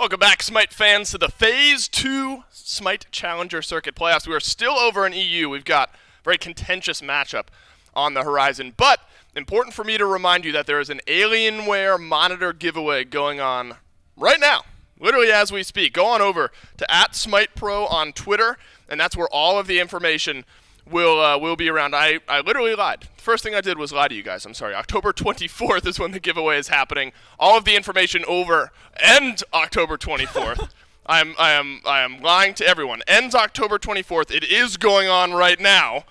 Welcome back, SMITE fans, to the Phase 2 SMITE Challenger Circuit playoffs. We are still over in EU. We've got a very contentious matchup on the horizon, but important for me to remind you that there is an Alienware monitor giveaway going on right now, literally as we speak. Go on over to @SmitePro on Twitter, and that's where all of the information will be around. I literally lied. The first thing I did was lie to you guys. I'm sorry. October 24th is when the giveaway is happening. All of the information over end October 24th. I am lying to everyone. Ends October 24th. It is going on right now.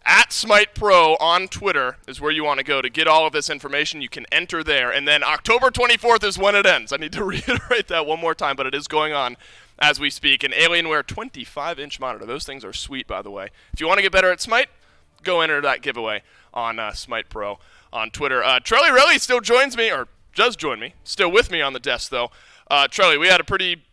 @SmitePro on Twitter is where you want to go to get all of this information. You can enter there. And then October 24th is when it ends. I need to reiterate that one more time, but it is going on as we speak. An Alienware 25-inch monitor. Those things are sweet, by the way. If you want to get better at SMITE, go enter that giveaway on SmitePro on Twitter. Trelly Relly still joins me, or does join me. Still with me on the desk, though. Trelly, we had a pretty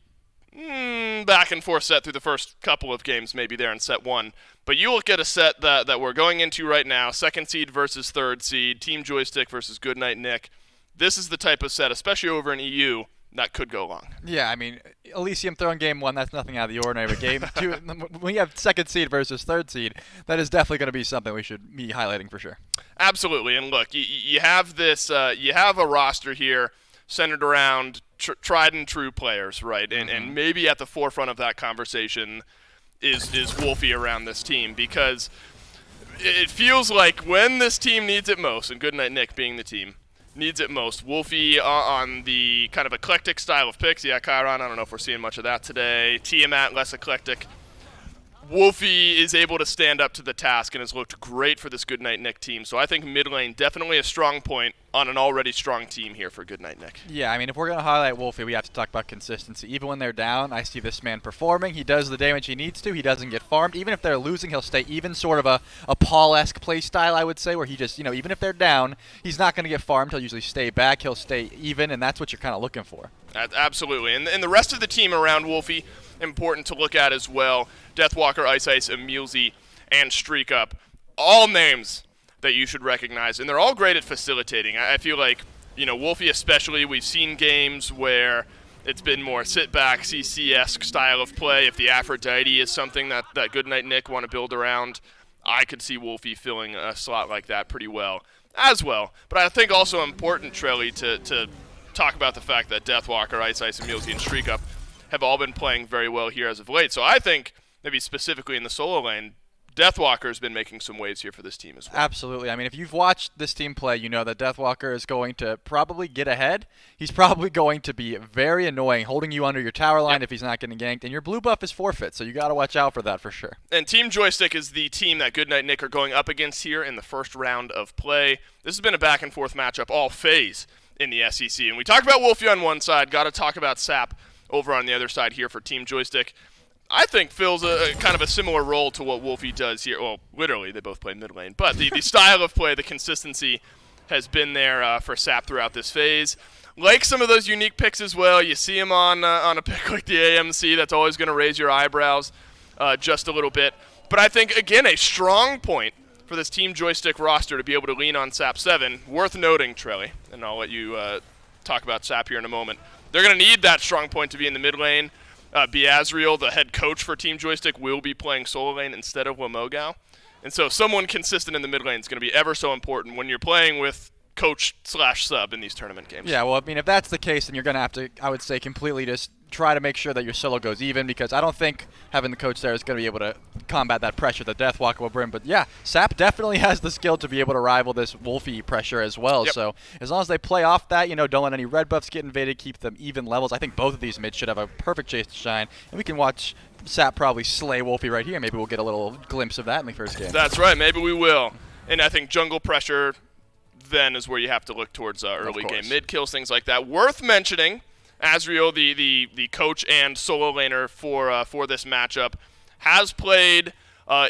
back-and-forth set through the first couple of games, maybe there in set one. But you look at a set that we're going into right now, second seed versus third seed, Team Joystick versus Goodnight Nick. This is the type of set, especially over in EU, that could go long. Yeah, I mean, Elysium throwing game one, that's nothing out of the ordinary. But game two, when you have second seed versus third seed, that is definitely going to be something we should be highlighting for sure. Absolutely, and look, you have this, you have a roster here centered around tried and true players, right? And maybe at the forefront of that conversation is Wolfie around this team, because it feels like when this team needs it most, and Goodnight Nick being the team, needs it most. Wolfie on the kind of eclectic style of picks. Yeah, Chiron, I don't know if we're seeing much of that today. Tiamat, less eclectic. Wolfie is able to stand up to the task and has looked great for this Goodnight Nick team. So I think mid lane, definitely a strong point on an already strong team here for Goodnight Nick. Yeah, I mean, if we're going to highlight Wolfie, we have to talk about consistency. Even when they're down, I see this man performing. He does the damage he needs to. He doesn't get farmed. Even if they're losing, he'll stay even, sort of a Paul-esque play style, I would say, where he just, even if they're down, he's not going to get farmed. He'll usually stay back. He'll stay even, and that's what you're kind of looking for. Absolutely. And the rest of the team around Wolfie, important to look at as well. Deathwalker, Ice, Emilzy, and Streak Up. All names that you should recognize, and they're all great at facilitating. I feel like, Wolfie especially, we've seen games where it's been more sit-back, CC-esque style of play. If the Aphrodite is something that Goodnight Nick want to build around, I could see Wolfie filling a slot like that pretty well as well. But I think also important, Trelly, to talk about the fact that Deathwalker, Ice, Emilzy, and Streak Up have all been playing very well here as of late. So I think, maybe specifically in the solo lane, Deathwalker has been making some waves here for this team as well. Absolutely. I mean, if you've watched this team play, you know that Deathwalker is going to probably get ahead. He's probably going to be very annoying, holding you under your tower line if he's not getting ganked. And your blue buff is forfeit, so you got to watch out for that for sure. And Team Joystick is the team that Goodnight Nick are going up against here in the first round of play. This has been a back-and-forth matchup all phase in the SEC. And we talked about Wolfie on one side, got to talk about Sap over on the other side here for Team Joystick. I think fills a kind of a similar role to what Wolfie does here. Well, literally, they both play mid lane. But the style of play, the consistency has been there for Sap throughout this phase. Like some of those unique picks as well. You see him on a pick like the AMC. That's always going to raise your eyebrows just a little bit. But I think, again, a strong point for this Team Joystick roster to be able to lean on Sap 7. Worth noting, Trelly, and I'll let you talk about Sap here in a moment. They're going to need that strong point to be in the mid lane. Beazriel, the head coach for Team Joystick, will be playing solo lane instead of Wamogao. And so someone consistent in the mid lane is going to be ever so important when you're playing with coach/sub in these tournament games. Yeah, well, I mean, if that's the case, then you're going to have to, I would say, completely just try to make sure that your solo goes even, because I don't think having the coach there is going to be able to combat that pressure that Deathwalker will bring. But yeah, Sap definitely has the skill to be able to rival this Wolfie pressure as well. Yep. So as long as they play off that, don't let any red buffs get invaded, keep them even levels. I think both of these mids should have a perfect chase to shine, and we can watch Sap probably slay Wolfie right here. Maybe we'll get a little glimpse of that in the first game. That's right. Maybe we will. And I think jungle pressure then is where you have to look towards early game mid kills, things like that. Worth mentioning, Azriel, the coach and solo laner for this matchup, has played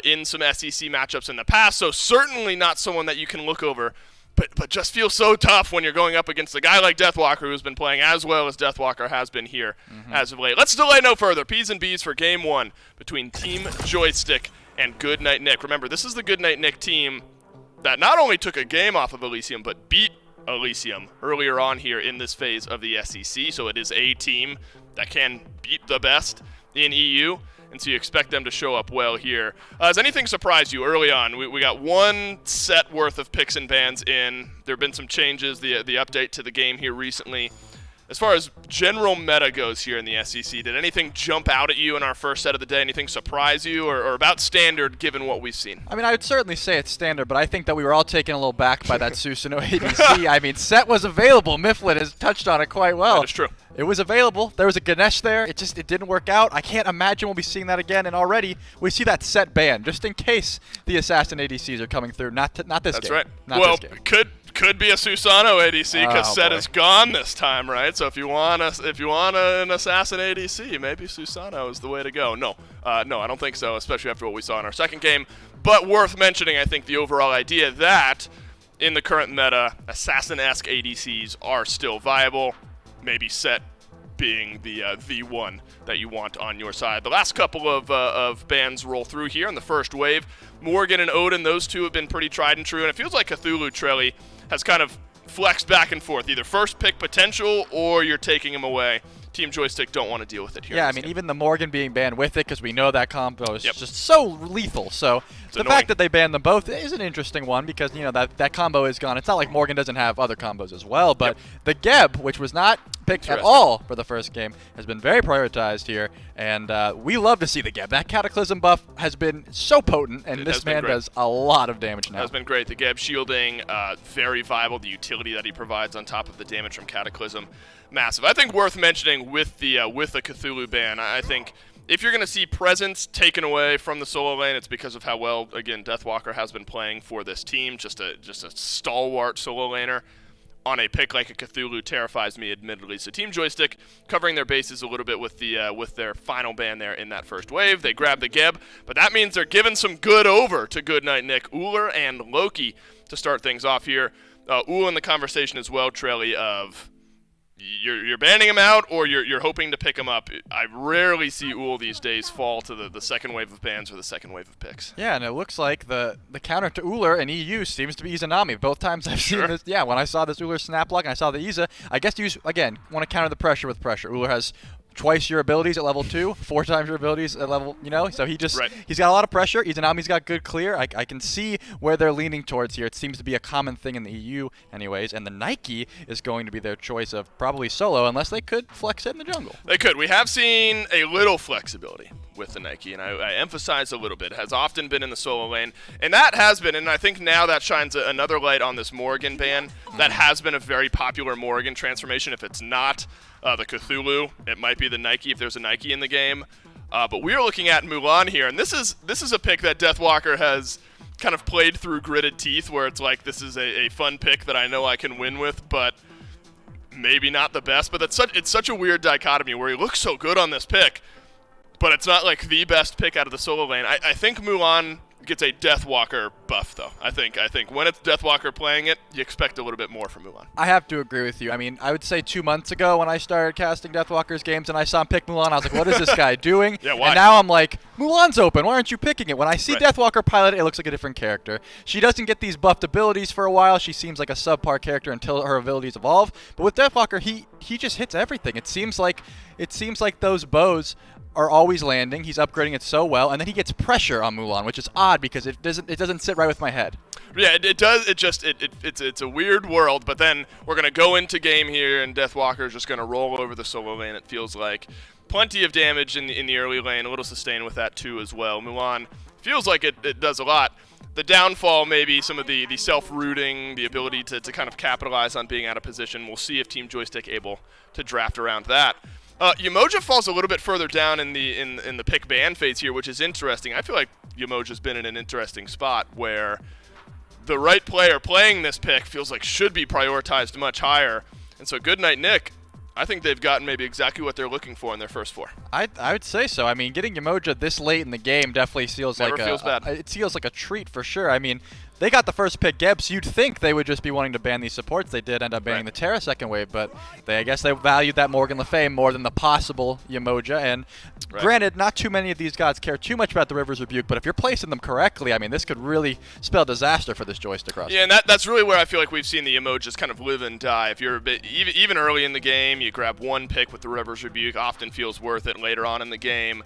in some SEC matchups in the past, so certainly not someone that you can look over, but just feels so tough when you're going up against a guy like Deathwalker, who's been playing as well as Deathwalker has been here as of late. Let's delay no further. P's and B's for game one between Team Joystick and Goodnight Nick. Remember, this is the Goodnight Nick team that not only took a game off of Elysium, but beat Elysium earlier on here in this phase of the SEC, so it is a team that can beat the best in EU, and so you expect them to show up well here. Has anything surprised you early on? We got one set worth of picks and bans in. There have been some changes, the update to the game here recently. As far as general meta goes here in the SEC, did anything jump out at you in our first set of the day? Anything surprise you, or about standard given what we've seen? I mean, I would certainly say it's standard, but I think that we were all taken a little back by that Susanoo ADC. I mean, set was available. Mifflin has touched on it quite well. That is true. It was available. There was a Ganesh there. It didn't work out. I can't imagine we'll be seeing that again. And already we see that set ban just in case the Assassin ADCs are coming through. Not this game. That's right. Not well, this game. could be a Susanoo ADC because set boy. is gone this time, right? So if you want an Assassin ADC, maybe Susanoo is the way to go. No, I don't think so, especially after what we saw in our second game. But worth mentioning, I think, the overall idea that in the current meta, Assassin-esque ADCs are still viable. Maybe set being the one that you want on your side. The last couple of bans roll through here in the first wave. Morgan and Odin, those two have been pretty tried and true, and it feels like Cthulhu Trelly has kind of flexed back and forth, either first pick potential or you're taking him away. Team Joystick don't want to deal with it here. Yeah, I mean, even the Morgan being banned with it, because we know that combo is Yep. just so lethal. So the annoying. fact that they banned them both is an interesting one, because that combo is gone. It's not like Morgan doesn't have other combos as well, but the Geb, which was not picked at all for the first game, has been very prioritized here, and we love to see the Geb. That Cataclysm buff has been so potent, and this man does a lot of damage now. Has been great. The Geb shielding, very viable. The utility that he provides on top of the damage from Cataclysm, massive. I think worth mentioning with the Cthulhu ban, I think if you're going to see presence taken away from the solo lane, it's because of how well, again, Deathwalker has been playing for this team. Just a stalwart solo laner on a pick like a Cthulhu terrifies me, admittedly. So Team Joystick covering their bases a little bit with their final ban there in that first wave. They grab the Geb, but that means they're giving some good over to Goodnight Nick, Uller, and Loki to start things off here. Uller in the conversation as well, Trelly, of you're banning him out or you're hoping to pick him up. I rarely see Ull these days fall to the second wave of bans or the second wave of picks. Yeah, and it looks like the counter to Uller in EU seems to be Izanami. Both times I've seen this, yeah, when I saw this Uller snap block and I saw the Iza, I guess you, again, want to counter the pressure with pressure. Uller has twice your abilities at level 2, 4 times your abilities at level, so he's got a lot of pressure. Izanami's got good clear. I can see where they're leaning towards here. It seems to be a common thing in the EU anyways, and the Nike is going to be their choice of probably solo, unless they could flex it in the jungle. They could. We have seen a little flexibility with the Nike, and I emphasize a little bit. It has often been in the solo lane, and that has been, and I think now that shines another light on this Morgan ban. That has been a very popular Morgan transformation. If it's not the Cthulhu, it might be the Nike if there's a Nike in the game. But we are looking at Mulan here, and this is a pick that Deathwalker has kind of played through gritted teeth, where it's like, this is a fun pick that I know I can win with, but maybe not the best. But it's such a weird dichotomy where he looks so good on this pick, but it's not like the best pick out of the solo lane. I think Mulan gets a Deathwalker buff, though. I think when it's Deathwalker playing it, you expect a little bit more from Mulan. I have to agree with you. I mean, I would say 2 months ago when I started casting Deathwalker's games and I saw him pick Mulan, I was like, what is this guy doing? Yeah, why? And now I'm like, Mulan's open. Why aren't you picking it? When I see Deathwalker pilot, it looks like a different character. She doesn't get these buffed abilities for a while. She seems like a subpar character until her abilities evolve. But with Deathwalker, he just hits everything. It seems like those bows are always landing. He's upgrading it so well, and then he gets pressure on Mulan, which is odd because it doesn't sit right with my head. Yeah, it does. It's a weird world, but then we're gonna go into game here, and Deathwalker is just gonna roll over the solo lane. It feels like plenty of damage in the early lane, a little sustain with that too as well. Mulan feels like it does a lot. The downfall, maybe some of the self-rooting, the ability to kind of capitalize on being out of position. We'll see if Team Joystick able to draft around that. Yamoja falls a little bit further down in the pick ban phase here, which is interesting. I feel like Yamoja's been in an interesting spot where the right player playing this pick feels like should be prioritized much higher. And so Goodnight Nick, I think they've gotten maybe exactly what they're looking for in their first 4. I would say so. I mean, getting Yamoja this late in the game definitely feels Never feels bad. It feels like a treat for sure. I mean, they got the first pick, Gebs. You'd think they would just be wanting to ban these supports. They did end up banning the Terra second wave, but I guess they valued that Morgan Le Fay more than the possible Yemoja. And granted, not too many of these gods care too much about the River's Rebuke, but if you're placing them correctly, I mean, this could really spell disaster for this Joystick roster. Yeah, and that's really where I feel like we've seen the Yemojas kind of live and die. If you're a bit, even early in the game, you grab one pick with the River's Rebuke, often feels worth it later on in the game.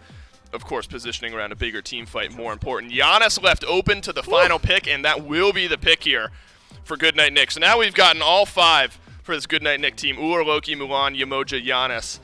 Of course, positioning around a bigger team fight more important. Giannis left open to the final pick, and that will be the pick here for Goodnight Nick. So now we've gotten all 5 for this Goodnight Nick team: Ullr, Loki, Mulan, Yemoja, Giannis.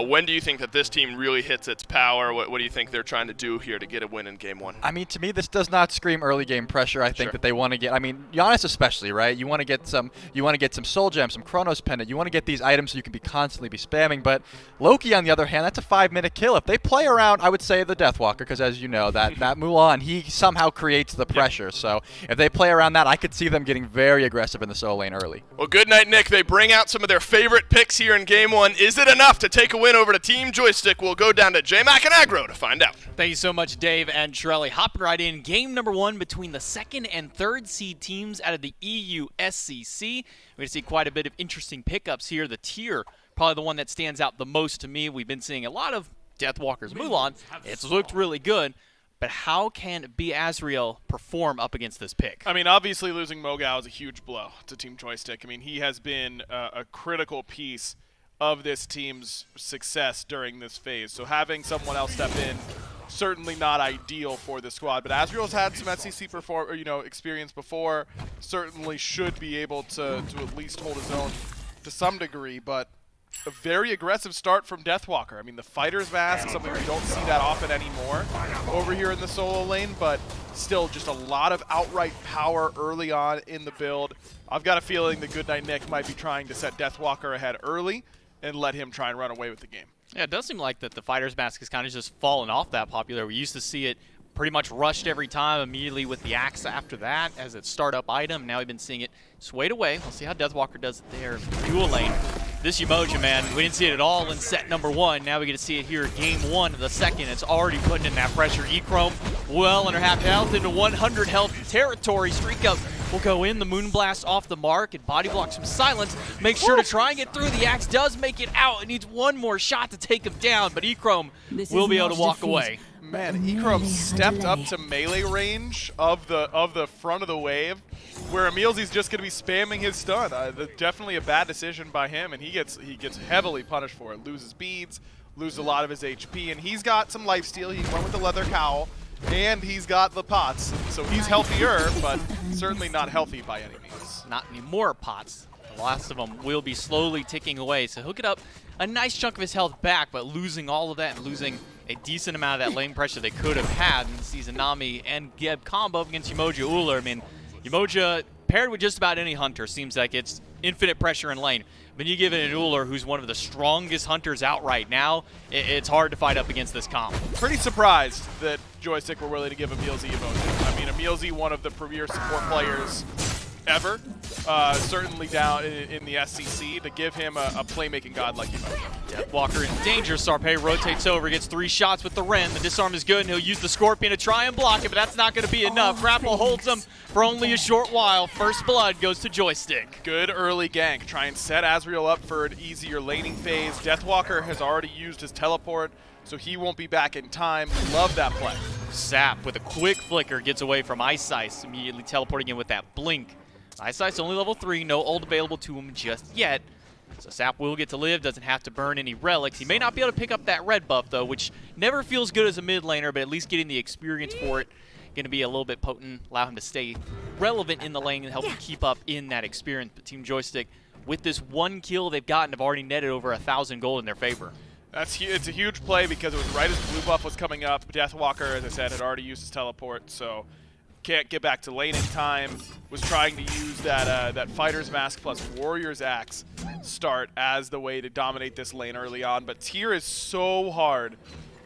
When do you think that this team really hits its power? What do you think they're trying to do here to get a win in Game 1? I mean, to me, this does not scream early game pressure. I think that they want to get. I mean, Giannis especially, right? You want to get some. You want to get some Soul Gem, some Chronos Pendant. You want to get these items so you can be constantly be spamming. But Loki, on the other hand, that's a 5-minute kill. If they play around, I would say the Deathwalker, because as you know, that Mulan, he somehow creates the pressure. So if they play around that, I could see them getting very aggressive in the solo lane early. Well, Goodnight Nick, they bring out some of their favorite picks here in Game 1. Is it enough to take a win over to Team Joystick? We'll go down to J-Mac and Aggro to find out. Thank you so much, Dave and Shirley. Hopping right in, game number 1 between the 2nd and 3rd seed teams out of the EU SCC. We're going to see quite a bit of interesting pickups here. The tier, probably the one that stands out the most to me. We've been seeing a lot of Deathwalker's Mulan. It's looked really good. But how can B. Azrael perform up against this pick? I mean, obviously losing Mogao is a huge blow to Team Joystick. I mean, he has been a critical piece of this team's success during this phase. So having someone else step in, certainly not ideal for the squad. But Azrael's had some SCC experience before. Certainly should be able to at least hold his own to some degree. But a very aggressive start from Deathwalker. I mean, the Fighter's Mask is something we don't see that often anymore over here in the solo lane, but still just a lot of outright power early on in the build. I've got a feeling that Goodnight Nick might be trying to set Deathwalker ahead early and let him try and run away with the game. Yeah, it does seem like that the Fighter's Mask has kind of just fallen off that popular. We used to see it pretty much rushed every time, immediately with the axe after that as its startup item. Now we've been seeing it swayed away. We'll see how Deathwalker does it there. Dual lane. This Yemoja, man, we didn't see it at all in set number 1. Now we get to see it here in game 1 of the 2nd. It's already putting in that pressure. E-Chrome well under half health into 100 health territory. Streak up will go in. The Moonblast off the mark and body blocks from silence. Make sure to try and get through. The axe does make it out. It needs one more shot to take him down, but E-Chrome will be able to walk away. Man, E-Chrome stepped up to melee range of the front of the wave, where Emilzi's just going to be spamming his stun. Definitely a bad decision by him, and he gets heavily punished for it. Loses beads, loses a lot of his HP, and he's got some lifesteal. He went with the leather cowl, and he's got the pots, so he's healthier, but certainly not healthy by any means. Not any more pots. The last of them will be slowly ticking away, so he'll get up a nice chunk of his health back, but losing all of that and losing a decent amount of that lane pressure they could have had in the season Nami and Geb combo against Yemoja Ullr. I mean, Yemoja paired with just about any hunter seems like it's infinite pressure in lane. But you give it an Ullr, who's one of the strongest hunters out right now, it's hard to fight up against this comp. Pretty surprised that Joystick were willing to give Emilzi Yemoja. I mean, Emilzi, one of the premier support players ever, certainly down in the SCC, to give him a playmaking god like Yemoja. Deathwalker in danger. Sarpei rotates over, gets 3 shots with the Ren. The disarm is good, and he'll use the Scorpion to try and block it, but that's not going to be enough. Grapple holds him for only a short while. First blood goes to Joystick. Good early gank. Try and set Azrael up for an easier laning phase. Deathwalker has already used his teleport, so he won't be back in time. Love that play. Sap with a quick flicker gets away from Ice Ice, immediately teleporting in with that blink. Ice Ice only level 3, no ult available to him just yet. So Sap will get to live, doesn't have to burn any relics. He may not be able to pick up that red buff though, which never feels good as a mid laner, but at least getting the experience for it, going to be a little bit potent, allow him to stay relevant in the lane and help him keep up in that experience. But Team Joystick, with this 1 kill they've gotten, have already netted over 1,000 gold in their favor. It's a huge play because it was right as blue buff was coming up. Deathwalker, as I said, had already used his teleport, so can't get back to lane in time. Was trying to use that Fighter's Mask plus Warrior's Axe start as the way to dominate this lane early on. But Tyr is so hard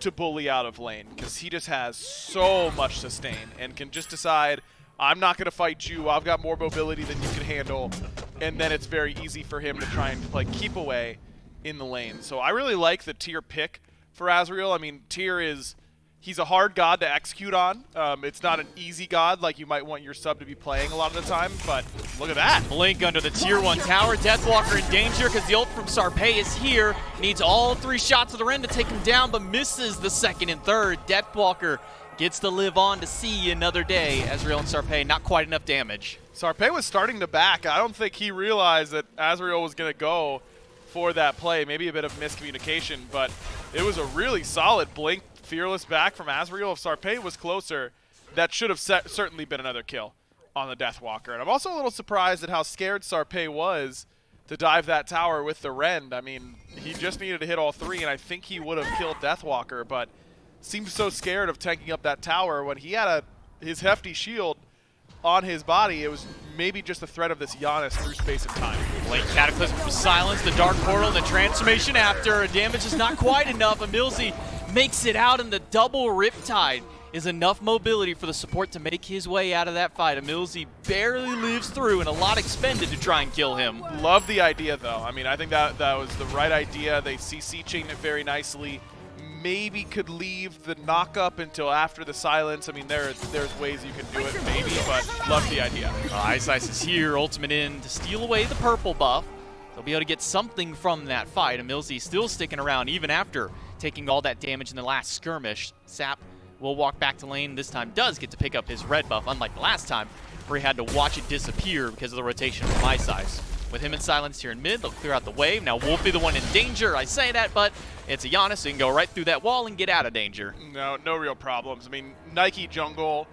to bully out of lane because he just has so much sustain and can just decide, I'm not going to fight you, I've got more mobility than you can handle, and then it's very easy for him to try and keep away in the lane. So I really like the Tyr pick for Azrael. I mean, Tyr is He's a hard god to execute on. It's not an easy god like you might want your sub to be playing a lot of the time, but look at that. Blink under the tier 1 tower. Deathwalker in danger because the ult from Sarpé is here. Needs all 3 shots of the Ren to take him down, but misses the second and third. Deathwalker gets to live on to see another day. Azrael and Sarpé, not quite enough damage. Sarpé was starting to back. I don't think he realized that Azrael was going to go for that play. Maybe a bit of miscommunication, but it was a really solid blink. Fearless back from Azrael. If Sarpé was closer, that should have certainly been another kill on the Deathwalker. And I'm also a little surprised at how scared Sarpé was to dive that tower with the Rend. I mean, he just needed to hit all 3, and I think he would have killed Deathwalker, but seemed so scared of tanking up that tower when he had his hefty shield on his body. It was maybe just the threat of this Giannis through space and time. Blink Cataclysm from Silence, the Dark Portal, and the transformation after. Damage is not quite enough. Emilzy makes it out, and the double Riptide is enough mobility for the support to make his way out of that fight. Emilzy barely lives through, and a lot expended to try and kill him. Love the idea, though. I mean, I think that was the right idea. They CC-chained it very nicely. Maybe could leave the knock-up until after the silence. I mean, there's ways you can do it, maybe, but love the idea. Ice is here, ultimate in to steal away the purple buff. They'll be able to get something from that fight. Emilzy still sticking around even after taking all that damage in the last skirmish. Sap will walk back to lane. This time does get to pick up his red buff, unlike the last time where he had to watch it disappear because of the rotation from Ice. With him in Silence here in mid, they'll clear out the wave. Now Wolfie the one in danger. I say that, but it's a Giannis, so he can go right through that wall and get out of danger. No real problems. I mean, Nike jungle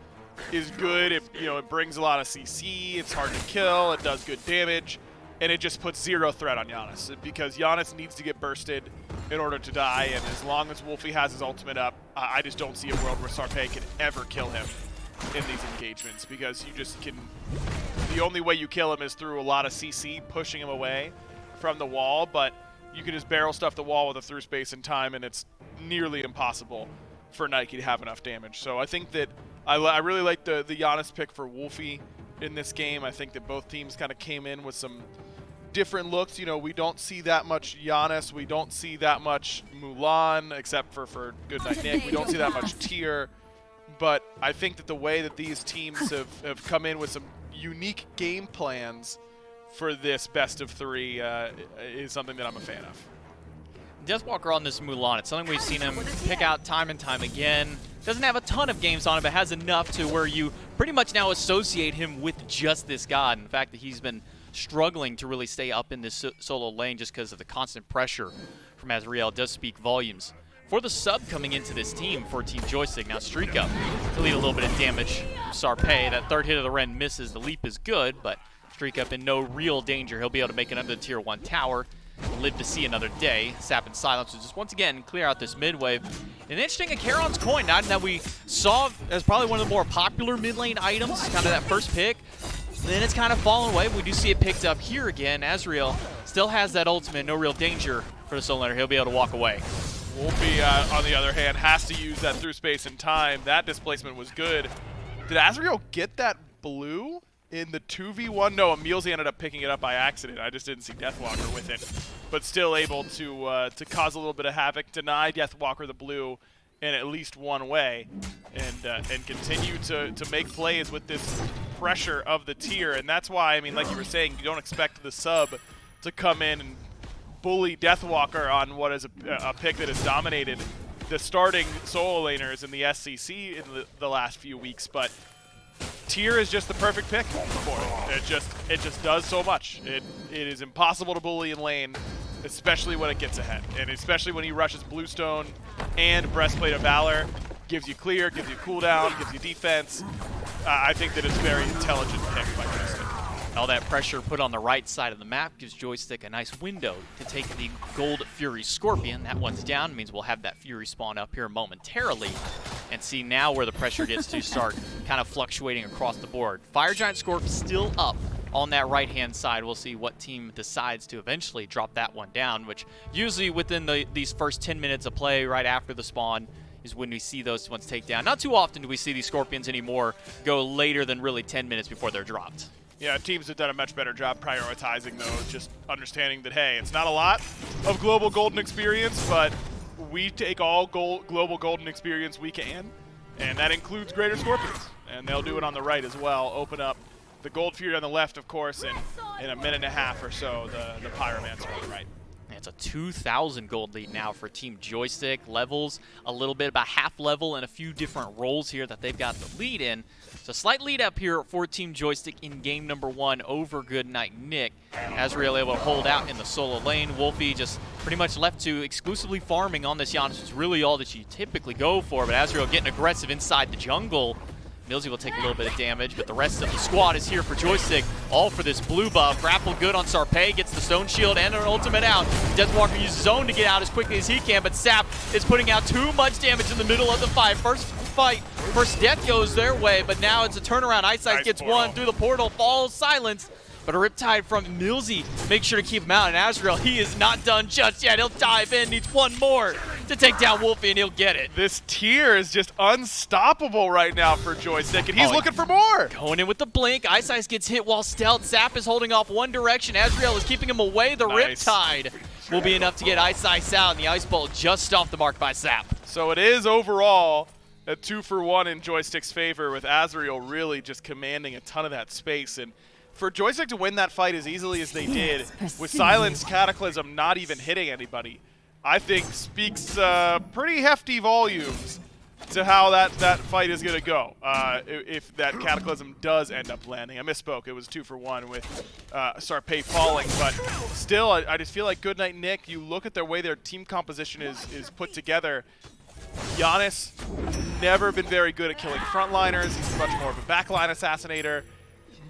is good. It brings a lot of CC. It's hard to kill. It does good damage. And it just puts 0 threat on Giannis because Giannis needs to get bursted in order to die. And as long as Wolfie has his ultimate up, I just don't see a world where Sarpé can ever kill him in these engagements, because you just can. The only way you kill him is through a lot of CC pushing him away from the wall, but you can just barrel stuff the wall with a through space and time, and it's nearly impossible for Nike to have enough damage. So I think that I really like the Giannis pick for Wolfie in this game. I think that both teams kind of came in with some different looks. We don't see that much Giannis. We don't see that much Mulan, except for Goodnight Nick. We don't see that much Tyr. But I think that the way that these teams have come in with some unique game plans for this best of 3 is something that I'm a fan of. Deathwalker on this Mulan, it's something we've seen him pick out time and time again. Doesn't have a ton of games on it, but has enough to where you pretty much now associate him with just this god. And the fact that he's been struggling to really stay up in this solo lane just because of the constant pressure from Azrael does speak volumes. For the sub coming into this team for Team Joystick, now Streak Up to lead a little bit of damage from Sarpé. That third hit of the Ren misses. The leap is good, but Streak Up in no real danger. He'll be able to make it under the tier 1 tower and live to see another day. Sap and Silence will just once again clear out this mid wave. An interesting Charon's Coin, not that we saw as probably one of the more popular mid lane items, kind of that first pick. Then it's kind of fallen away. We do see it picked up here again. Azrael still has that ultimate, no real danger for the solo laner. He'll be able to walk away. Wolfie, on the other hand, has to use that through space and time. That displacement was good. Did Azrael get that blue in the 2v1? No, Emilzy ended up picking it up by accident. I just didn't see Deathwalker with it. But still able to cause a little bit of havoc, deny Deathwalker the blue in at least one way, and continue to make plays with this pressure of the tier. And that's why, I mean, like you were saying, you don't expect the sub to come in and bully Deathwalker on what is a pick that has dominated the starting solo laners in the SCC in the last few weeks. But Tyr is just the perfect pick for it. It just does so much. It is impossible to bully in lane, especially when it gets ahead, and especially when he rushes Bluestone and Breastplate of Valor. Gives you clear, gives you cooldown, gives you defense. I think that it's a very intelligent pick by Joystick. All that pressure put on the right side of the map gives Joystick a nice window to take the Gold Fury Scorpion. That one's down, means we'll have that Fury spawn up here momentarily, and see now where the pressure gets to start kind of fluctuating across the board. Fire Giant Scorp still up on that right-hand side. We'll see what team decides to eventually drop that one down, which usually within these first 10 minutes of play right after the spawn is when we see those ones take down. Not too often do we see these Scorpions anymore go later than really 10 minutes before they're dropped. Yeah, teams have done a much better job prioritizing those, just understanding that, hey, it's not a lot of global golden experience, but we take all global golden experience we can, and that includes Greater Scorpions. And they'll do it on the right as well. Open up the Gold Fury on the left, of course, and in a minute and a half or so, the Pyromancer on the right. It's a 2,000 gold lead now for Team Joystick. Levels a little bit, about half level, and a few different roles here that they've got the lead in. So slight lead up here for Team Joystick in game number 1 over Goodnight Nick. Azriel able to hold out in the solo lane. Wolfie just pretty much left to exclusively farming on this Giannis. It's really all that you typically go for, but Azriel getting aggressive inside the jungle. Millsy will take a little bit of damage, but the rest of the squad is here for Joystick, all for this blue buff. Grapple good on Sarpei, gets the stone shield and an ultimate out. Deathwalker uses his own to get out as quickly as he can, but Sap is putting out too much damage in the middle of the fight. First death goes their way, but now it's a turnaround. Ice gets portal. one through the portal, falls silence. But a Riptide from Millsy makes sure to keep him out. And Azriel, he is not done just yet. He'll dive in, needs one more to take down Wolfie, and he'll get it. This tier is just unstoppable right now for Joystick, and he's looking for more. Going in with the blink. Ice gets hit while stealth. Zap is holding off one direction. Azriel is keeping him away. The Nice. Riptide will be enough to get Ice out, and the Ice Bolt just off the mark by Zap. So it is overall a 2-for-1 in Joystick's favor, with Azriel really just commanding a ton of that space. And for Joystick to win that fight as easily as they did, with Silence Cataclysm not even hitting anybody, I think speaks pretty hefty volumes to how that fight is going to go if that Cataclysm does end up landing. I misspoke. It was 2-for-1 with Sarpei falling, but still, I just feel like Goodnight Nick, you look at the way their team composition is put together. Giannis, never been very good at killing frontliners. He's much more of a backline assassinator.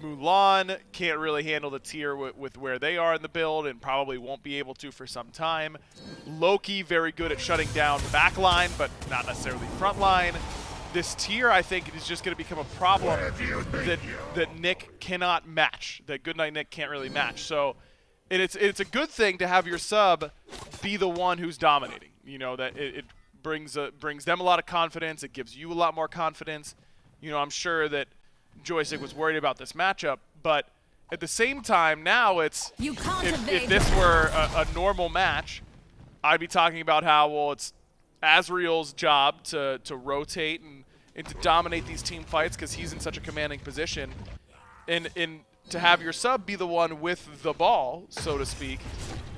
Mulan can't really handle the tier with where they are in the build and probably won't be able to for some time. Loki, very good at shutting down backline, but not necessarily frontline. This tier, I think, is just going to become a problem that Nick cannot match, that Goodnight Nick can't really match. So it's a good thing to have your sub be the one who's dominating. You know, that it brings them a lot of confidence. It gives you a lot more confidence. You know, I'm sure that Joystick was worried about this matchup, but at the same time, now it's if this were a normal match, I'd be talking about how, well, it's Azriel's job to rotate and to dominate these team fights because he's in such a commanding position, and to have your sub be the one with the ball, so to speak,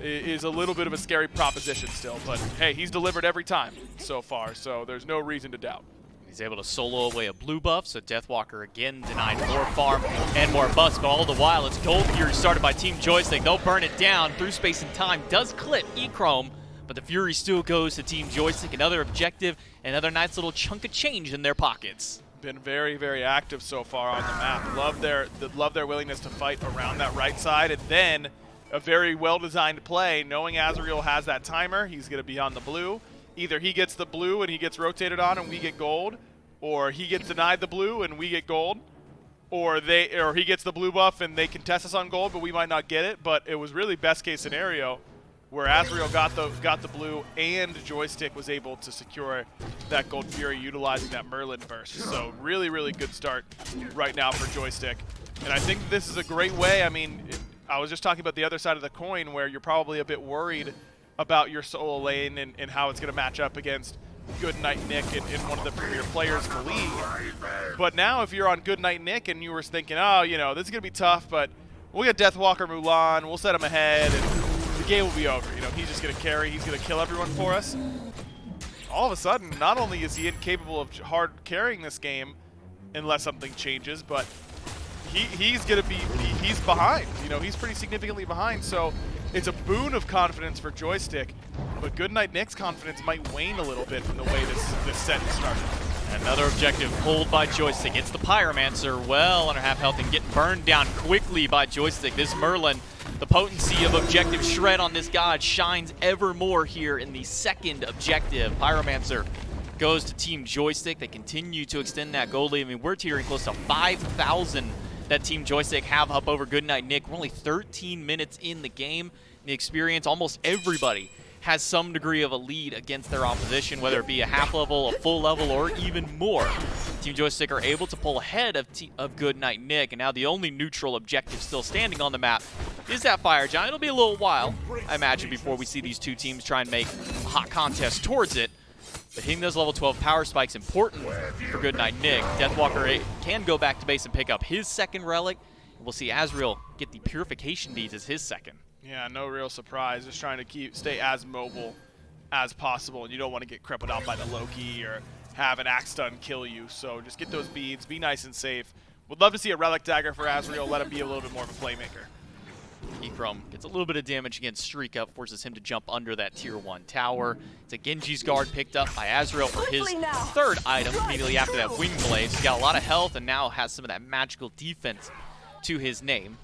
is a little bit of a scary proposition still. But hey, he's delivered every time so far, so there's no reason to doubt. He's able to solo away a blue buff, so Deathwalker again denied more farm and more buffs, but all the while it's Gold Fury started by Team Joystick. They'll burn it down through space and time. Does clip E-Chrome, but the Fury still goes to Team Joystick. Another objective, another nice little chunk of change in their pockets. Been very, very active so far on the map. Love their willingness to fight around that right side, and then a very well-designed play. Knowing Azriel has that timer, he's going to be on the blue. Either he gets the blue and he gets rotated on and we get gold, or he gets denied the blue and we get gold, or he gets the blue buff and they contest us on gold, but we might not get it. But it was really best case scenario where Azriel got the blue and Joystick was able to secure that Gold Fury utilizing that Merlin burst. So really, really good start right now for Joystick. And I think this is a great way. I mean, I was just talking about the other side of the coin where you're probably a bit worried about your solo lane and how it's going to match up against Goodnight Nick and one of the premier players in the league. But now if you're on Goodnight Nick and you were thinking, oh, you know, this is going to be tough, but we'll get Deathwalker Mulan, we'll set him ahead, and the game will be over. You know, he's just going to carry, he's going to kill everyone for us. All of a sudden, not only is he incapable of hard carrying this game unless something changes, but he's going to be, he's behind. You know, he's pretty significantly behind, so it's a boon of confidence for Joystick, but Goodnight Nick's confidence might wane a little bit from the way this set started. Another objective pulled by Joystick. It's the Pyromancer, well under half health and getting burned down quickly by Joystick. This Merlin, the potency of objective shred on this god shines ever more here in the second objective. Pyromancer goes to Team Joystick. They continue to extend that gold lead. I mean, we're teetering close to 5,000 that Team Joystick have up over Goodnight Nick. We're only 13 minutes in the game. In the experience, almost everybody has some degree of a lead against their opposition, whether it be a half level, a full level, or even more. Team Joystick are able to pull ahead of Goodnight Nick, and now the only neutral objective still standing on the map is that Fire Giant. It'll be a little while, I imagine, before we see these two teams try and make a hot contest towards it. But hitting those level 12 power spikes important for Goodnight Nick. Deathwalker can go back to base and pick up his second relic. We'll see Azrael get the purification beads as his second. Yeah, no real surprise. Just trying to stay as mobile as possible, and you don't want to get crippled out by the Loki or have an axe stun kill you. So just get those beads, be nice and safe. Would love to see a relic dagger for Azrael. Let him be a little bit more of a playmaker. Ekrom gets a little bit of damage against Streak Up, forces him to jump under that tier 1 tower. It's a Genji's guard picked up by Azrael for his third item immediately after that Wing Blade. He's got a lot of health and now has some of that magical defense to his name.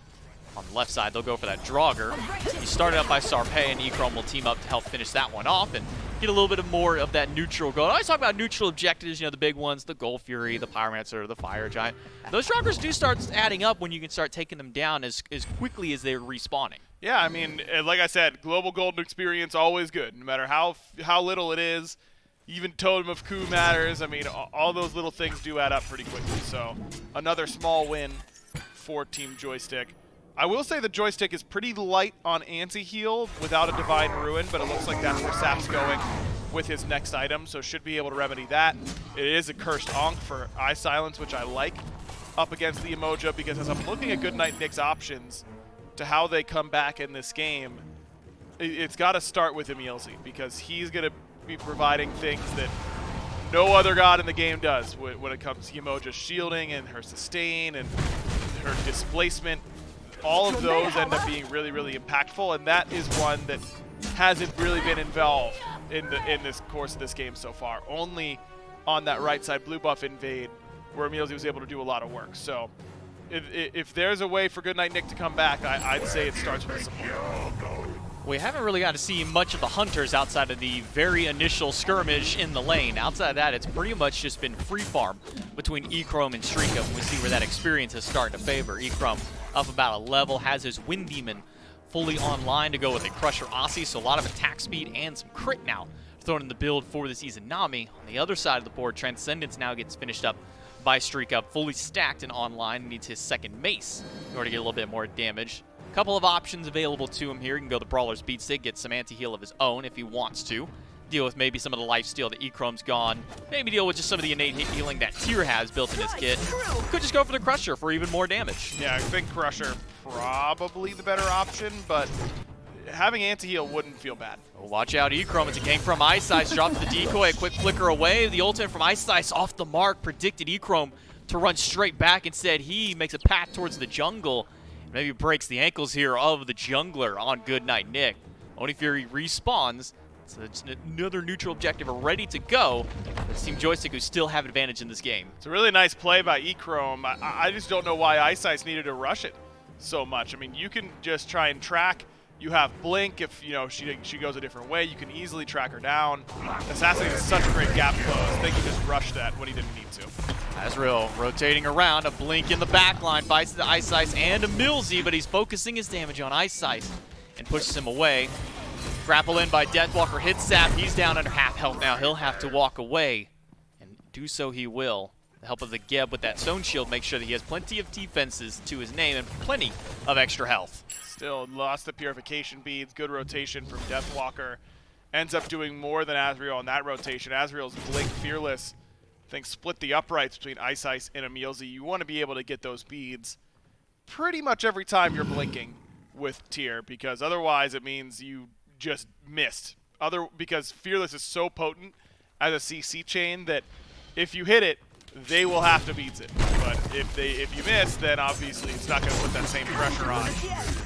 On the left side, they'll go for that Draugr. He started up by Sarpei, and Ekrom will team up to help finish that one off and get a little bit more of that neutral goal. I always talk about neutral objectives, you know, the big ones, the Gold Fury, the Pyromancer, the Fire Giant. Those Draugrs do start adding up when you can start taking them down as quickly as they're respawning. Yeah, I mean, like I said, global golden experience always good, no matter how little it is. Even Totem of Ku matters. I mean, all those little things do add up pretty quickly. So another small win for Team Joystick. I will say the Joystick is pretty light on anti-heal without a Divine Ruin, but it looks like that's where Sap's going with his next item, so should be able to remedy that. It is a Cursed Ankh for Eye Silence, which I like up against the Emoja, because as I'm looking at Goodnight Nick's options to how they come back in this game, it's got to start with Emilzy, because he's going to be providing things that no other god in the game does when it comes to Emoja's shielding and her sustain and her displacement. All of those end up being really, really impactful, and that is one that hasn't really been involved in this course of this game so far. Only on that right side blue buff invade where Emilzy was able to do a lot of work. So if there's a way for Goodnight Nick to come back, I'd say it starts with support. We haven't really got to see much of the Hunters outside of the very initial skirmish in the lane. Outside of that, it's pretty much just been free farm between Ekrom and Streak Up. We see where that experience is starting to favor. Ekrom up about a level, has his Wind Demon fully online to go with a Crusher Aussie, so a lot of attack speed and some crit now thrown in the build for this Izanami. On the other side of the board, Transcendence now gets finished up by Streak Up, fully stacked and online, needs his second mace in order to get a little bit more damage. A couple of options available to him here. He can go the Brawler's Beat Stick, get some anti-heal of his own if he wants to. Deal with maybe some of the lifesteal that Ekrom's gone. Maybe deal with just some of the innate healing that Tyr has built in his kit. Could just go for the Crusher for even more damage. Yeah, I think Crusher probably the better option, but having anti-heal wouldn't feel bad. Oh, watch out, Ekrom. It's a gank from Ice Ice. Drops the decoy, a quick flicker away. The ultimate from Ice Ice off the mark. Predicted Ekrom to run straight back. Instead, he makes a path towards the jungle. Maybe breaks the ankles here of the jungler on Goodnight Nick. Oni Fury respawns. So it's another neutral objective ready to go. It's Team Joystick who still have advantage in this game. It's a really nice play by Ekrom. I just don't know why Ice Ice needed to rush it so much. I mean, you can just try and track. You have Blink if she goes a different way. You can easily track her down. Assassin is such a great gap close. I think he just rushed that when he didn't need to. Azrael rotating around, a Blink in the back line, fights the Ice Ice and Emilzy, but he's focusing his damage on Ice Ice and pushes him away. Grapple in by Deathwalker, hits Sap. He's down under half health now. He'll have to walk away, and do so he will. The help of the Geb with that Stone Shield makes sure that he has plenty of defenses to his name and plenty of extra health. Still lost the purification beads. Good rotation from Deathwalker. Ends up doing more than Azrael on that rotation. Azrael's Blink Fearless, I think, split the uprights between Ice Ice and Emilzy. You want to be able to get those beads pretty much every time you're blinking with Tyr, because otherwise it means you just missed. Because Fearless is so potent as a CC chain that if you hit it, they will have to beat it. But if you miss, then obviously it's not going to put that same pressure on.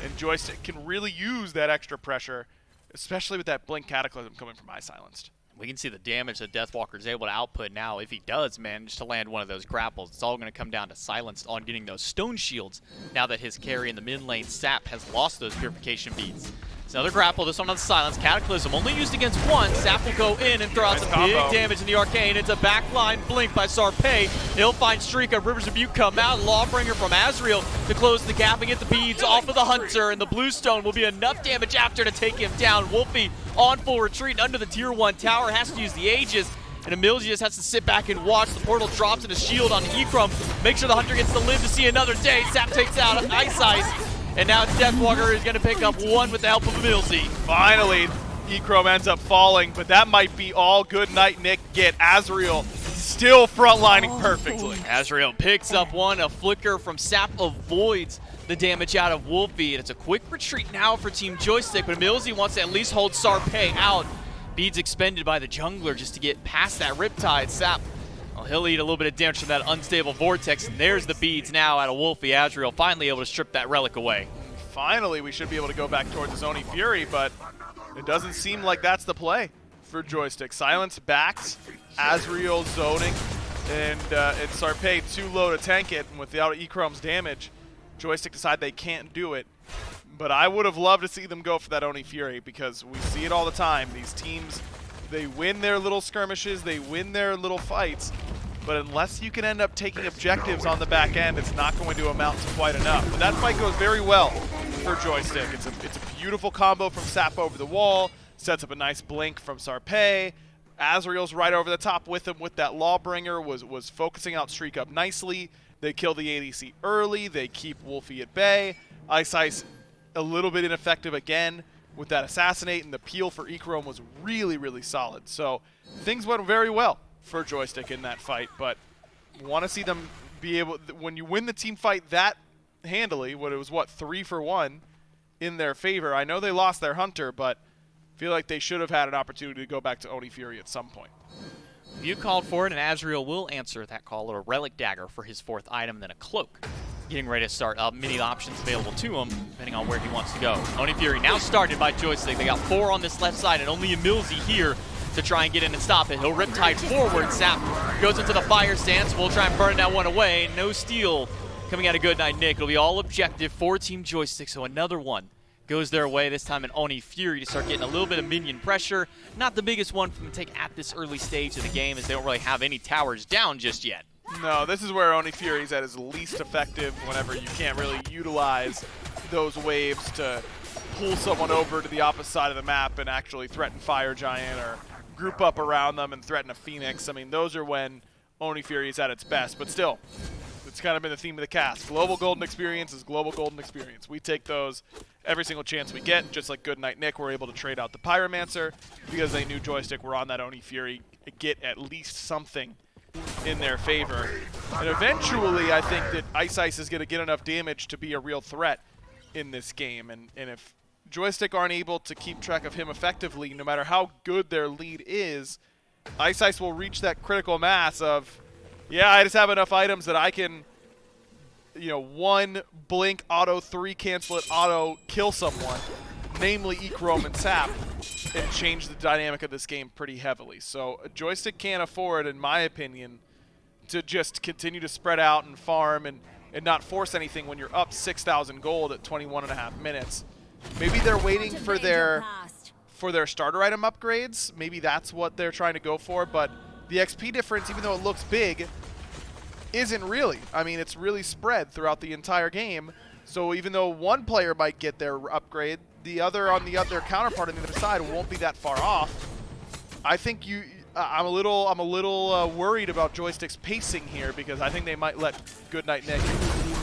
And Joystick can really use that extra pressure, especially with that Blink Cataclysm coming from Eye Silenced. We can see the damage that Deathwalker is able to output now. If he does manage to land one of those grapples, it's all going to come down to Silenced on getting those Stone Shields now that his carry in the mid lane, Sap, has lost those purification beads. It's another grapple, this one on the Silence. Cataclysm only used against one. Sap will go in and throw out some big damage in the Arcane. It's a backline blink by Sarpei. He'll find Streak Up. Rivers of Butte come out. Lawbringer from Azrael to close the gap and get the beads off of the Hunter. And the Bluestone will be enough damage after to take him down. Wolfie on full retreat under the tier 1 tower. Has to use the Aegis. And Emilzy just has to sit back and watch. The portal drops and a shield on Ekrom. Make sure the Hunter gets to live to see another day. Sap takes out Ice Ice. And now Deathwalker is going to pick up one with the help of Milzy. Finally, Echrome ends up falling, but that might be all Good Night Nick get. Azriel still frontlining perfectly. Azriel picks up one. A flicker from Sap avoids the damage out of Wolfie. And it's a quick retreat now for Team Joystick, but Milzy wants to at least hold Sarpé out. Beads expended by the jungler just to get past that Riptide. Sap, well, he'll eat a little bit of damage from that unstable vortex, and there's the beads now out of Wolfie. Azriel finally able to strip that relic away. Finally, we should be able to go back towards his Oni Fury, but it doesn't seem like that's the play for Joystick. Silence backs, Azriel zoning, and Sarpé too low to tank it, and without Echrome's damage, Joystick decide they can't do it. But I would have loved to see them go for that Oni Fury, because we see it all the time. These teams, they win their little skirmishes, they win their little fights, but unless you can end up taking objectives on the back end, it's not going to amount to quite enough. But that fight goes very well for Joystick. It's a beautiful combo from Sap over the wall, sets up a nice blink from Sarpé. Azriel's right over the top with him with that Lawbringer, was focusing out Streak up nicely. They kill the ADC early, they keep Wolfie at bay. Ice a little bit ineffective again with that assassinate, and the peel for Echrome was really, really solid. So things went very well for Joystick in that fight, but want to see them be able, when you win the team fight that handily, when it was, what, 3-for-1 in their favor. I know they lost their Hunter, but I feel like they should have had an opportunity to go back to Oni Fury at some point. You called for it, and Azriel will answer that call. A Relic Dagger for his 4th item, then a Cloak. Getting ready to start up. Many options available to him, depending on where he wants to go. Oni Fury now started by Joystick. They got 4 on this left side, and only a Milzy here to try and get in and stop it. He'll Riptide forward. Sap goes into the fire stance. We'll try and burn that one away. No steal coming out of Good Night Nick. It'll be all objective for Team Joystick, so another one goes their way, this time an Oni Fury to start getting a little bit of minion pressure. Not the biggest one for them to take at this early stage of the game, as they don't really have any towers down just yet. No, this is where Oni Fury's at his least effective, whenever you can't really utilize those waves to pull someone over to the opposite side of the map and actually threaten Fire Giant or group up around them and threaten a Phoenix. I mean, those are when Oni Fury is at its best, but still, it's kind of been the theme of the cast. Global Golden Experience is Global Golden Experience. We take those every single chance we get, just like Good Night Nick were able to trade out the Pyromancer because they knew Joystick were on that Oni Fury, get at least something in their favor. And eventually, I think that Ice is going to get enough damage to be a real threat in this game. And if Joystick aren't able to keep track of him effectively, no matter how good their lead is, Ice will reach that critical mass of, yeah, I just have enough items that I can, you know, 1 blink auto, 3 cancel it auto, kill someone, namely Echrome and Sap, and change the dynamic of this game pretty heavily. So Joystick can't afford, in my opinion, to just continue to spread out and farm and not force anything when you're up 6,000 gold at 21.5 minutes. Maybe they're waiting for their starter item upgrades. Maybe that's what they're trying to go for, but the XP difference, even though it looks big, isn't really. I mean, it's really spread throughout the entire game. So even though one player might get their upgrade, the other on the other counterpart on the other side won't be that far off. I think I'm a little worried about Joystick's pacing here, because I think they might let Good Night Nick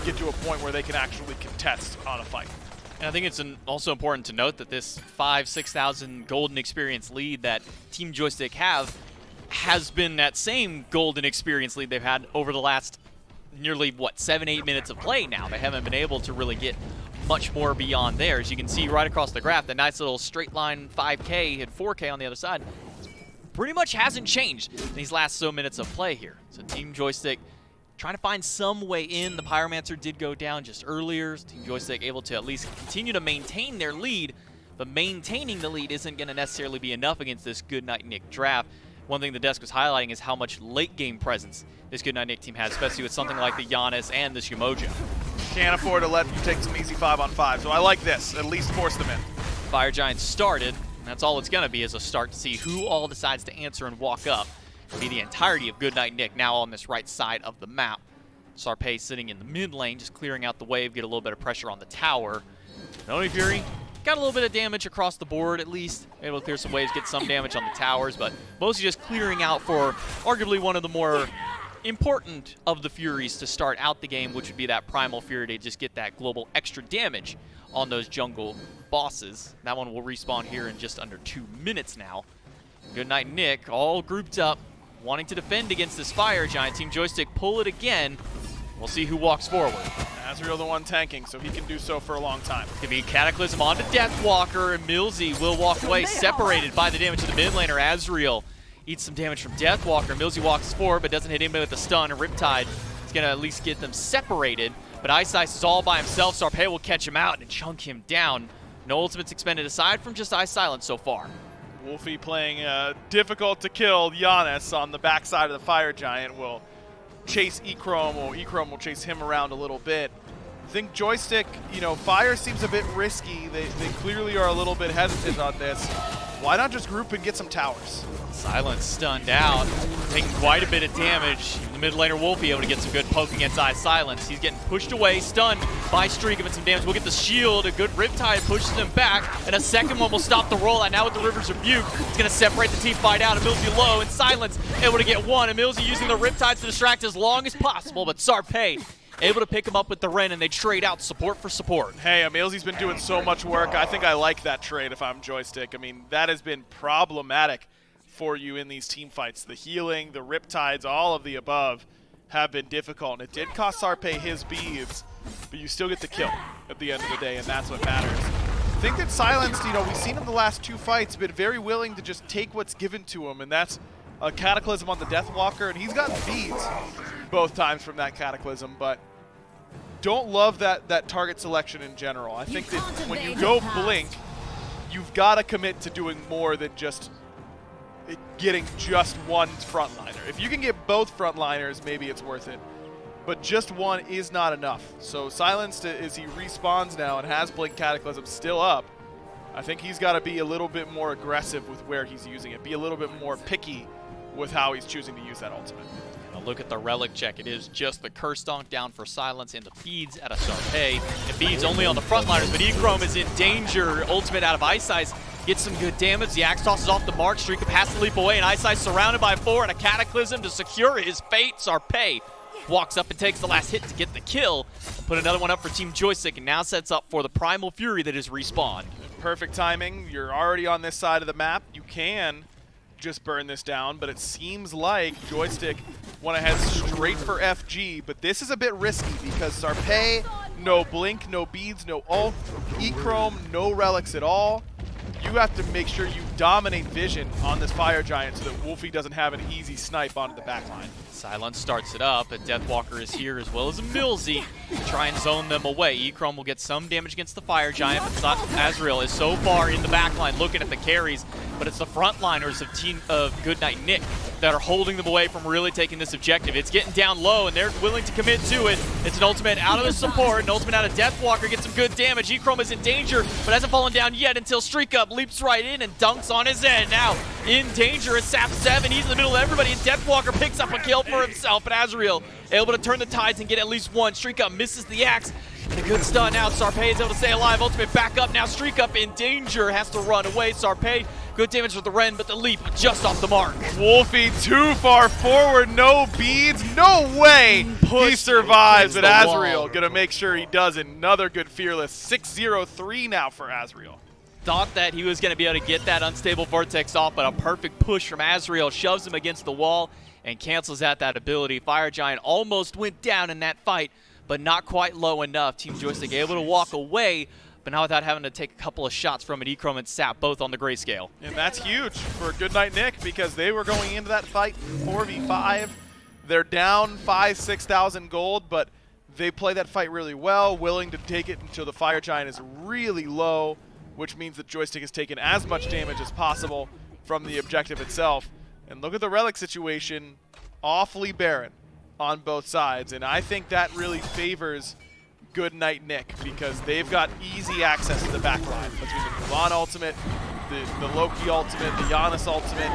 get to a point where they can actually contest on a fight. And I think it's also important to note that this 5,000-6,000 golden experience lead that Team Joystick has been that same golden experience lead they've had over the last nearly, 7-8 minutes of play now. They haven't been able to really get much more beyond there. As you can see right across the graph, the nice little straight line 5K and 4K on the other side pretty much hasn't changed in these last so minutes of play here. So Team Joystick trying to find some way in. The Pyromancer did go down just earlier. Team Joystick able to at least continue to maintain their lead, but maintaining the lead isn't going to necessarily be enough against this Good Night Nick draft. One thing the desk was highlighting is how much late game presence this Good Night Nick team has, especially with something like the Giannis and the Shimojo. Can't afford to let you take some easy 5-on-5, so I like this. At least force them in. Fire Giant started, and that's all it's going to be, is a start to see who all decides to answer and walk up. It'll be the entirety of Good Night Nick now on this right side of the map. Sarpé sitting in the mid lane, just clearing out the wave, get a little bit of pressure on the tower. Oni Fury got a little bit of damage across the board, at least. Able to clear some waves, get some damage on the towers, but mostly just clearing out for arguably one of the more important of the Furies to start out the game, which would be that Primal Fury to just get that global extra damage on those jungle bosses. That one will respawn here in just under 2 minutes now. Goodnight Nick all grouped up, wanting to defend against this Fire Giant. Team Joystick pull it again. We'll see who walks forward. Azriel the one tanking, so he can do so for a long time. It's going to be Cataclysm onto Deathwalker, and Millsy will walk away, separated by the damage to the mid laner. Azriel eats some damage from Deathwalker. Millsy walks forward, but doesn't hit anybody with a stun. And Riptide is going to at least get them separated. But Ice is all by himself. Sarpei will catch him out and chunk him down. No ultimates expended aside from just Ice Silence so far. Wolfie playing difficult to kill Giannis on the backside of the Fire Giant will chase Echrome, or Echrome will chase him around a little bit. I think Joystick, you know, Fire seems a bit risky. They clearly are a little bit hesitant on this. Why not just group and get some towers? Silence stunned out, taking quite a bit of damage. The mid laner Wolfie able to get some good poke against Ice Silence. He's getting pushed away, stunned by Streak, giving some damage. We'll get the shield, a good Riptide pushes him back, and a second one will stop the rollout. Now with the River's Rebuke, it's going to separate the team fight out. And Millsy low, and Silence able to get one. And Millsy using the Riptides to distract as long as possible, but Sarpei able to pick him up with the Ren, and they trade out support for support. Hey, Millsy's been doing so much work. I think I like that trade if I'm Joystick. I mean, that has been problematic for you in these team fights. The healing, the Riptides, all of the above have been difficult. And it did cost Sarpei his beads, but you still get the kill at the end of the day, and that's what matters. I think that Silenced, you know, we've seen him the last 2 fights, been very willing to just take what's given to him, and that's a Cataclysm on the Deathwalker, and he's gotten beads both times from that Cataclysm, but don't love that target selection in general. I think that when you go Blink, you've got to commit to doing more than just getting just one frontliner. If you can get both frontliners, maybe it's worth it. But just one is not enough. So Silenced, as he respawns now and has Blink Cataclysm still up, I think he's got to be a little bit more aggressive with where he's using it. Be a little bit more picky with how he's choosing to use that ultimate. And a look at the relic check. It is just the Curse Donk down for Silence into Beads at a Sarpei. And Beads only on the frontliners, but Echrome is in danger. Ultimate out of Ice Ice. Gets some good damage. The Axe tosses off the mark. Streak has to leap away, and Ice Ice surrounded by 4 and a Cataclysm to secure his fate. Sarpei walks up and takes the last hit to get the kill. Put another one up for Team Joystick, and now sets up for the Primal Fury that is respawned. Perfect timing. You're already on this side of the map. You can just burn this down, but it seems like Joystick want to head straight for FG, but this is a bit risky because Sarpei, no Blink, no Beads, no ult, Echrome, no relics at all. You have to make sure you dominate vision on this Fire Giant so that Wolfie doesn't have an easy snipe onto the backline. Silence starts it up, but Deathwalker is here as well as Millsy to try and zone them away. Echrome will get some damage against the Fire Giant, but Azriel is so far in the backline looking at the carries, but it's the frontliners of Goodnight Nick that are holding them away from really taking this objective. It's getting down low, and they're willing to commit to it. It's an ultimate out of the support, an ultimate out of Deathwalker, gets some good damage. Echrome is in danger, but hasn't fallen down yet until Streak Up leaps right in and dunks on his head. Now in danger is Sap 7. He's in the middle of everybody, and Deathwalker picks up a kill for himself, but Azriel able to turn the tides and get at least one. Streak Up misses the axe, and a good stun out. Sarpei is able to stay alive. Ultimate back up now. Streak Up in danger, has to run away. Sarpei, good damage with the Ren, but the leap just off the mark. Wolfie too far forward, no beads, no way he survives, but Azriel gonna make sure he does it. Another good Fearless, 6-0-3 now for Azriel. Thought that he was going to be able to get that unstable Vortex off, but a perfect push from Azriel shoves him against the wall and cancels out that ability. Fire Giant almost went down in that fight, but not quite low enough. Team Joystick able to walk away, but now without having to take a couple of shots from it. Echrome and Sap both on the grayscale. And that's huge for Goodnight Nick because they were going into that fight 4v5. They're down 5,000-6,000 gold, but they play that fight really well, willing to take it until the Fire Giant is really low, which means that Joystick has taken as much damage as possible from the objective itself. And look at the relic situation, awfully barren on both sides. And I think that really favors Goodnight Nick because they've got easy access to the backline between the Mulan ultimate, the Loki ultimate, the Giannis ultimate.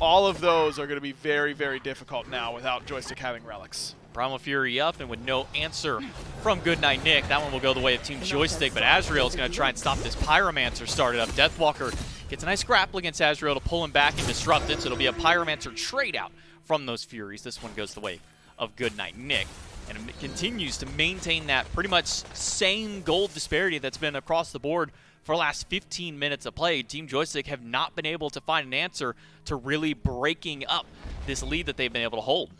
All of those are going to be very, very difficult now without Joystick having relics. Primal Fury up, and with no answer from Goodnight Nick, that one will go the way of Team Joystick, but Azriel is going to try and stop this Pyromancer started up. Deathwalker gets a nice grapple against Azriel to pull him back and disrupt it, so it'll be a Pyromancer trade out from those Furies. This one goes the way of Goodnight Nick. And it continues to maintain that pretty much same gold disparity that's been across the board for the last 15 minutes of play. Team Joystick have not been able to find an answer to really breaking up this lead that they've been able to hold.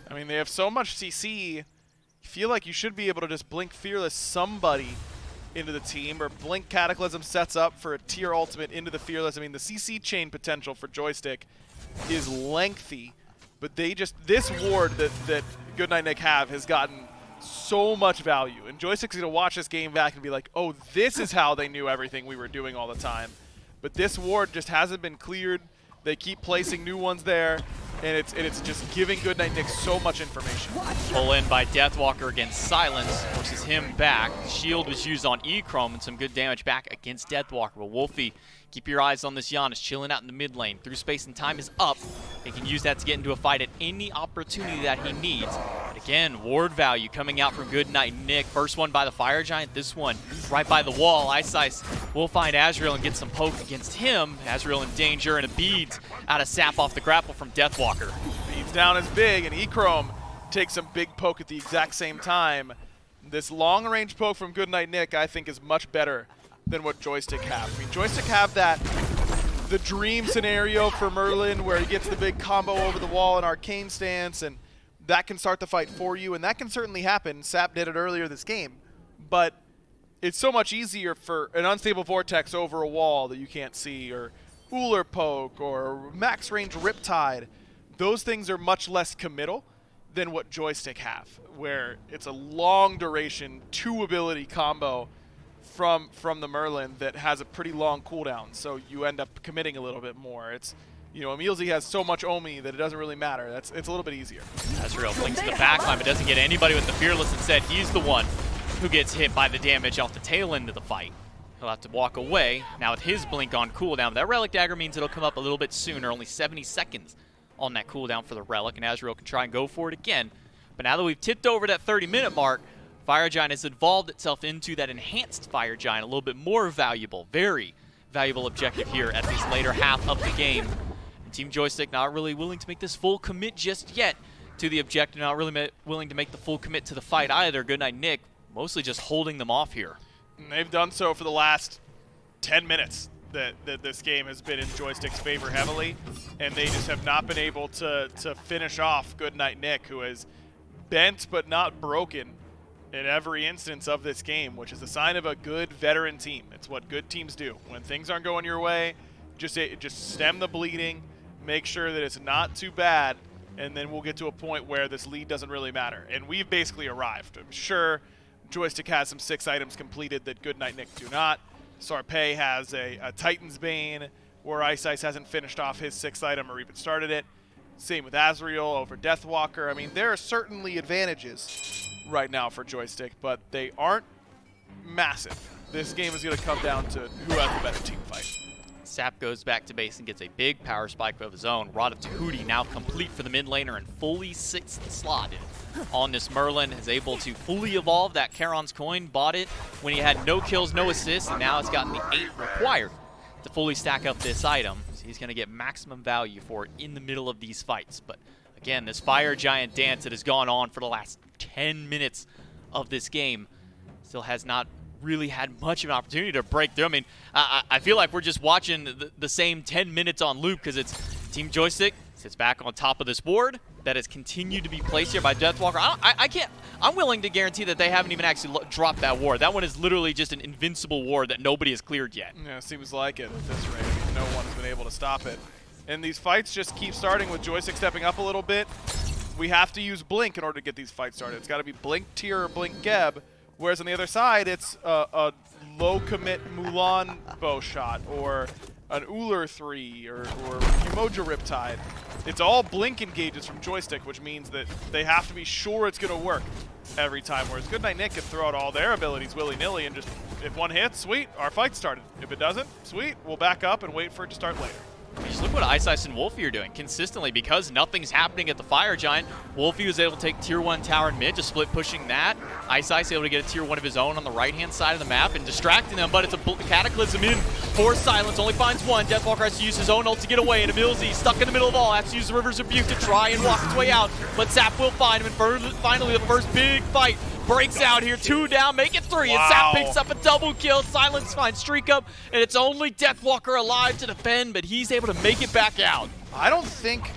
I mean, they have so much CC. You feel like you should be able to just blink Fearless somebody into the team, or blink Cataclysm sets up for a tier ultimate into the Fearless. I mean, the CC chain potential for Joystick is lengthy, but they just, this ward that Goodnight Nick have has gotten so much value. And Joystick's going to watch this game back and be like, oh, this is how they knew everything we were doing all the time. But this ward just hasn't been cleared. They keep placing new ones there, and it's just giving Goodnight Nick so much information. Pull in by Deathwalker against Silence, forces him back. Shield was used on E-Chrome and some good damage back against Deathwalker. But Wolfie, keep your eyes on this Giannis chilling out in the mid lane. Through space and time is up. He can use that to get into a fight at any opportunity that he needs. But again, ward value coming out from Goodnight Nick. First one by the Fire Giant, this one right by the wall. Ice will find Azrael and get some poke against him. Azrael in danger, and a beads out of sap off the grapple from Deathwalker. Beads down is big, and E-Chrome takes some big poke at the exact same time. This long-range poke from Goodnight Nick, I think, is much better than what Joystick have. I mean, Joystick have the dream scenario for Merlin where he gets the big combo over the wall and arcane stance, and that can start the fight for you, and that can certainly happen. Sap did it earlier this game, but it's so much easier for an unstable vortex over a wall that you can't see, or Uller poke, or max range Riptide. Those things are much less committal than what Joystick have, where it's a long duration 2-ability combo from the Merlin that has a pretty long cooldown, so you end up committing a little bit more. It's, you know, Emilzy has so much Omi that it doesn't really matter. It's a little bit easier. Azrael blinks the backline, but doesn't get anybody with the Fearless. Instead, he's the one who gets hit by the damage off the tail end of the fight. He'll have to walk away now with his blink on cooldown. That Relic Dagger means it'll come up a little bit sooner, only 70 seconds on that cooldown for the Relic, and Azrael can try and go for it again. But now that we've tipped over that 30-minute mark, Fire Giant has evolved itself into that enhanced Fire Giant, a little bit more valuable, very valuable objective here at this later half of the game. And Team Joystick not really willing to make this full commit just yet to the objective, not really willing to make the full commit to the fight either. Goodnight Nick mostly just holding them off here. And they've done so for the last 10 minutes that this game has been in Joystick's favor heavily, and they just have not been able to finish off Goodnight Nick, who is bent but not broken in every instance of this game, which is a sign of a good veteran team. It's what good teams do. When things aren't going your way, just stem the bleeding, make sure that it's not too bad, and then we'll get to a point where this lead doesn't really matter. And we've basically arrived. I'm sure Joystick has some 6 items completed that Goodnight Nick do not. Sarpei has a Titan's Bane, where Ice hasn't finished off his 6th item or even started it. Same with Azrael over Deathwalker. I mean, there are certainly advantages right now for Joystick, but they aren't massive. This game is going to come down to who has the better team fight. Sap goes back to base and gets a big power spike of his own. Rod of Tahuti now complete for the mid laner and fully 6th slot on this Merlin. Is able to fully evolve that Charon's coin. Bought it when he had no kills, no assists, and now it's gotten the 8 required to fully stack up this item. So he's going to get maximum value for it in the middle of these fights. But again, this Fire Giant dance that has gone on for the last 10 minutes of this game still has not really had much of an opportunity to break through. I mean, I feel like we're just watching the same 10 minutes on loop, because it's Team Joystick sits back on top of this board that has continued to be placed here by Deathwalker. I'm willing to guarantee that they haven't even actually dropped that ward. That one is literally just an invincible ward that nobody has cleared yet. Yeah, seems like it at this rate. I mean, no one has been able to stop it. And these fights just keep starting with Joystick stepping up a little bit. We have to use Blink in order to get these fights started. It's got to be Blink Tier or Blink Geb, whereas on the other side, it's a low commit Mulan bow shot, or an Uller 3, or Umoja Riptide. It's all Blink engages from Joystick, which means that they have to be sure it's going to work every time, whereas Goodnight Nick can throw out all their abilities willy-nilly and just, if one hits, sweet, our fight started. If it doesn't, sweet, we'll back up and wait for it to start later. Just look what Ice and Wolfie are doing consistently, because nothing's happening at the Fire Giant. Wolfie was able to take tier 1 tower in mid, just split pushing that. Ice able to get a tier 1 of his own on the right-hand side of the map and distracting them, but it's a Cataclysm in force silence, only finds one. Deathwalker has to use his own ult to get away, and Emilzy stuck in the middle of all, has to use the River's Rebuke to try and walk his way out, but Zap will find him, and finally the first big fight breaks out here. 2 down, make it 3, and Zap picks up a double kill. Silence finds Streak Up, and it's only Deathwalker alive to defend, but he's able to make it back out. I don't think...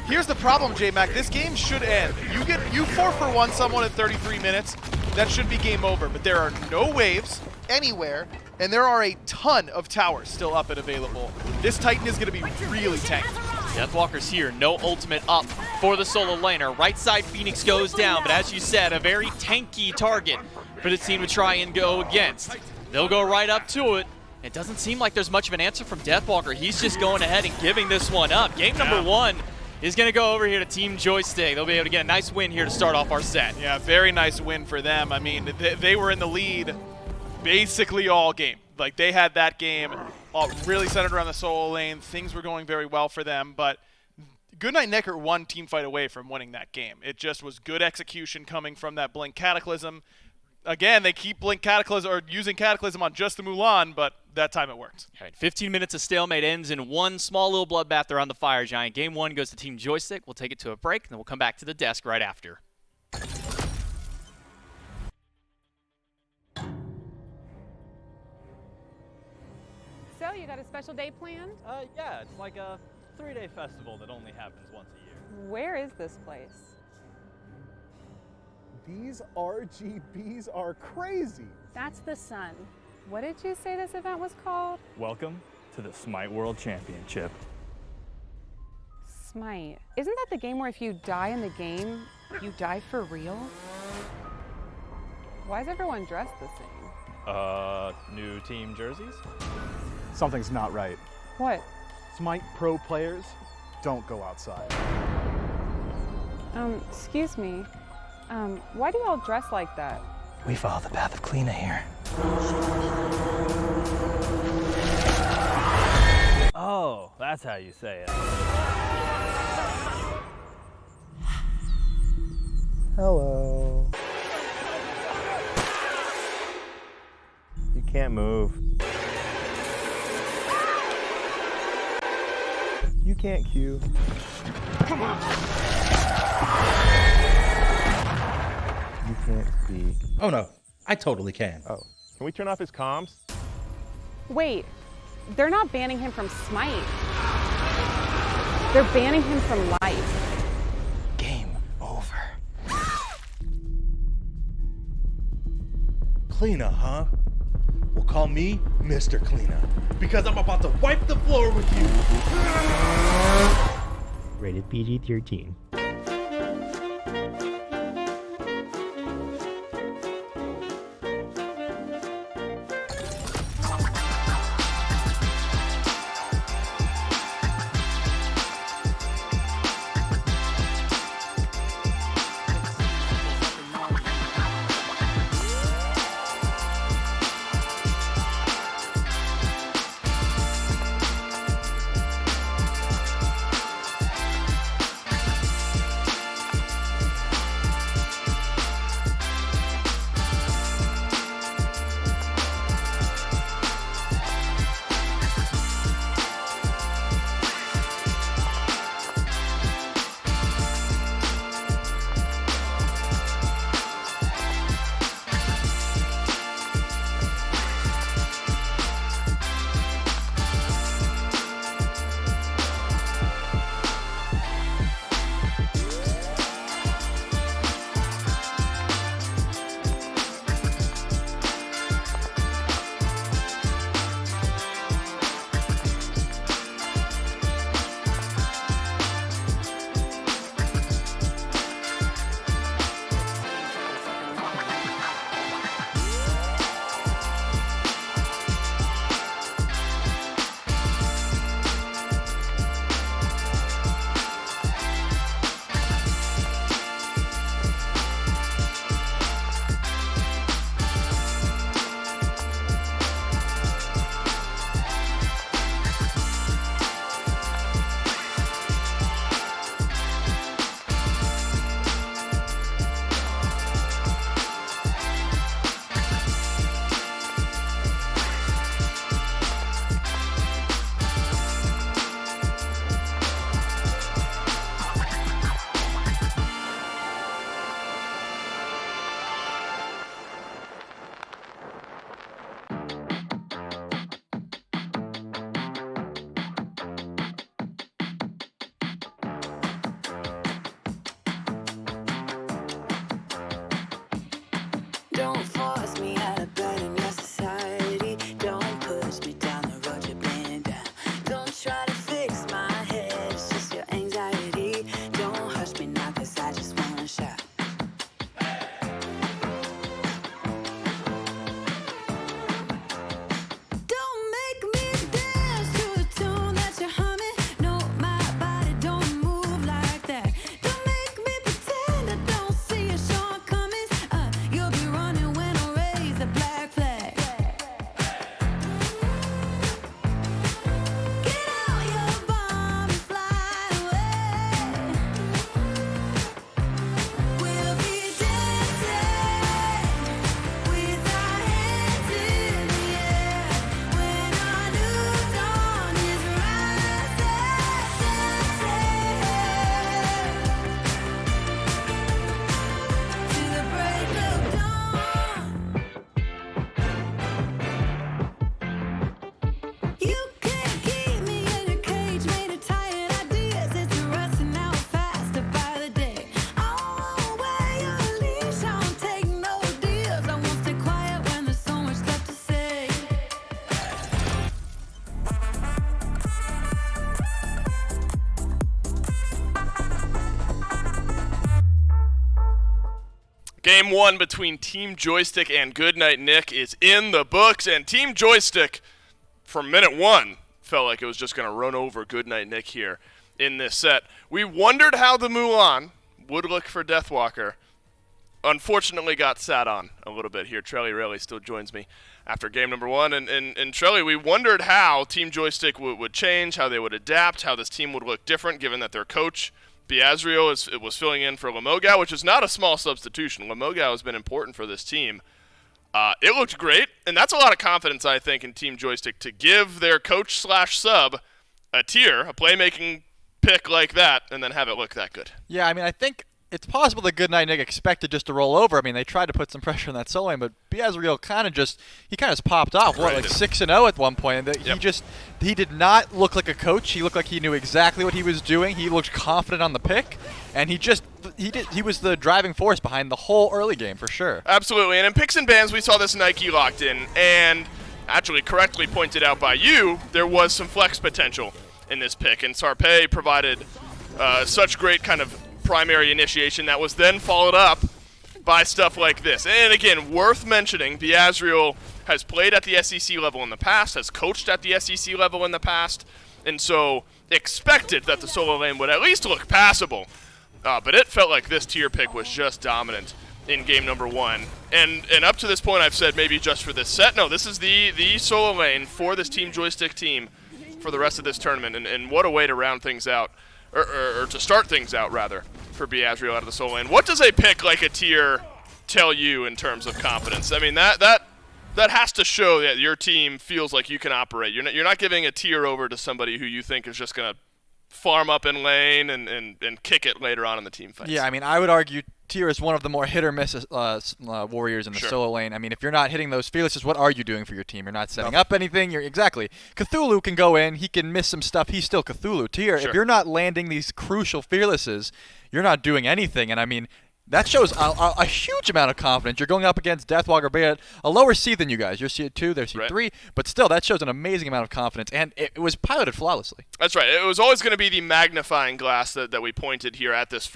Here's the problem, J-Mac. This game should end. You 4-for-1 someone at 33 minutes, that should be game over. But there are no waves anywhere, and there are a ton of towers still up and available. This Titan is going to be really tanked. Deathwalker's here, no ultimate up for the solo laner. Right side Phoenix goes down, but as you said, a very tanky target for the team to try and go against. They'll go right up to it. It doesn't seem like there's much of an answer from Deathwalker. He's just going ahead and giving this one up. Game number 1 is going to go over here to Team Joystick. They'll be able to get a nice win here to start off our set. Yeah, very nice win for them. I mean, they were in the lead basically all game. Like, they had that game really centered around the solo lane. Things were going very well for them, but Goodnight Necker one team fight away from winning that game. It just was good execution coming from that Blink Cataclysm. Again, they keep Blink Cataclysm or using Cataclysm on just the Mulan, but that time it worked. All right, 15 minutes of stalemate ends in one small little bloodbath there on the Fire Giant. Game 1 goes to Team Joystick. We'll take it to a break, and then we'll come back to the desk right after. So, you got a special day planned? Yeah, it's like a 3-day festival that only happens once a year. Where is this place? These RGBs are crazy. That's the sun. What did you say this event was called? Welcome to the SMITE World Championship. SMITE. Isn't that the game where if you die in the game, you die for real? Why is everyone dressed the same? New team jerseys? Something's not right. What? SMITE pro players don't go outside. Excuse me. Why do y'all dress like that? We follow the path of Kleena here. Oh, that's how you say it. Hello. You can't move. You can't queue. Come on. You can't speak. Oh no, I totally can. Oh. Can we turn off his comms? Wait, they're not banning him from SMITE. They're banning him from life. Game over. Kleena, huh? Well, call me Mr. Kleena, because I'm about to wipe the floor with you. Rated PG-13. Don't force me out of bed in your society. Don't push me down the road you're bringing down. Don't try to fix my head, it's just your anxiety. Don't hush me now, cause I just wanna shout. Don't make me dance to a tune that you're humming. No, my body don't move like that. Don't make me pretend I don't see your shortcomings. You'll be running when I raise the black flag. Get out your bomb and fly away. We'll be dancing with our hands in the air when our new dawn is rising. To the break of dawn. You can't keep me in a cage made of tired ideas. It's rusting out faster by the day. I won't wear your leash, I won't take no deals. I won't stay quiet when there's so much left to say. Game 1 between Team Joystick and Goodnight Nick is in the books, and Team Joystick, from minute 1, felt like it was just going to run over Goodnight Nick here in this set. We wondered how the Mulan would look for Deathwalker. Unfortunately got sat on a little bit here. Trelly really still joins me after game number 1. And Trelly, we wondered how Team Joystick would change, how they would adapt, how this team would look different given that their coach, Biazriel, was filling in for Lamogao, which is not a small substitution. Lamogao has been important for this team. It looked great, and that's a lot of confidence, I think, in Team Joystick to give their coach/sub a tier, a playmaking pick like that, and then have it look that good. Yeah, I mean, I think it's possible that Goodnight Nick expected just to roll over. I mean, they tried to put some pressure on that solo lane, but Biazriel kind of just popped off. What, like 6-0 at one point? And he did not look like a coach. He looked like he knew exactly what he was doing. He looked confident on the pick, and he was the driving force behind the whole early game for sure. Absolutely, and in picks and bans, we saw this Nike locked in, and actually correctly pointed out by you, there was some flex potential in this pick, and Sarpé provided such great kind of primary initiation that was then followed up by stuff like this. And again, worth mentioning, Biazriel has played at the SEC level in the past, has coached at the SEC level in the past, and so expected that the solo lane would at least look passable. But it felt like this tier pick was just dominant in game number 1. And up to this point, I've said maybe just for this set. No, this is the solo lane for this Team Joystick team for the rest of this tournament. And what a way to round things out, or to start things out, rather, for Biazriel out of the solo lane. What does a pick like a tier tell you in terms of confidence? I mean, that has to show that your team feels like you can operate. You're not giving a tier over to somebody who you think is just going to farm up in lane and kick it later on in the team fights. Yeah, I mean, I would argue tier is one of the more hit or miss warriors in the solo lane. I mean, if you're not hitting those fearlesses, what are you doing for your team? You're not setting up anything. Exactly. Cthulhu can go in. He can miss some stuff. He's still Cthulhu. Tier, if you're not landing these crucial fearlesses, you're not doing anything. And I mean, that shows a huge amount of confidence. You're going up against Deathwalker, be at a lower seed than you guys. You're seed 2, they're seed 3, but still, that shows an amazing amount of confidence, and it was piloted flawlessly. That's right. It was always going to be the magnifying glass that we pointed here at this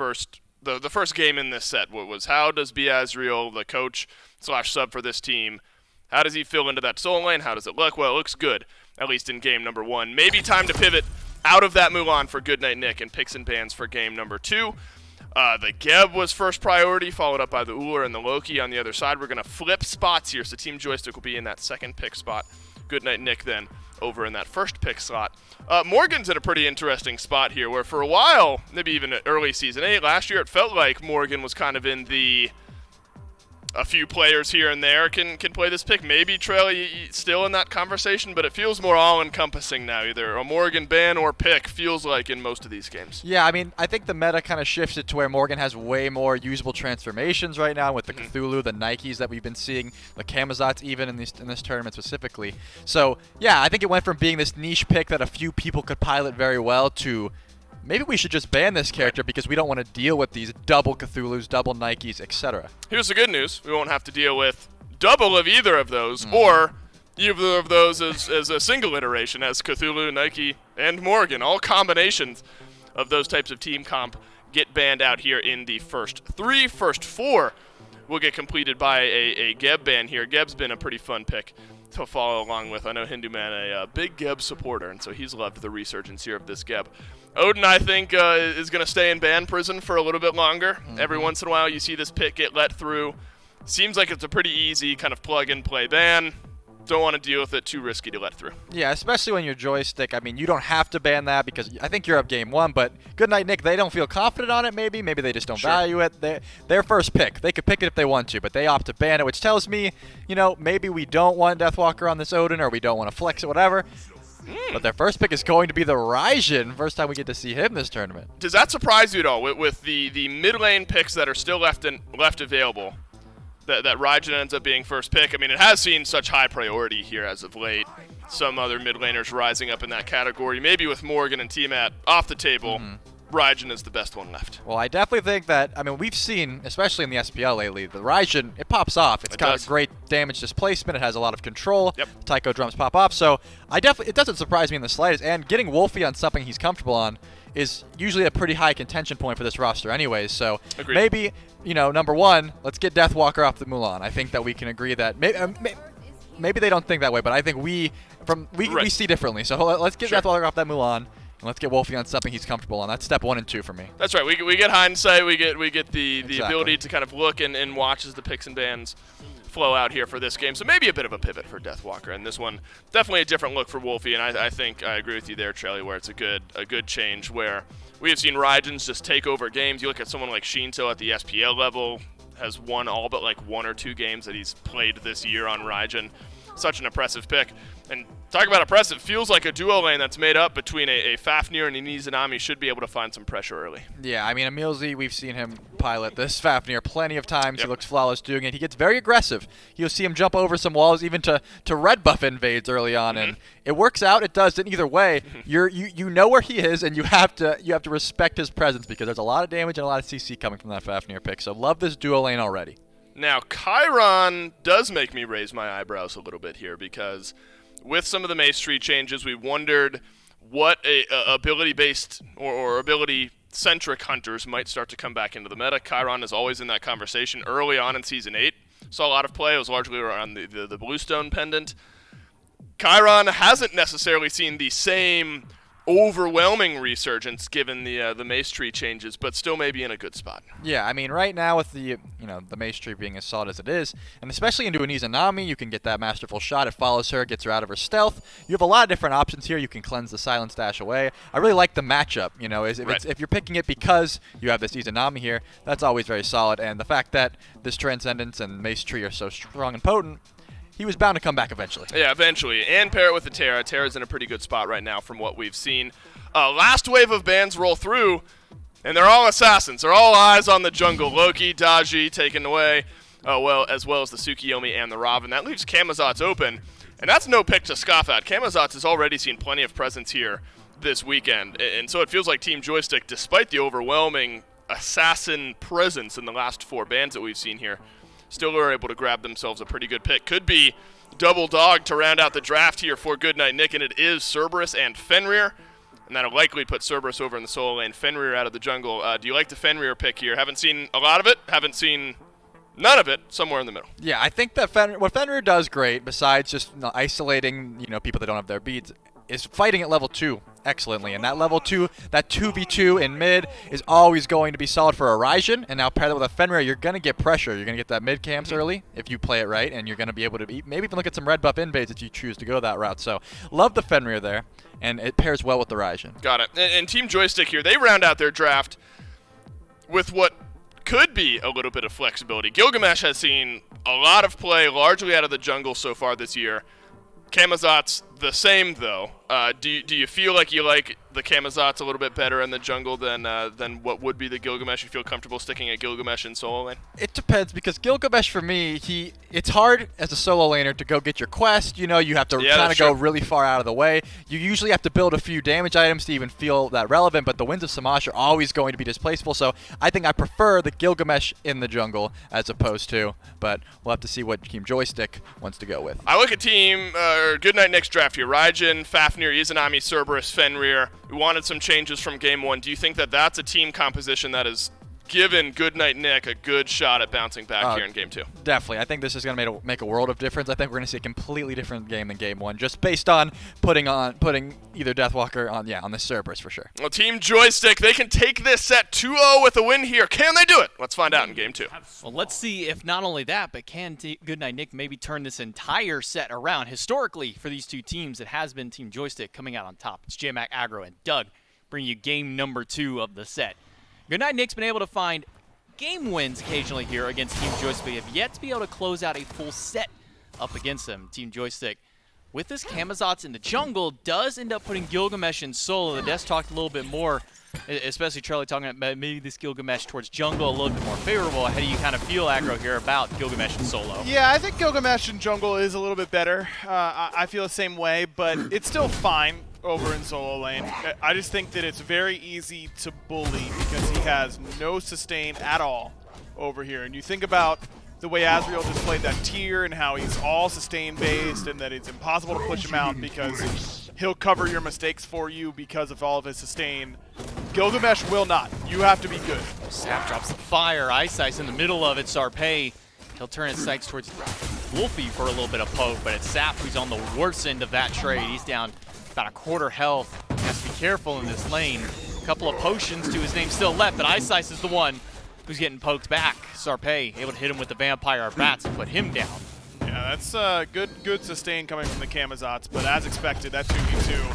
the first game in this set. Was how does Biazriel, the coach/sub for this team, how does he fill into that solo lane? How does it look? Well, it looks good, at least in game number 1. Maybe time to pivot out of that Mulan for Goodnight Nick and picks and bans for game number 2. The Geb was first priority, followed up by the Uller and the Loki on the other side. We're going to flip spots here, so Team Joystick will be in that second pick spot. Goodnight Nick then over in that first pick slot. Morgan's in a pretty interesting spot here, where for a while, maybe even early Season 8, last year it felt like Morgan was kind of in the a few players here and there can play this pick. Maybe Trell still in that conversation, but it feels more all-encompassing now. Either a Morgan ban or pick feels like in most of these games. Yeah, I mean, I think the meta kind of shifted to where Morgan has way more usable transformations right now with the Cthulhu, the Nikes that we've been seeing, the Kamazots even in this tournament specifically. So, yeah, I think it went from being this niche pick that a few people could pilot very well to maybe we should just ban this character because we don't want to deal with these double Cthulhus, double Nikes, etc. Here's the good news. We won't have to deal with double of either of those, or either of those as a single iteration, as Cthulhu, Nike, and Morgan. All combinations of those types of team comp get banned out here in the first 3. First 4 will get completed by a Geb ban here. Geb's been a pretty fun pick to follow along with. I know Hindu Man, a big Geb supporter, and so he's loved the resurgence here of this Geb. Odin, I think, is going to stay in ban prison for a little bit longer. Every once in a while you see this pick get let through. Seems like it's a pretty easy kind of plug-and-play ban. Don't want to deal with it, too risky to let through. Yeah, especially when you're Joystick. I mean, you don't have to ban that because I think you're up game 1, but Goodnight Nick, they don't feel confident on it maybe. Maybe they just don't value it. Their first pick. They could pick it if they want to, but they opt to ban it, which tells me, you know, maybe we don't want Deathwalker on this Odin or we don't want to flex it, whatever. But their first pick is going to be the Raijin. First time we get to see him this tournament. Does that surprise you at all with the mid lane picks that are still left available? That Raijin ends up being first pick. I mean, it has seen such high priority here as of late. Some other mid laners rising up in that category. Maybe with Morgan and T-Mat off the table, Raijin is the best one left. Well, I definitely think that, I mean, we've seen, especially in the SPL lately, the Raijin, it pops off. It's got great damage displacement. It has a lot of control. Yep. Taiko drums pop off. So it doesn't surprise me in the slightest. And getting Wolfie on something he's comfortable on is usually a pretty high contention point for this roster anyways. So Agreed. Maybe, you know, number 1, let's get Deathwalker off the Mulan. I think that we can agree that maybe they don't think that way, but I think we see differently. So let's get Deathwalker off that Mulan, and let's get Wolfie on something he's comfortable on. That's step 1 and 2 for me. That's right. We get hindsight. We get the ability to kind of look and watch as the picks and bans flow out here for this game. So maybe a bit of a pivot for Deathwalker, and this one definitely a different look for Wolfie. And I think I agree with you there, Charlie, where it's a good change where we have seen Raijins just take over games. You look at someone like Shinto at the SPL level, has won all but like 1 or 2 games that he's played this year on Raijin. Such an impressive pick. And talk about impressive, feels like a duo lane that's made up between a Fafnir and an Izanami should be able to find some pressure early. Yeah, I mean, Emilzy, we've seen him pilot this Fafnir plenty of times. Yep. He looks flawless doing it. He gets very aggressive. You'll see him jump over some walls, even to red buff invades early on, and it works out. It does. In either way, you know where he is, and you have to respect his presence because there's a lot of damage and a lot of CC coming from that Fafnir pick. So love this duo lane already. Now, Chiron does make me raise my eyebrows a little bit here because with some of the Mace Tree changes, we wondered what ability-based or ability-centric hunters might start to come back into the meta. Chiron is always in that conversation early on in Season 8. Saw a lot of play. It was largely around the Bluestone pendant. Chiron hasn't necessarily seen the same overwhelming resurgence given the Mace Tree changes, but still maybe in a good spot. Yeah, I mean, right now with the Mace Tree being as solid as it is, and especially into an Izanami, you can get that masterful shot. It follows her, gets her out of her stealth. You have a lot of different options here. You can cleanse the silence dash away. I really like the matchup. You know, if you're picking it because you have this Izanami here, that's always very solid. And the fact that this Transcendence and Mace Tree are so strong and potent, he was bound to come back eventually. Yeah, eventually. And pair it with the Terra. Terra's in a pretty good spot right now from what we've seen. Last wave of bans roll through, and they're all assassins. They're all eyes on the jungle. Loki, Daji taken away, as well as the Tsukiyomi and the Raven. That leaves Camazotz open, and that's no pick to scoff at. Camazotz has already seen plenty of presence here this weekend, and so it feels like Team Joystick, despite the overwhelming assassin presence in the last 4 bans that we've seen here, still are able to grab themselves a pretty good pick. Could be double dog to round out the draft here for Goodnight Nick, and it is Cerberus and Fenrir. And that'll likely put Cerberus over in the solo lane, Fenrir out of the jungle. Do you like the Fenrir pick here? Haven't seen a lot of it, haven't seen none of it, somewhere in the middle. Yeah, I think that what Fenrir does great, besides just isolating people that don't have their beads, is fighting at level 2 excellently. And that level 2, that 2v2 in mid is always going to be solid for a Raijin. And now pair that with a Fenrir, you're going to get pressure. You're going to get that mid camps early if you play it right. And you're going to be able to maybe even look at some red buff invades if you choose to go that route. So love the Fenrir there. And it pairs well with the Raijin. Got it. And Team Joystick here, they round out their draft with what could be a little bit of flexibility. Gilgamesh has seen a lot of play largely out of the jungle so far this year. Camazotz, the same though. Do you feel like you like the Camazotz a little bit better in the jungle than what would be the Gilgamesh? You feel comfortable sticking at Gilgamesh in solo lane? It depends, because Gilgamesh for me, it's hard as a solo laner to go get your quest. You know, you have to kind of go really far out of the way. You usually have to build a few damage items to even feel that relevant, but the Winds of Samash are always going to be displaceable, so I think I prefer the Gilgamesh in the jungle as opposed to, but we'll have to see what Team Joystick wants to go with. I look at Team Goodnight Nick's draft here. Raijin, Fafnir, Izanami, Cerberus, Fenrir. We wanted some changes from game one. Do you think that that's a team composition that is given Goodnight Nick a good shot at bouncing back here in game two? Definitely. I think this is going to make a world of difference. I think we're going to see a completely different game than game one, just based on putting either Deathwalker on the Cerberus for sure. Well, Team Joystick, they can take this set 2-0 with a win here. Can they do it? Let's find out in game two. Well, let's see if not only that, but can Goodnight Nick maybe turn this entire set around? Historically, for these two teams, it has been Team Joystick coming out on top. It's J-Mac, Aggro, and Doug bringing you game number 2 of the set. Goodnight Nick's been able to find game wins occasionally here against Team Joystick, but have yet to be able to close out a full set up against them. Team Joystick, with this Camazotz in the jungle, does end up putting Gilgamesh in solo. The desk talked a little bit more, especially Charlie talking about maybe this Gilgamesh towards jungle a little bit more favorable. How do you kind of feel, Aggro, here about Gilgamesh in solo? Yeah, I think Gilgamesh in jungle is a little bit better. I feel the same way, but it's still fine over in solo lane. I just think that it's very easy to bully because he has no sustain at all over here. And you think about the way Azrael just played that tier and how he's all sustain based and that it's impossible to push him out because he'll cover your mistakes for you because of all of his sustain. Gilgamesh will not. You have to be good. Sap drops the fire. Ice in the middle of it. Sarpei, he'll turn his sights towards Wolfie for a little bit of poke, but it's Sap who's on the worst end of that trade. He's down about a quarter health. He has to be careful in this lane. A couple of potions to his name still left, but Ice is the one who's getting poked back. Sarpei able to hit him with the Vampire Bats and put him down. Yeah, that's good sustain coming from the Camazotz, but as expected, that 2v2,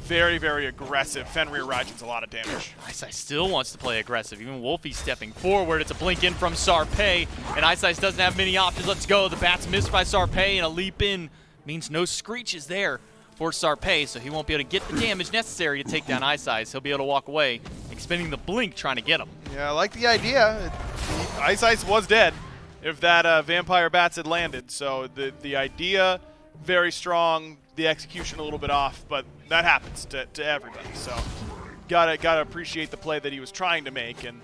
very, very aggressive. Fenrir Raijin's a lot of damage. Ice still wants to play aggressive. Even Wolfie stepping forward. It's a blink in from Sarpei, and Ice doesn't have many options. Let's go. The Bats missed by Sarpei, and a leap in means no Screech is there for Sarpei, so he won't be able to get the damage necessary to take down Ice. He'll be able to walk away, expending the blink trying to get him. Yeah, I like the idea. Ice was dead if that Vampire Bats had landed, so the idea, very strong, the execution a little bit off, but that happens to everybody, so gotta appreciate the play that he was trying to make, and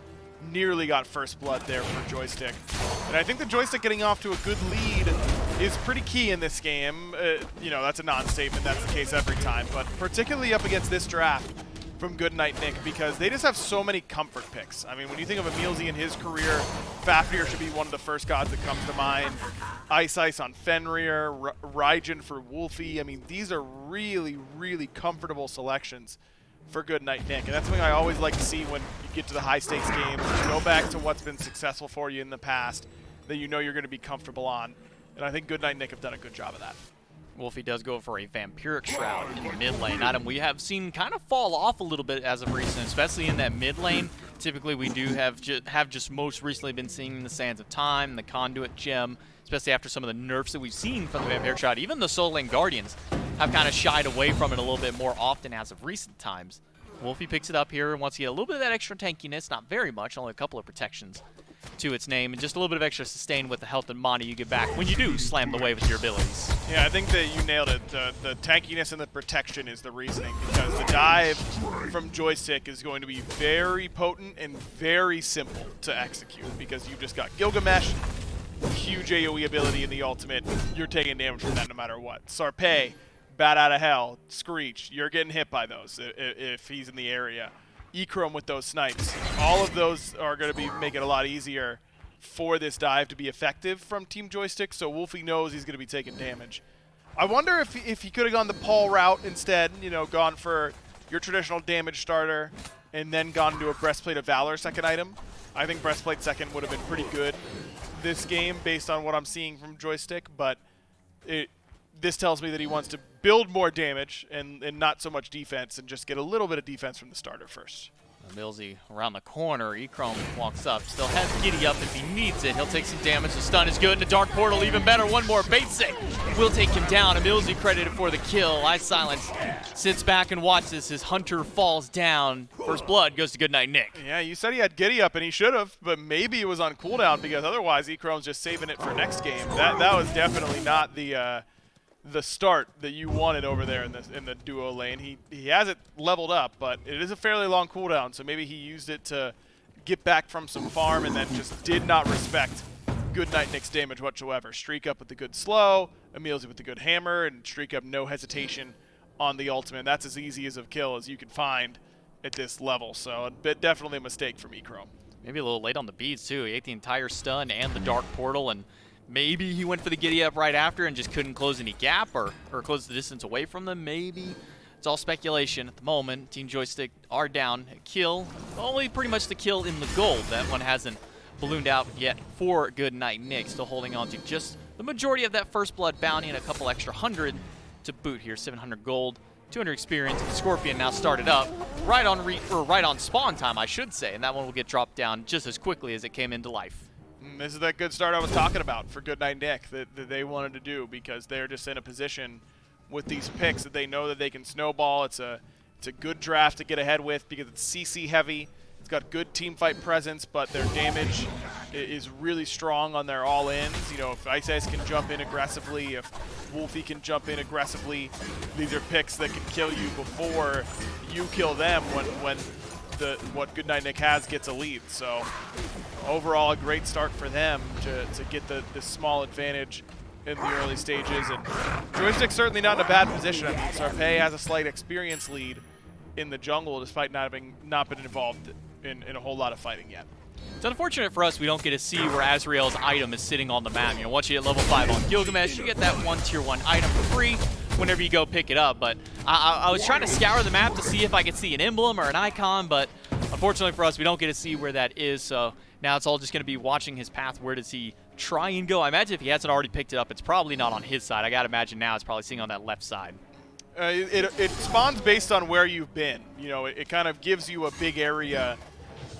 nearly got first blood there for Joystick. And I think the Joystick getting off to a good lead is pretty key in this game. You know, that's a non-statement, that's the case every time, but particularly up against this draft from Goodnight Nick, because they just have so many comfort picks. I mean, when you think of Emilzy in his career, Fafnir should be one of the first gods that comes to mind. Ice on Fenrir, Raijin for Wolfie. I mean, these are really, really comfortable selections for Goodnight Nick, and that's something I always like to see when you get to the high-stakes games. You go back to what's been successful for you in the past that you know you're going to be comfortable on, and I think Goodnight Nick have done a good job of that. Wolfie does go for a Vampiric Shroud in the mid lane item. We have seen kind of fall off a little bit as of recent, especially in that mid lane. Typically, we do have just most recently been seeing the Sands of Time, the Conduit Gem, especially after some of the nerfs that we've seen from the Vampiric Shroud. Even the Soul Lane Guardians have kind of shied away from it a little bit more often as of recent times. Wolfie picks it up here and wants to get a little bit of that extra tankiness, not very much, only a couple of protections to its name, and just a little bit of extra sustain with the health and mana you get back when you do slam the wave with your abilities. Yeah, I think that you nailed it. The tankiness and the protection is the reasoning, because the dive from Joystick is going to be very potent and very simple to execute, because you've just got Gilgamesh, huge AoE ability in the ultimate. You're taking damage from that no matter what. Sarpei, Bat Out of Hell, Screech, you're getting hit by those if he's in the area. Echrome with those snipes. All of those are going to make it a lot easier for this dive to be effective from Team Joystick, so Wolfie knows he's going to be taking damage. I wonder if he could have gone the Paul route instead, you know, gone for your traditional damage starter and then gone into a Breastplate of Valor second item. I think Breastplate second would have been pretty good this game based on what I'm seeing from Joystick, but this tells me that he wants to build more damage and not so much defense and just get a little bit of defense from the starter first. Millsy around the corner. Echrome walks up. Still has Giddy up if he needs it. He'll take some damage. The stun is good. And the Dark Portal even better. One more. Basic will take him down. Millsy credited for the kill. Silence sits back and watches his Hunter falls down. First blood goes to Goodnight Nick. Yeah, you said he had Giddy up, and he should have, but maybe it was on cooldown because otherwise Echrome's just saving it for next game. That was definitely not the start that you wanted over there in the duo lane. He has it leveled up, but it is a fairly long cooldown, so maybe he used it to get back from some farm and then just did not respect Goodnight Nick's damage whatsoever. Streak up with the good slow, Emilzy with the good hammer, and streak up no hesitation on the ultimate. That's as easy as a kill as you can find at this level, so definitely a mistake from Echrome. Maybe a little late on the beads too. He ate the entire stun and the Dark Portal, and maybe he went for the giddy up right after and just couldn't close any gap or close the distance away from them. Maybe. It's all speculation at the moment. Team Joystick are down a kill. Only pretty much the kill in the gold. That one hasn't ballooned out yet for Goodnight Nick. Still holding on to just the majority of that first blood bounty and a couple extra 100 to boot here. 700 gold, 200 experience. Scorpion now started up right on spawn time, I should say, and that one will get dropped down just as quickly as it came into life. This is that good start I was talking about for Goodnight Nick that they wanted to do because they're just in a position with these picks that they know that they can snowball. It's a good draft to get ahead with because it's CC heavy. It's got good team fight presence, but their damage is really strong on their all-ins. You know, if Ice can jump in aggressively, if Wolfie can jump in aggressively, these are picks that can kill you before you kill them when what Goodnight Nick has gets a lead. So overall, a great start for them to get this small advantage in the early stages. And Joystick's certainly not in a bad position. I mean, Sarpei has a slight experience lead in the jungle despite not been involved in a whole lot of fighting yet. It's unfortunate for us we don't get to see where Azrael's item is sitting on the map. You know, once you hit level 5 on Gilgamesh, you get that one tier 1 item for free whenever you go pick it up. But I was trying to scour the map to see if I could see an emblem or an icon, but unfortunately for us, we don't get to see where that is. So now it's all just going to be watching his path. Where does he try and go? I imagine if he hasn't already picked it up, it's probably not on his side. I got to imagine now it's probably sitting on that left side. It spawns based on where you've been. You know, it kind of gives you a big area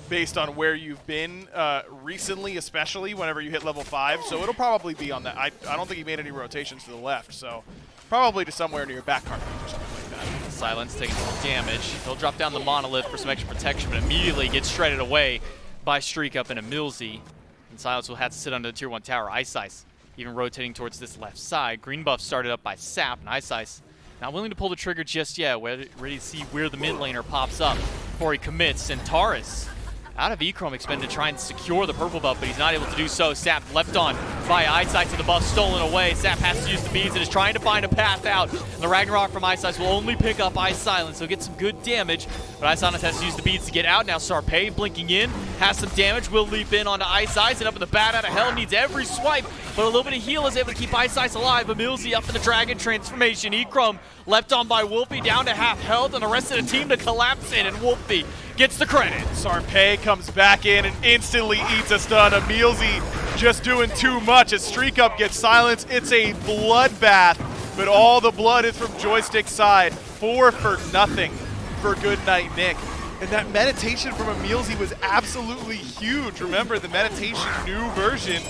based on where you've been recently, especially whenever you hit level 5. So it'll probably be on that. I don't think he made any rotations to the left, so probably to somewhere near back carpet or something like that. Silence taking some damage. He'll drop down the monolith for some extra protection, but immediately gets shredded away by Streak Up and Emilzy. And Silence will have to sit under the tier 1 tower. Ice even rotating towards this left side. Green buff started up by Sap, and Ice not willing to pull the trigger just yet. Ready to see where the mid laner pops up before he commits. Centaurus out of Echrome expended to try and secure the purple buff, but he's not able to do so. Sap left on by Eyesight to the buff stolen away. Sap has to use the beads and is trying to find a path out. And the Ragnarok from Eyesight will only pick up Ice Silence. He'll get some good damage, but Ice Silence has to use the beads to get out. Now Sarpei blinking in, has some damage, will leap in onto Ice Ice, and up in the bat out of hell, needs every swipe, but a little bit of heal is able to keep Ice Ice alive. Emilzy up in the Dragon transformation. Echrome left on by Wolfie, down to half health, and the rest of the team to collapse in, and Wolfie gets the credit. Sarpei comes back in and instantly eats a stun. Emilzy just doing too much as Streak Up gets silenced. It's a bloodbath, but all the blood is from Joystick's side. 4 for nothing for Goodnight Nick. And that meditation from Emilzy was absolutely huge. Remember, the meditation new version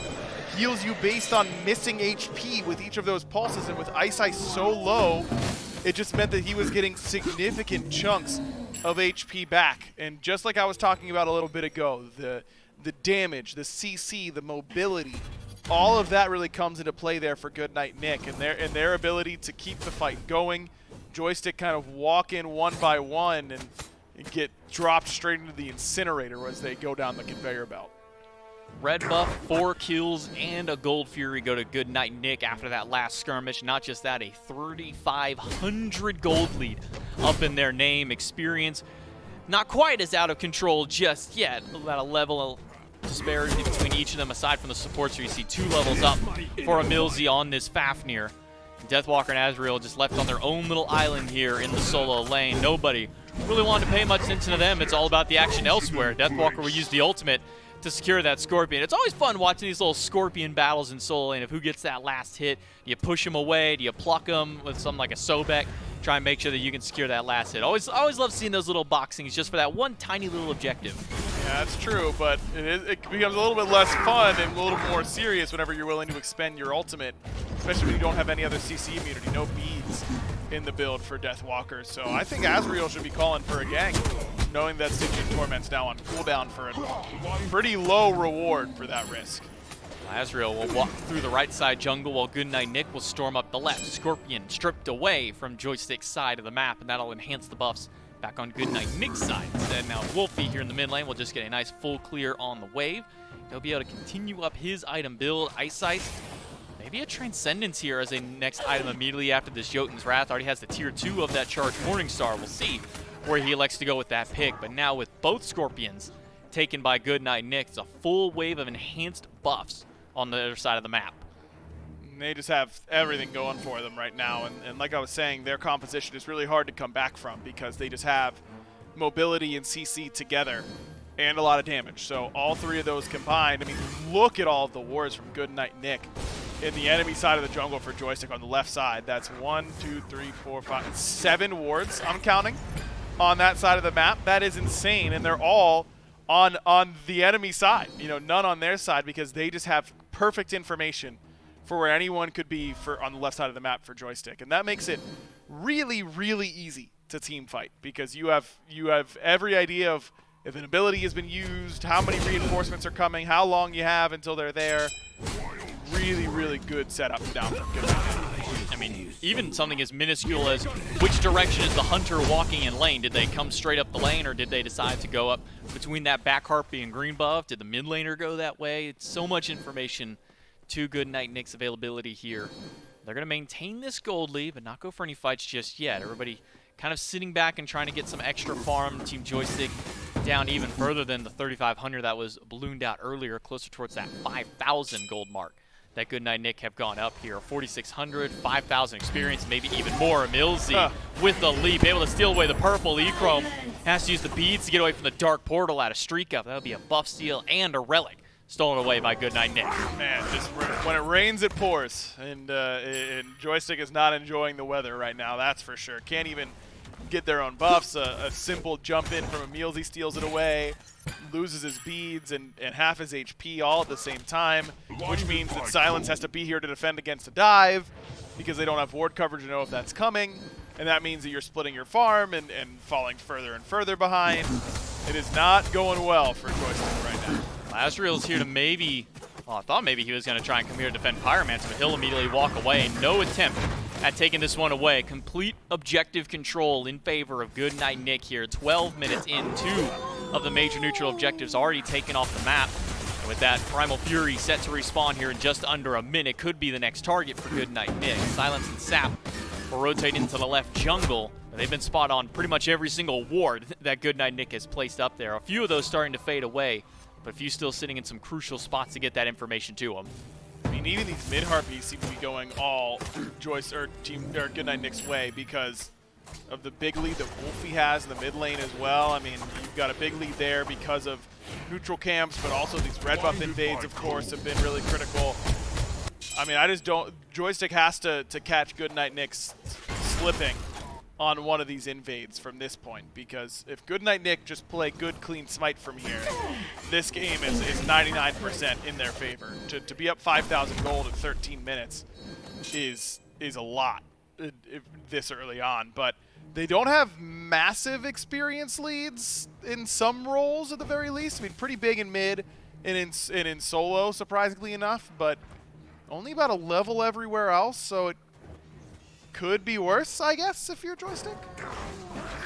heals you based on missing HP with each of those pulses, and with Ice so low, it just meant that he was getting significant chunks of HP back. And just like I was talking about a little bit ago, the damage, the CC, the mobility, all of that really comes into play there for Goodnight Nick and their ability to keep the fight going. Joystick kind of walk in one by one and get dropped straight into the incinerator as they go down the conveyor belt. Red buff, 4 kills, and a Gold Fury go to Goodnight Nick after that last skirmish. Not just that, a 3,500 gold lead up in their name. Experience not quite as out of control just yet. About a level of disparity between each of them, aside from the supports where you see 2 levels up for Emilzy on this Fafnir. Deathwalker and Azrael just left on their own little island here in the solo lane. Nobody really wanted to pay much attention to them. It's all about the action elsewhere. Deathwalker will use the ultimate to secure that Scorpion. It's always fun watching these little Scorpion battles in solo lane of who gets that last hit. Do you push him away? Do you pluck him with something like a Sobek? try and make sure that you can secure that last hit. Always love seeing those little boxings just for that one tiny little objective. Yeah, that's true, but it becomes a little bit less fun and a little more serious whenever you're willing to expend your ultimate, especially when you don't have any other CC immunity, no beads in the build for Deathwalker. So I think Azrael should be calling for a gank, knowing that Stygian Torment's now on cooldown for a pretty low reward for that risk. Azrael will walk through the right side jungle while Goodnight Nick will storm up the left. Scorpion stripped away from Joystick's side of the map, and that'll enhance the buffs back on Goodnight Nick's side. Instead, now Wolfie here in the mid lane will just get a nice full clear on the wave. He'll be able to continue up his item build. Ice Sight, maybe a Transcendence here as a next item immediately after this Jotun's Wrath. Already has the tier 2 of that charged Morningstar. We'll see where he elects to go with that pick. But now with both Scorpions taken by Goodnight Nick, it's a full wave of enhanced buffs on the other side of the map. They just have everything going for them right now, and like I was saying, their composition is really hard to come back from because they just have mobility and CC together and a lot of damage. So all three of those combined, I mean, look at all of the wards from Goodnight Nick in the enemy side of the jungle for Joystick on the left side. That's 1, 2, 3, 4, 5, 7 wards, I'm counting, on that side of the map. That is insane, and they're all on the enemy side. You know, none on their side because they just have perfect information for where anyone could be for on the left side of the map for Joystick, and that makes it really, really easy to team fight because you have every idea of if an ability has been used, how many reinforcements are coming, how long you have until they're there. Really, really good setup down from Goodnight. I mean, even something as minuscule as which direction is the hunter walking in lane? Did they come straight up the lane, or did they decide to go up between that back harpy and green buff? Did the mid laner go that way? It's so much information to Goodnight Nick's availability here. They're going to maintain this gold lead, but not go for any fights just yet. Everybody kind of sitting back and trying to get some extra farm. Team Joystick down even further than the 3,500 that was ballooned out earlier, closer towards that 5,000 gold mark that Goodnight Nick have gone up here. 4,600, 5,000 experience, maybe even more. Milzy with the leap, able to steal away the purple. E-Chrome has to use the beads to get away from the dark portal out of streak up. That'll be a buff steal and a relic stolen away by Goodnight Nick. Man, just when it rains, it pours, and Joystick is not enjoying the weather right now, that's for sure. Can't even get their own buffs. A simple jump in from Emilzy steals it away, loses his beads and half his HP all at the same time, which means that Silence has to be here to defend against a dive because they don't have ward coverage to know if that's coming, and that means that you're splitting your farm and falling further and further behind. It is not going well for Joystick right now. Azrael's here to maybe, well, I thought maybe he was going to try and come here to defend Pyromancer, but he'll immediately walk away. No attempt at taking this one away. Complete objective control in favor of Goodnight Nick here. 12 minutes in, 2 of the major neutral objectives already taken off the map. And with that Primal Fury set to respawn here in just under a minute, could be the next target for Goodnight Nick. Silence and Sap will rotate into the left jungle. They've been spot on pretty much every single ward that Goodnight Nick has placed up there. A few of those starting to fade away, but a few still sitting in some crucial spots to get that information to them. I mean, even these mid-harpies seem to be going all Goodnight Nick's way because of the big lead that Wolfie has in the mid lane as well. I mean, you've got a big lead there because of neutral camps, but also these red buff invades, of course, have been really critical. I mean, I just don't... Joystick has to catch Goodnight Nick slipping on one of these invades from this point, because if Goodnight Nick just play good, clean Smite from here, this game is 99% in their favor. To be up 5,000 gold in 13 minutes is a lot this early on, but they don't have massive experience leads in some roles at the very least. I mean, pretty big in mid and in solo, surprisingly enough, but only about a level everywhere else, so it could be worse, I guess, if you're Joystick.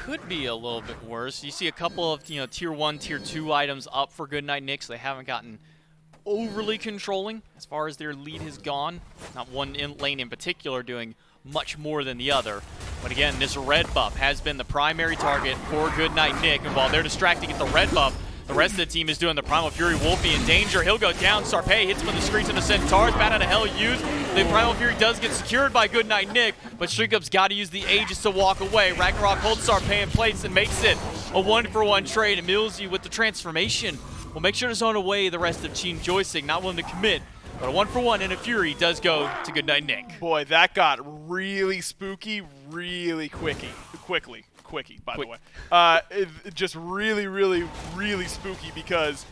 Could be a little bit worse. You see a couple of tier 1, tier 2 items up for Goodnight Nick, so they haven't gotten overly controlling as far as their lead has gone. Not one lane in particular doing much more than the other. But again, this red buff has been the primary target for Goodnight Nick, and while they're distracting at the red buff, the rest of the team is doing the Primal Fury. Wolfie in danger. He'll go down. Sarpei hits him with the Screens of the Centaurs. Bat out of hell used. The Primal Fury does get secured by Goodnight Nick, but Streakup's got to use the Aegis to walk away. Ragnarok holds Sarpei in place and makes it a 1-for-1 trade. And Milzy with the transformation will make sure to zone away the rest of Team Joystick, not willing to commit But a 1-for-1 and a Fury does go to Goodnight Nick. Boy, that got really spooky really quickly, by the way. Just really, really, really spooky because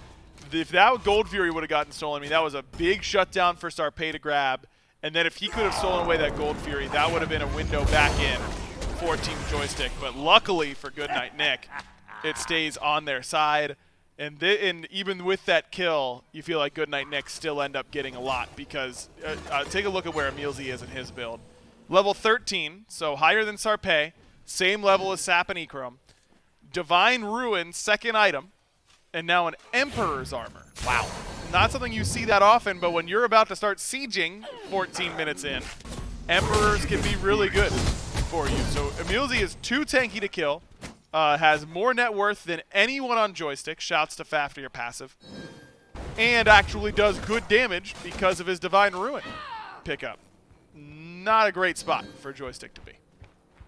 if that Gold Fury would have gotten stolen, I mean, that was a big shutdown for Sarpé to grab. And then if he could have stolen away that Gold Fury, that would have been a window back in for Team Joystick. But luckily for Goodnight Nick, it stays on their side. And even with that kill, you feel like Goodnight Nick still end up getting a lot because take a look at where Emilzy is in his build. Level 13, so higher than Sarpé, same level as Sap and Ikrom. Divine Ruin, second item, and now an Emperor's Armor. Wow. Not something you see that often, but when you're about to start sieging 14 minutes in, Emperors can be really good for you. So Emilzy is too tanky to kill. Has more net worth than anyone on Joystick, shouts to Fafnir passive, and actually does good damage because of his Divine Ruin pickup. Not a great spot for Joystick to be.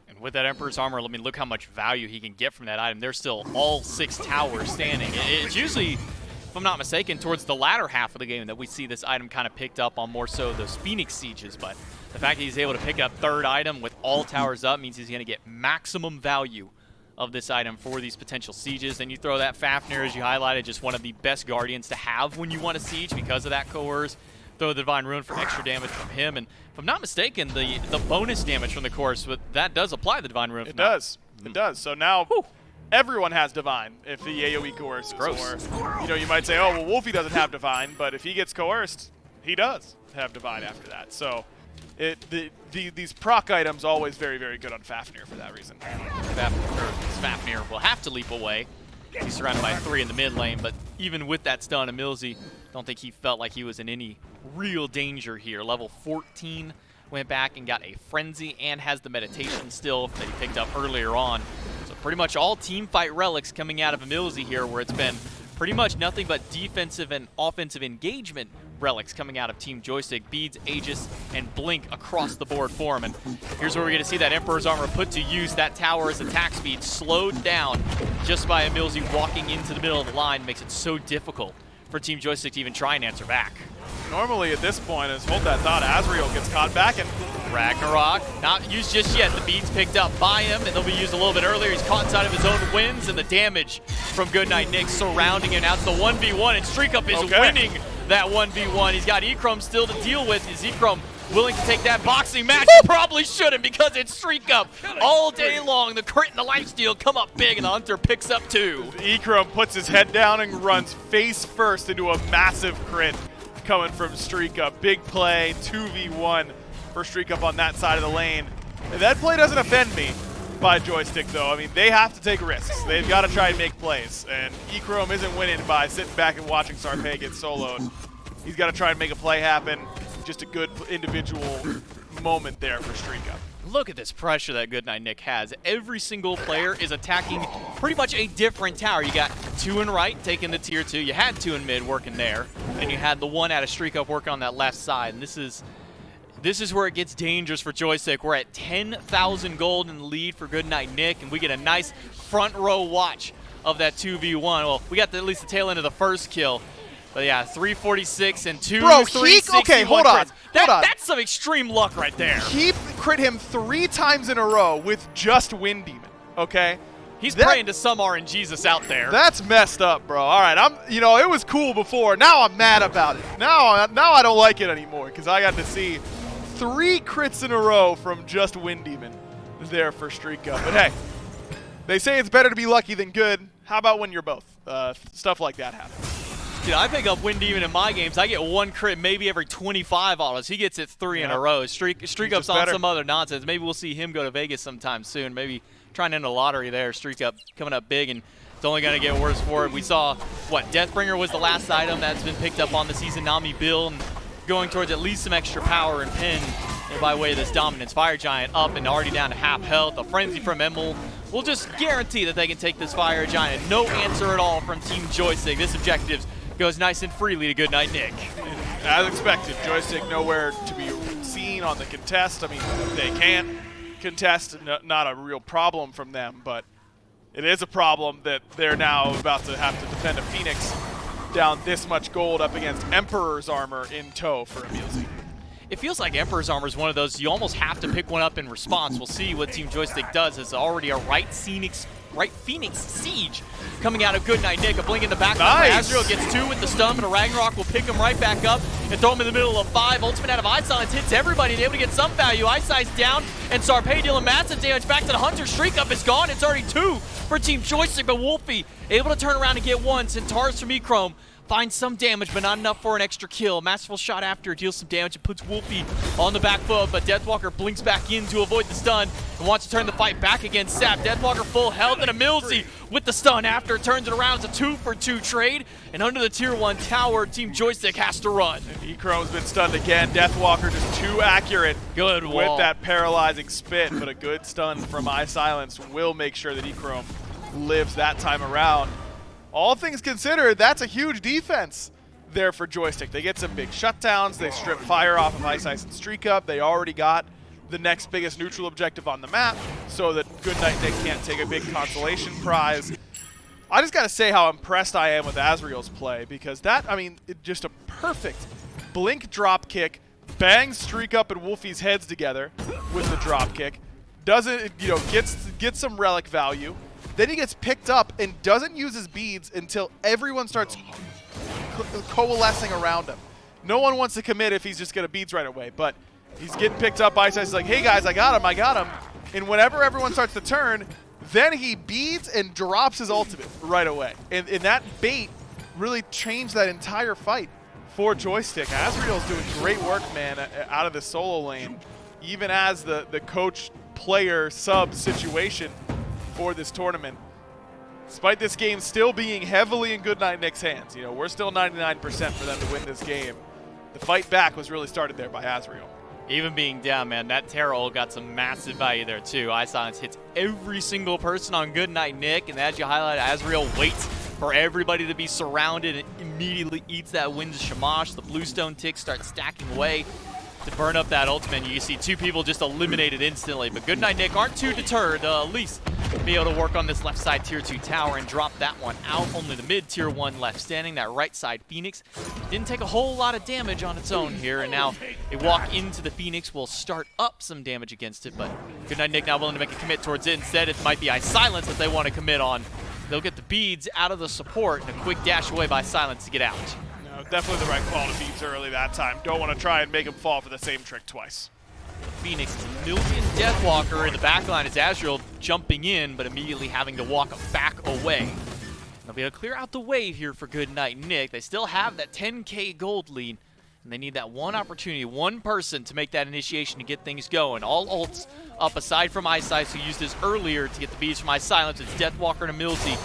And with that Emperor's Armor, I mean, look how much value he can get from that item. There's still all 6 towers standing. It's usually, if I'm not mistaken, towards the latter half of the game that we see this item kind of picked up on more so those Phoenix Sieges, but the fact that he's able to pick up third item with all towers up means he's going to get maximum value of this item for these potential sieges. Then you throw that Fafnir, as you highlighted, just one of the best guardians to have when you want to siege because of that coerce. Throw the Divine Ruin for extra damage from him, and if I'm not mistaken, the bonus damage from the course, but that does apply the Divine Ruin. It does. It does. So now everyone has Divine if the AoE coerces. Or, you know, you might say, oh, well, Wolfie doesn't have Divine, but if he gets coerced, he does have Divine after that. So these proc items always very, very good on Fafnir for that reason. Fafnir will have to leap away. He's surrounded by 3 in the mid lane, but even with that stun, Emilzy, don't think he felt like he was in any real danger here. Level 14 went back and got a Frenzy and has the Meditation still that he picked up earlier on. So pretty much all team fight relics coming out of Emilzy here, where it's been pretty much nothing but defensive and offensive engagement relics coming out of Team Joystick. Beads, Aegis, and Blink across the board for him. And here's where we're going to see that Emperor's Armor put to use. That tower's attack speed slowed down just by Emilzy walking into the middle of the line. Makes it so difficult for Team Joystick to even try and answer back. Normally at this point, as hold that thought, Azrael gets caught back, and Ragnarok, not used just yet. The beats picked up by him, and they'll be used a little bit earlier. He's caught inside of his own winds, and the damage from Goodnight Nick surrounding him. Now it's the 1v1, and Streakup is winning that 1v1. He's got Ikrom still to deal with. Is Ikrom willing to take that boxing match? He probably shouldn't, because it's Streakup all day long. The crit and the lifesteal come up big, and the Hunter picks up 2. Ikrom puts his head down and runs face first into a massive crit coming from Streakup. Big play, 2v1 for Streakup on that side of the lane. And that play doesn't offend me by Joystick, though. I mean, they have to take risks. They've got to try and make plays. And Ikrom isn't winning by sitting back and watching Sarpé get soloed. He's got to try and make a play happen. Just a good individual moment there for Streakup. Look at this pressure that Goodnight Nick has. Every single player is attacking pretty much a different tower. You got 2 in right, taking the tier 2. You had 2 in mid working there. And you had the 1 out of Streakup working on that left side. And this is where it gets dangerous for Joystick. We're at 10,000 gold in the lead for Goodnight Nick, and we get a nice front row watch of that 2v1. Well, we got at least the tail end of the first kill. But yeah, 346 and 2, Bro, 360. okay, hold on. That's some extreme luck right there. He crit him 3 times in a row with just Wind Demon, okay? He's praying to some RNGesus out there. That's messed up, bro. All right, it was cool before. Now I'm mad about it. Now I don't like it anymore because I got to see 3 crits in a row from just Wind Demon there for Streakup. But hey, they say it's better to be lucky than good. How about when you're both? Stuff like that happens. Dude, I pick up Wind Demon in my games. I get 1 crit maybe every 25 autos. He gets it 3 in a row. Streakup's on some other nonsense. Maybe we'll see him go to Vegas sometime soon. Maybe trying to enter the lottery there. Streakup coming up big, and it's only going to get worse for it. We saw, Deathbringer was the last item that's been picked up on the season Nami build, and going towards at least some extra power and pin by way of this dominance. Fire Giant up and already down to half health. A Frenzy from Emil will just guarantee that they can take this Fire Giant. No answer at all from Team Joystick. This objective goes nice and freely to Goodnight Nick. As expected, Joystick nowhere to be seen on the contest. I mean, they can't contest, not a real problem from them, but it is a problem that they're now about to have to defend a Phoenix down this much gold up against Emperor's armor in tow for Emilzy. It feels like Emperor's Armor is one of those you almost have to pick one up in response. We'll see what Team Joystick does. It's already a right Phoenix Siege coming out of Goodnight Nick. A blink in the back. Nice. Azrael gets 2 with the stun, but a Ragnarok will pick him right back up and throw him in the middle of 5. Ultimate out of Eye Silence hits everybody and able to get some value. Eyesight's down, and Sarpei dealing massive damage back to the Hunter. Streak Up is gone. It's already 2 for Team Joystick, but Wolfie able to turn around and get 1. Centaurus from Echrome finds some damage, but not enough for an extra kill. Masterful shot after deals some damage and puts Wolfie on the back foot, but Deathwalker blinks back in to avoid the stun and wants to turn the fight back against Sap. Deathwalker full health, and Emilzy with the stun after turns it around. It's a 2-for-2 trade, and under the tier 1 tower, Team Joystick has to run. And Echrome's been stunned again. Deathwalker just too accurate Good with wall. that paralyzing spit, but a good stun from Eye Silence will make sure that Echrome lives that time around. All things considered, that's a huge defense there for Joystick. They get some big shutdowns. They strip fire off of Ice Ice and Streak Up. They already got the next biggest neutral objective on the map so that Goodnight Nick can't take a big consolation prize. I just got to say how impressed I am with Azrael's play, because that, I mean, just a perfect blink drop kick, bangs Streak Up and Wolfie's heads together with the drop kick, doesn't, gets some relic value. Then he gets picked up and doesn't use his beads until everyone starts coalescing around him. No one wants to commit if he's just going to beads right away, but he's getting picked up. Ice Ice is like, hey guys, I got him. And whenever everyone starts to turn, then he beads and drops his ultimate right away. And that bait really changed that entire fight for Joystick. Azrael's doing great work, man, out of the solo lane, even as the coach player sub situation for this tournament. Despite this game still being heavily in Goodnight Nick's hands, we're still 99% for them to win this game. The fight back was really started there by Azrael. Even being down, man, that Terra ult got some massive value there too. Eye Silence hits every single person on Goodnight Nick, and as you highlight, Azrael waits for everybody to be surrounded and immediately eats that Wind's Shamash. The Bluestone ticks start stacking away to burn up that ultimate. You see 2 people just eliminated instantly, but Goodnight Nick aren't too deterred. They'll at least be able to work on this left side tier 2 tower and drop that one out. Only the mid tier 1 left standing. That right side Phoenix didn't take a whole lot of damage on its own here, and now a walk into the Phoenix will start up some damage against it, but Goodnight Nick now willing to make a commit towards it. Instead, it might be Eye Silence that they want to commit on. They'll get the beads out of the support and a quick dash away by Silence to get out. No, definitely the right call to beads early that time. Don't want to try and make him fall for the same trick twice. Phoenix, Milton Deathwalker in the backline as Azrael jumping in, but immediately having to walk back away. They'll be able to clear out the wave here for Goodnight Nick. They still have that 10K gold lead, and they need that one opportunity, one person to make that initiation to get things going. All ults up aside from Ice Ice, who used this earlier to get the beads from Eye Silence. It's Deathwalker and Emilzy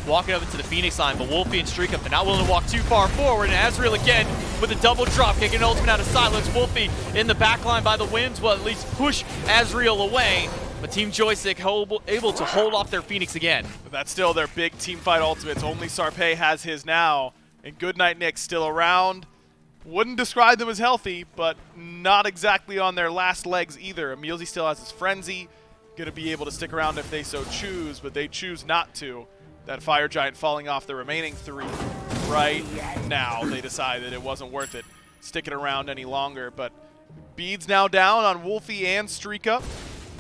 walking up into the Phoenix line, but Wolfie and Streak Up, they're not willing to walk too far forward, and Azrael again with a double drop kick and ultimate out of Silence. Wolfie in the back line by the Winds will at least push Azrael away, but Team Joystick able to hold off their Phoenix again. But that's still their big team fight ultimates. Only Sarpei has his now, and Goodnight Nick still around. Wouldn't describe them as healthy, but not exactly on their last legs either. Emilzy still has his Frenzy, going to be able to stick around if they so choose, but they choose not to. That Fire Giant falling off the remaining 3 right now. They decided it wasn't worth it sticking around any longer, but beads now down on Wolfie and Streak Up.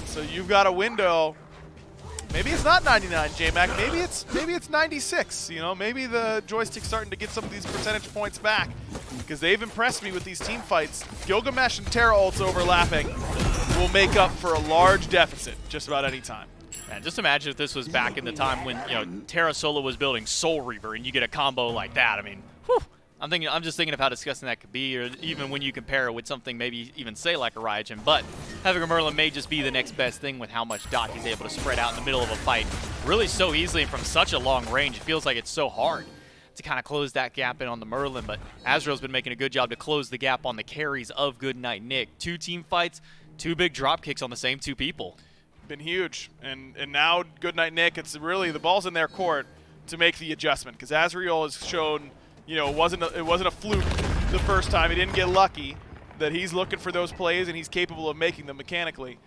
So you've got a window. Maybe it's not 99, J-Mac. Maybe it's 96. Maybe the Joystick's starting to get some of these percentage points back, because they've impressed me with these team fights. Gilgamesh and Terra ults overlapping will make up for a large deficit just about any time. And just imagine if this was back in the time when Terra Solo was building Soul Reaver, and you get a combo like that. I mean, whew. I'm just thinking of how disgusting that could be, or even when you compare it with something maybe even say like a Raijin. But having a Merlin may just be the next best thing with how much dot he's able to spread out in the middle of a fight really so easily and from such a long range. It feels like it's so hard to kind of close that gap in on the Merlin, but Azrael's been making a good job to close the gap on the carries of Goodnight Nick. 2 team fights, 2 big drop kicks on the same 2 people. Been huge, and now Goodnight Nick, it's really the ball's in their court to make the adjustment, because Azrael has shown, it wasn't a fluke the first time. He didn't get lucky, that he's looking for those plays and he's capable of making them mechanically.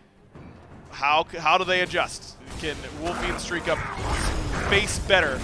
How do they adjust? Can Wolfie and Streak Up face better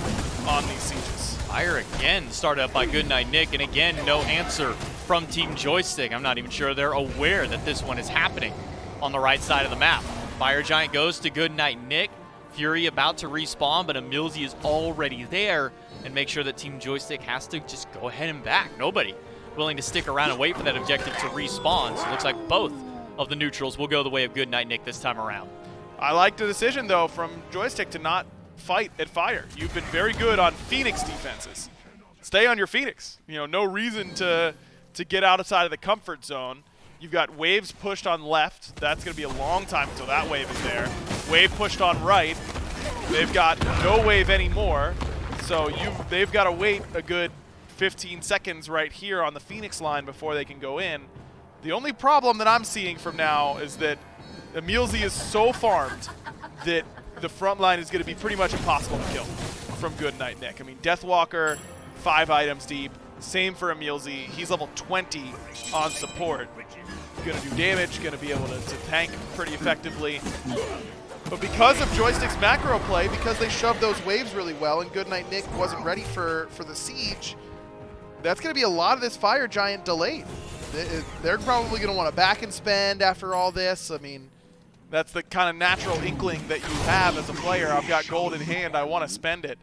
on these sieges? Fire again started up by Goodnight Nick, and again, no answer from Team Joystick. I'm not even sure they're aware that this one is happening on the right side of the map. Fire Giant goes to Goodnight Nick. Fury about to respawn, but Emilzy is already there, and make sure that Team Joystick has to just go ahead and back. Nobody willing to stick around and wait for that objective to respawn, so it looks like both of the neutrals will go the way of Goodnight Nick this time around. I like the decision, though, from Joystick to not fight at Fire. You've been very good on Phoenix defenses. Stay on your Phoenix. You know, no reason to get outside of the comfort zone. You've got waves pushed on left. That's going to be a long time until that wave is there. Wave pushed on right. They've got no wave anymore. So they've got to wait a good 15 seconds right here on the Phoenix line before they can go in. The only problem that I'm seeing from now is that Emilzy is so farmed that the front line is going to be pretty much impossible to kill from Goodnight Nick. I mean, Deathwalker, 5 items deep. Same for Emilzy. He's level 20 on support. Going to do damage, going to be able to tank pretty effectively. But because of Joystick's macro play, because they shoved those waves really well and Goodnight Nick wasn't ready for the siege, that's going to be a lot of this Fire Giant delayed. They're probably going to want to back and spend after all this. I mean, that's the kind of natural inkling that you have as a player. I've got gold in hand, I want to spend it.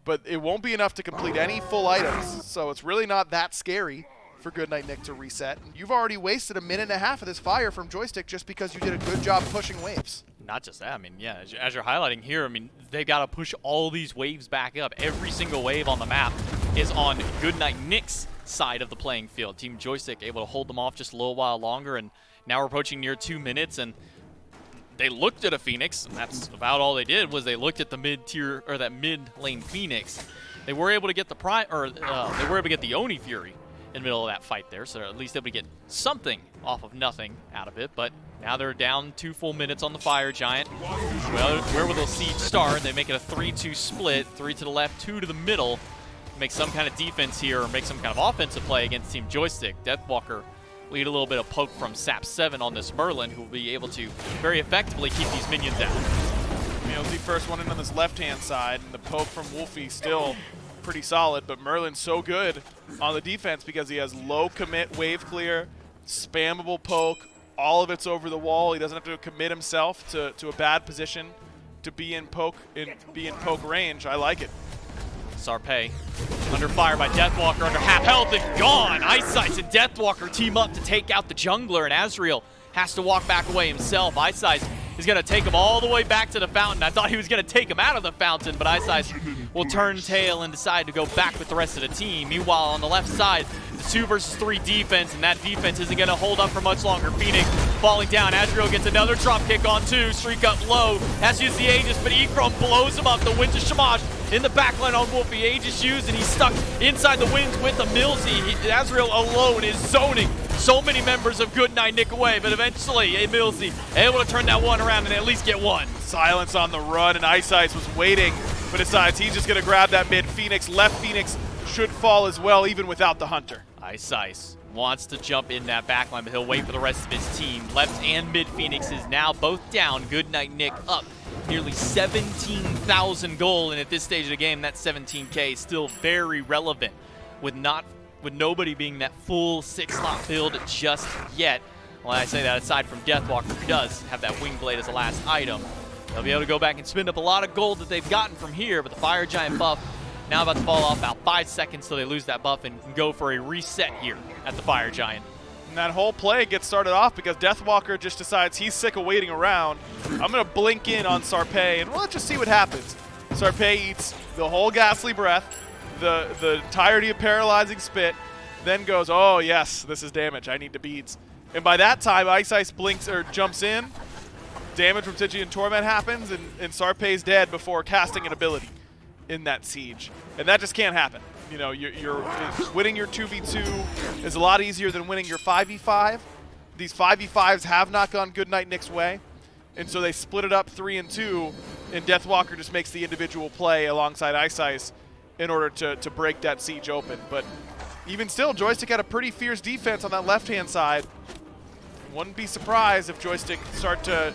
But it won't be enough to complete any full items, so it's really not that scary for Goodnight Nick to reset. And you've already wasted 1.5 minutes of this fire from Joystick just because you did a good job pushing waves. Not just that, I mean, yeah, as you're highlighting here, I mean, they've got to push all these waves back up. Every single wave on the map is on Goodnight Nick's side of the playing field. Team Joystick able to hold them off just a little while longer, and now we're approaching near 2 minutes, and they looked at a Phoenix, and that's about all they did was they looked at the mid-tier, or that mid-lane Phoenix. They were able to get the they were able to get the Oni Fury in the middle of that fight there, so they're at least able to get something off of nothing out of it. But now they're down 2 full minutes on the Fire Giant. Well, where will the siege start? They make it a 3-2 split, 3 to the left, 2 to the middle. Make some kind of defense here, or make some kind of offensive play against Team Joystick. Deathwalker lead a little bit of poke from Sap 7 on this Merlin, who will be able to very effectively keep these minions out. Emilzy first one in on this left-hand side, and the poke from Wolfie still pretty solid, but Merlin's so good on the defense because he has low commit wave clear, spammable poke, all of it's over the wall. He doesn't have to commit himself to a bad position to be in poke range. I like it. Sarpé under fire by Deathwalker, under half health and gone. Ice Ice and Deathwalker team up to take out the jungler, and Azriel has to walk back away himself. Ice Ice is going to take him all the way back to the fountain. I thought he was going to take him out of the fountain, but Ice Ice will turn tail and decide to go back with the rest of the team. Meanwhile, on the left side, the 2 versus 3 defense, and that defense isn't going to hold up for much longer. Phoenix falling down. Azriel gets another drop kick on 2. Streak up low. Has to use the Aegis, but Ekrom blows him up. The Winter Shamash in the backline on Wolfie. Aegis used, and he's stuck inside the winds with Emilzy. Azriel alone is zoning so many members of Goodnight Nick away, but eventually Emilzy able to turn that one around and at least get one. Silence on the run, and Ice Ice was waiting, but decides he's just going to grab that mid Phoenix. Left Phoenix should fall as well, even without the Hunter. Ice Ice wants to jump in that backline, but he'll wait for the rest of his team. Left and mid Phoenix is now both down. Goodnight Nick up nearly 17,000 gold, and at this stage of the game, that 17K is still very relevant with nobody being that full 6-slot build just yet. Well, I say that aside from Deathwalker, who does have that Wing Blade as the last item. They'll be able to go back and spend up a lot of gold that they've gotten from here, but the Fire Giant buff now about to fall off about 5 seconds till they lose that buff and can go for a reset here at the Fire Giant. And that whole play gets started off because Deathwalker just decides he's sick of waiting around. I'm going to blink in on Sarpé, and let's just see what happens. Sarpé eats the whole Ghastly Breath, the entirety of Paralyzing Spit, then goes, oh yes, this is damage, I need the beads. And by that time, Ice Ice blinks or jumps in, damage from Stygian Torment happens, and Sarpé's dead before casting an ability in that siege. And that just can't happen. You know, you're winning your 2v2 is a lot easier than winning your 5v5. These 5v5s have not gone Goodnight Nick's way, and so they split it up 3 and 2, and Deathwalker just makes the individual play alongside Ice Ice in order to break that siege open. But even still, Joystick had a pretty fierce defense on that left-hand side. Wouldn't be surprised if Joystick start to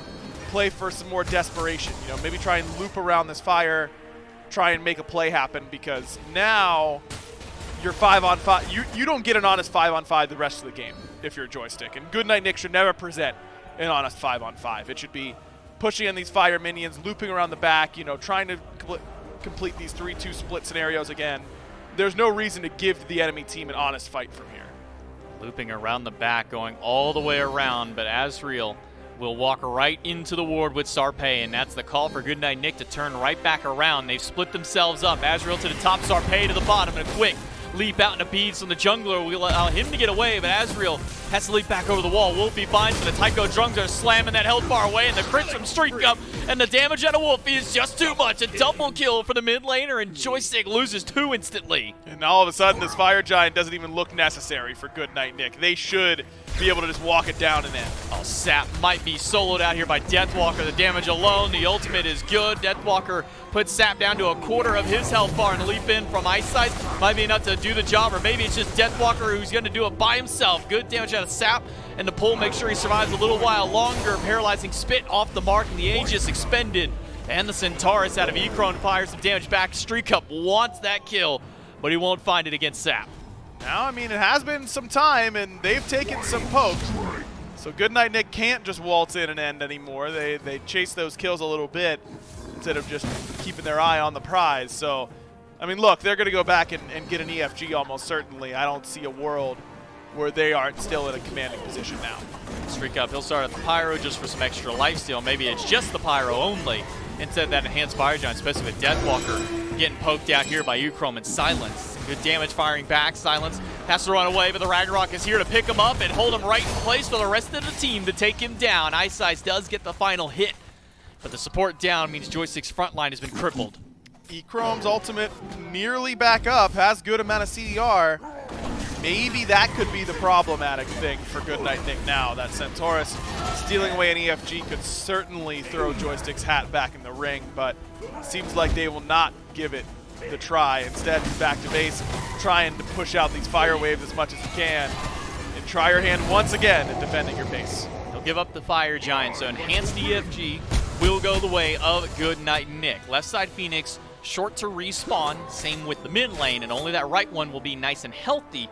play for some more desperation. You know, maybe try and loop around this fire try and make a play happen, because now you're 5-on-5. You don't get an honest 5-on-5 the rest of the game if you're Joystick. And Goodnight Nick should never present an honest 5-on-5. It should be pushing in these fire minions, looping around the back, you know, trying to complete these 3-2 split scenarios again. There's no reason to give the enemy team an honest fight from here. Looping around the back, going all the way around, but Azriel will walk right into the ward with Sarpei, and that's the call for Goodnight Nick to turn right back around. They've split themselves up. Azriel to the top, Sarpei to the bottom, and a quick leap out into beads from the jungler will allow him to get away, but Azriel has to leap back over the wall. Wolfie finds the Tycho drums are slamming that health bar away, and the crits from Streak Up, and the damage out of Wolfie is just too much. A double kill for the mid laner, and Joystick loses 2 instantly. And all of a sudden, this Fire Giant doesn't even look necessary for Goodnight Nick. They should be able to just walk it down and end. Oh, Sap might be soloed out here by Deathwalker. The damage alone, the ultimate is good. Deathwalker puts Sap down to a quarter of his health bar, and a leap in from Ice Sight might be enough to do the job, or maybe it's just Deathwalker who's going to do it by himself. Good damage out of Sap, and the pull makes sure he survives a little while longer. Paralyzing Spit off the mark, and the Aegis expended. And the Centaurus out of Ekron fires some damage back. Streak Up wants that kill, but he won't find it against Sap. Now, I mean, it has been some time, and they've taken some pokes. So Goodnight Nick can't just waltz in and end anymore. They chase those kills a little bit instead of just keeping their eye on the prize. So, I mean, look, they're going to go back and get an EFG almost certainly. I don't see a world where they aren't still in a commanding position now. Streak Up, he'll start at the Pyro just for some extra lifesteal. Maybe it's just the Pyro only instead of that enhanced Fire Giant, especially with Deathwalker getting poked out here by Ukrom and Silence. Good damage firing back. Silence has to run away, but the Ragnarok is here to pick him up and hold him right in place for the rest of the team to take him down. Ice Eyes does get the final hit, but the support down means Joystick's front line has been crippled. Ekrom's ultimate nearly back up, has good amount of CDR. Maybe that could be the problematic thing for Goodnight Nick now. That Centaurus stealing away an EFG could certainly throw Joystick's hat back in the ring, but seems like they will not give it the try. Instead, back to base, trying to push out these fire waves as much as you can, and try your hand once again at defending your base. He'll give up the Fire Giant, so enhanced EFG will go the way of Goodnight Nick. Left side Phoenix, short to respawn, same with the mid lane, and only that right one will be nice and healthy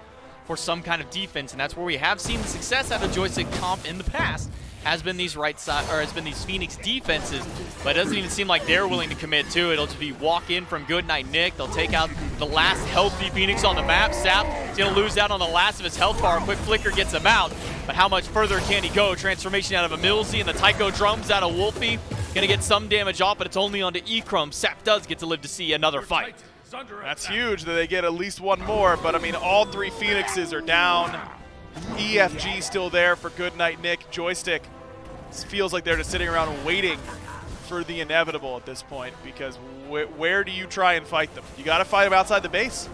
for some kind of defense, and that's where we have seen the success out of Joystick comp in the past. Has been these right side, or has been these Phoenix defenses, but it doesn't even seem like they're willing to commit to it. It'll just be walk in from Goodnight Nick. They'll take out the last healthy Phoenix on the map. Sap is gonna lose out on the last of his health bar. A quick flicker gets him out, but how much further can he go? Transformation out of a Milsey and the Tycho drums out of Wolfie. Gonna get some damage off, but it's only onto Ekrom. Sap does get to live to see another fight. That's huge that they get at least one more, but I mean, all 3 Phoenixes are down. EFG still there for Goodnight Nick. Joystick feels like they're just sitting around waiting for the inevitable at this point, because where do you try and fight them? You got to fight them outside the base,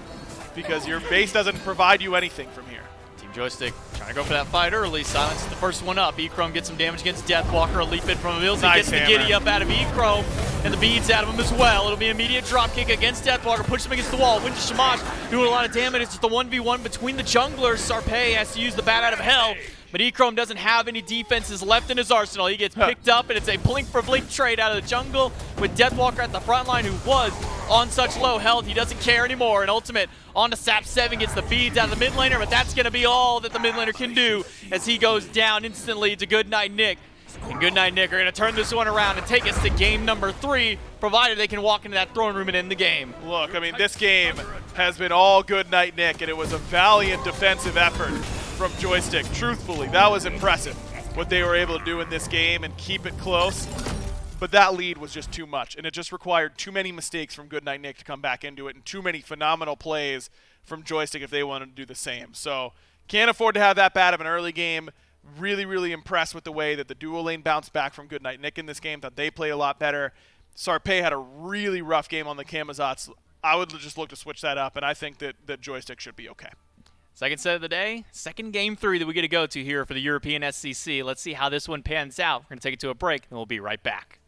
because your base doesn't provide you anything from here. Team Joystick trying to go for that fight early. Silence is the first one up. Ekrom gets some damage against Deathwalker. A leap in from Milsey. Nice Gets the giddy up out of Ekrom, and the beads out of him as well. It'll be an immediate drop kick against Deathwalker. Push him against the wall. Winter Shamash doing a lot of damage. It's just the 1v1 between the junglers. Sarpei has to use the bat out of hell, but Ekrom doesn't have any defenses left in his arsenal. He gets picked up, and it's a blink for blink trade out of the jungle with Deathwalker at the front line, who was on such low health. He doesn't care anymore. And ultimate onto Sap 7 gets the beads out of the mid laner, but that's going to be all that the mid laner can do as he goes down instantly to Goodnight Nick. And Goodnight Nick are going to turn this one around and take us to game number 3, provided they can walk into that throne room and end the game. Look, I mean, this game has been all Goodnight Nick, and it was a valiant defensive effort from Joystick. Truthfully, that was impressive, what they were able to do in this game and keep it close. But that lead was just too much, and it just required too many mistakes from Goodnight Nick to come back into it, and too many phenomenal plays from Joystick if they wanted to do the same. So can't afford to have that bad of an early game. Really, really impressed with the way that the dual lane bounced back from Goodnight Nick in this game. Thought they played a lot better. Sarpei had a really rough game on the Camazotz. I would just look to switch that up, and I think that Joystick should be okay. Second set of the day, second game 3 that we get to go to here for the European SCC. Let's see how this one pans out. We're going to take it to a break, and we'll be right back.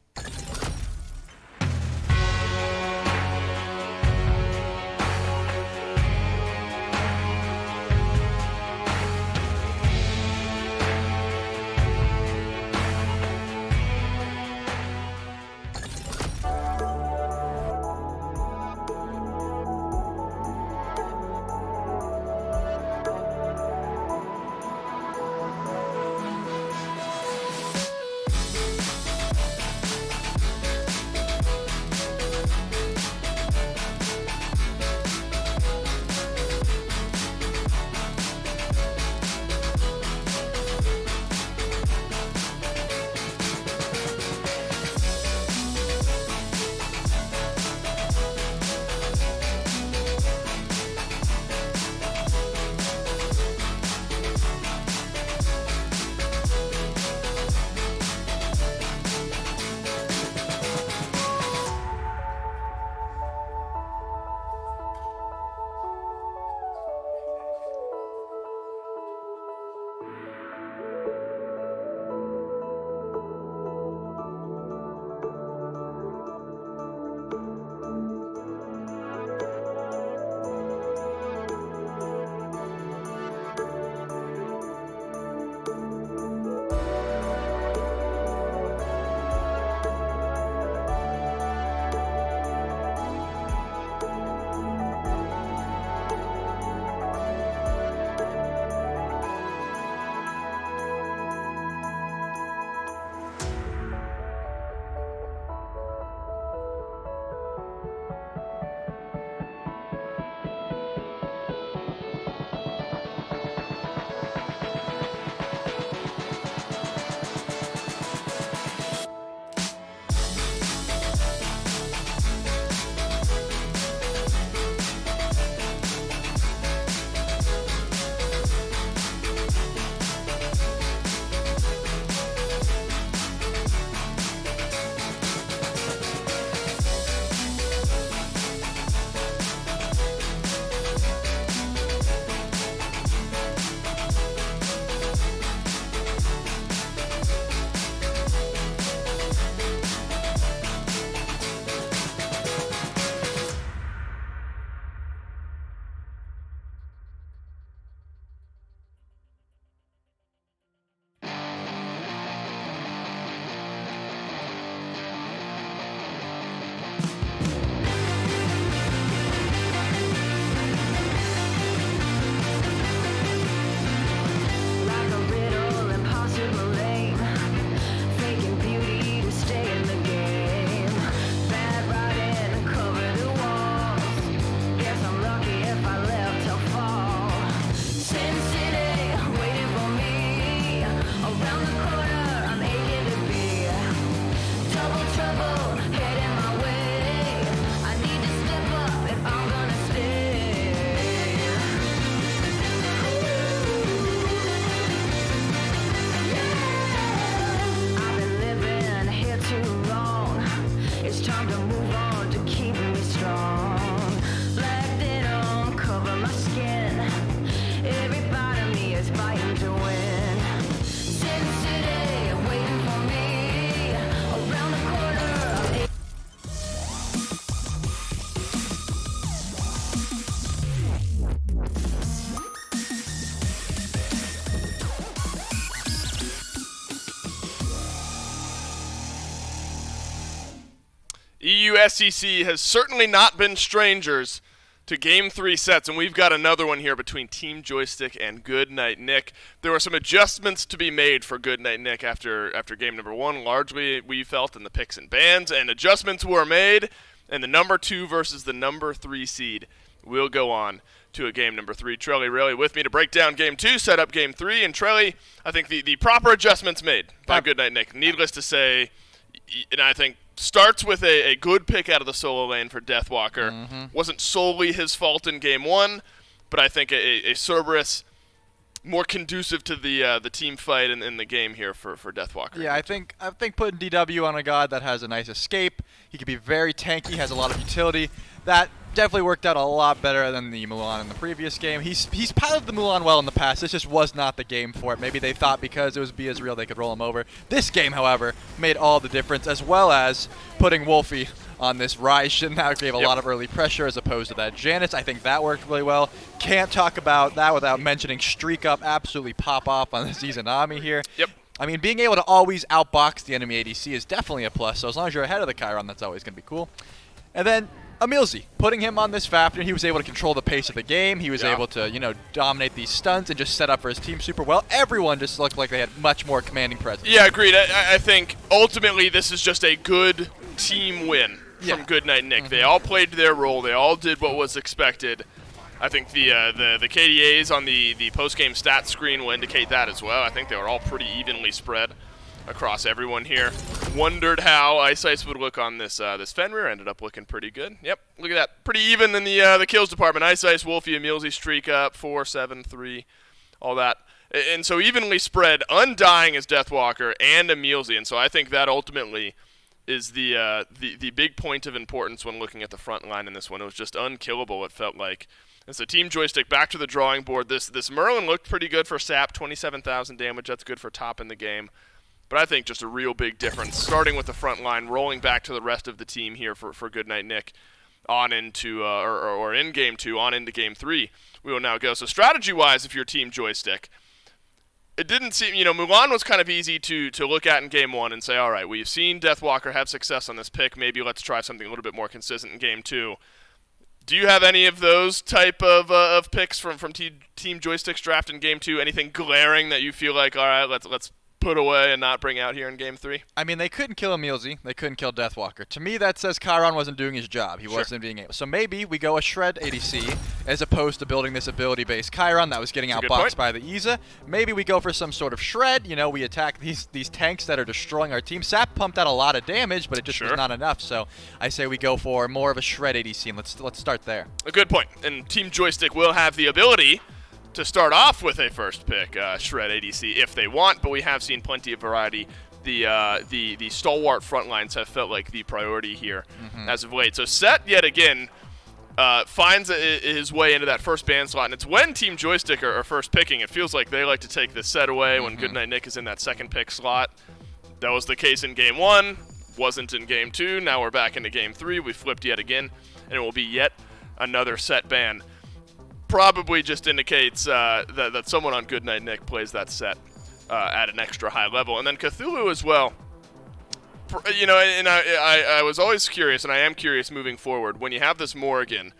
EU SEC has certainly not been strangers to Game 3 sets, and we've got another one here between Team Joystick and Goodnight Nick. There were some adjustments to be made for Goodnight Nick after game number 1, largely we felt in the picks and bans, and adjustments were made, and the number 2 versus the number 3 seed will go on to a game number 3. Trelly really with me to break down Game 2, set up Game 3, and Trelly, I think the proper adjustments made by Goodnight Nick. Needless to say, and I think starts with a good pick out of the solo lane for Deathwalker. Wasn't solely his fault in Game 1, but I think a Cerberus more conducive to the team fight in the game here for Deathwalker. Yeah, I think putting DW on a god that has a nice escape, he could be very tanky, has a lot of utility. That definitely worked out a lot better than the Mulan in the previous game. He's piloted the Mulan well in the past. This just was not the game for it. Maybe they thought because it was Be As Real they could roll him over. This game, however, made all the difference, as well as putting Wolfie on this Rise Shin. That gave a lot of early pressure as opposed to that Janus. I think that worked really well. Can't talk about that without mentioning Streak Up, absolutely pop off on the Izanami here. Yep. I mean, being able to always outbox the enemy ADC is definitely a plus, so as long as you're ahead of the Chiron, that's always going to be cool. And then Emilzy, putting him on this Fafnir, he was able to control the pace of the game. He was able to, dominate these stuns and just set up for his team super well. Everyone just looked like they had much more commanding presence. Yeah, agreed. I think ultimately this is just a good team win from Goodnight Nick. They all played their role. They all did what was expected. I think the KDAs on the post-game stats screen will indicate that as well. I think they were all pretty evenly spread across everyone here. Wondered how Ice would look on this Fenrir. Ended up looking pretty good. Yep, look at that. Pretty even in the kills department. Ice, Wolfie, Emilzy, Streak Up, 4, 7, 3, all that. And so evenly spread. Undying is Deathwalker and Emilzy. And so I think that ultimately is the big point of importance when looking at the front line in this one. It was just unkillable, it felt like. And so Team Joystick back to the drawing board. This Merlin looked pretty good for Sap, 27,000 damage. That's good for top in the game. But I think just a real big difference, starting with the front line, rolling back to the rest of the team here for Goodnight Nick on into, or in Game 2, on into Game 3. We will now go. So strategy-wise, if you're Team Joystick, it didn't seem, Mulan was kind of easy to look at in Game 1 and say, all right, we've seen Deathwalker have success on this pick. Maybe let's try something a little bit more consistent in Game 2. Do you have any of those type of picks from Team Joystick's draft in Game 2? Anything glaring that you feel like, all right, let's put away and not bring out here in Game 3? I mean, they couldn't kill Emilzy. They couldn't kill Deathwalker. To me, that says Chiron wasn't doing his job. He wasn't being able. So maybe we go a Shred ADC as opposed to building this ability-based Chiron that was getting outboxed by the Iza. Maybe we go for some sort of Shred. We attack these tanks that are destroying our team. Sap pumped out a lot of damage, but it just was not enough. So I say we go for more of a Shred ADC, and let's start there. A good point. And Team Joystick will have the ability to start off with a first pick Shred ADC if they want, but we have seen plenty of variety. The stalwart front lines have felt like the priority here as of late. So Set, yet again, finds his way into that first ban slot, and it's when Team Joystick are first picking. It feels like they like to take this Set away when Goodnight Nick is in that second pick slot. That was the case in Game 1, wasn't in Game 2. Now we're back into Game 3. We flipped yet again, and it will be yet another Set ban. Probably just indicates that someone on Goodnight Nick plays that set at an extra high level. And then Cthulhu as well. And I was always curious, and I am curious moving forward, when you have this Morrigan,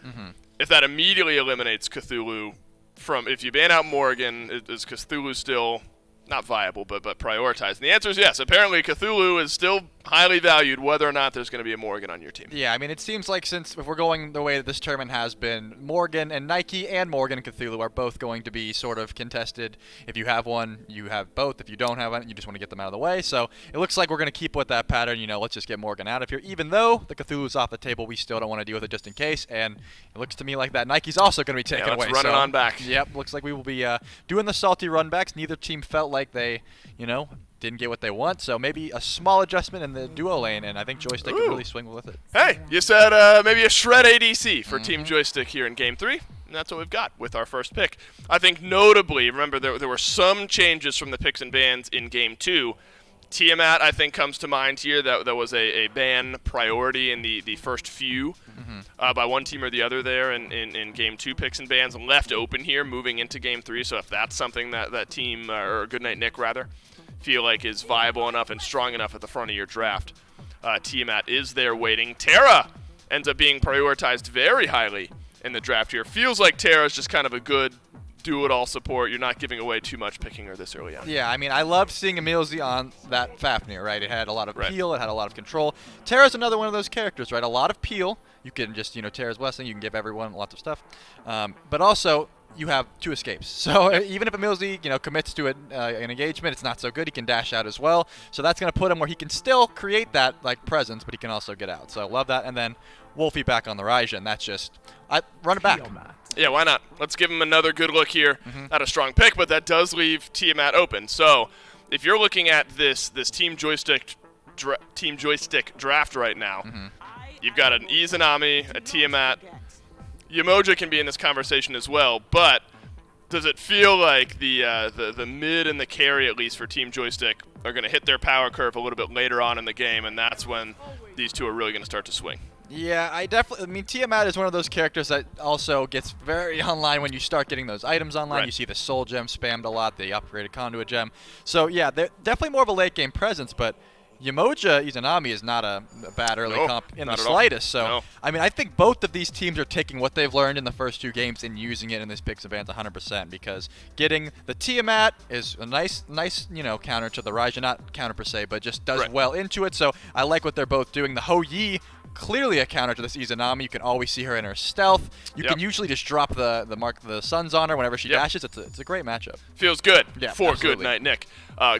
if that immediately eliminates Cthulhu from, if you ban out Morrigan, is Cthulhu still not viable, but prioritized? And the answer is yes. Apparently Cthulhu is still highly valued whether or not there's going to be a Morgan on your team. Yeah, I mean, it seems like if we're going the way that this tournament has been, Morgan and Nike and Morgan and Cthulhu are both going to be sort of contested. If you have one, you have both. If you don't have one, you just want to get them out of the way. So it looks like we're going to keep with that pattern. Let's just get Morgan out of here. Even though the Cthulhu's off the table, we still don't want to deal with it just in case. And it looks to me like that Nike's also going to be taken away. Let's run it on back. Yep, looks like we will be doing the salty runbacks. Neither team felt like they, didn't get what they want, so maybe a small adjustment in the duo lane, and I think Joystick can really swing with it. Hey, you said maybe a Shred ADC for Team Joystick here in Game 3, and that's what we've got with our first pick. I think notably, remember, there were some changes from the picks and bans in Game 2. Tiamat, I think, comes to mind here. That was a ban priority in the first few by one team or the other there in Game 2 picks and bans, left open here moving into Game 3, so if that's something that team, or Goodnight Nick rather, feel like is viable enough and strong enough at the front of your draft, Tiamat is there waiting. Terra ends up being prioritized very highly in the draft here. Feels like Terra is just kind of a good do-it-all support. You're not giving away too much picking her this early on. Yeah, I mean, I loved seeing Emilzy on that Fafnir, right? It had a lot of peel, it had a lot of control. Terra's another one of those characters, right? A lot of peel. You can just, Terra's Blessing, you can give everyone lots of stuff. But also, you have 2 escapes. So even if Emilzy, commits to an engagement, it's not so good. He can dash out as well. So that's going to put him where he can still create that presence, but he can also get out. So love that. And then Wolfie back on the Raijin. That's just run it back. Yeah, why not? Let's give him another good look here. Not a strong pick, but that does leave Tiamat open. So if you're looking at this Team Joystick draft right now, you've got an Izanami, a Tiamat. Yamoja can be in this conversation as well, but does it feel like the mid and the carry, at least for Team Joystick, are going to hit their power curve a little bit later on in the game, and that's when these two are really going to start to swing? Yeah, I mean, Tiamat is one of those characters that also gets very online when you start getting those items online. Right. You see the Soul Gem spammed a lot, the upgraded Conduit Gem. So, yeah, they're definitely more of a late-game presence, but Yamoja Izanami is not a bad early comp in the slightest. So, I mean, I think both of these teams are taking what they've learned in the first 2 games and using it in this Pix event 100%, because getting the Tiamat is a nice, counter to the Raijin. Not counter per se, but just does well into it. So I like what they're both doing. The Ho Yi, clearly a counter to this Izanami. You can always see her in her stealth. You can usually just drop the mark the suns on her whenever she dashes. It's a great matchup. Feels good for absolutely. Good Night Nick.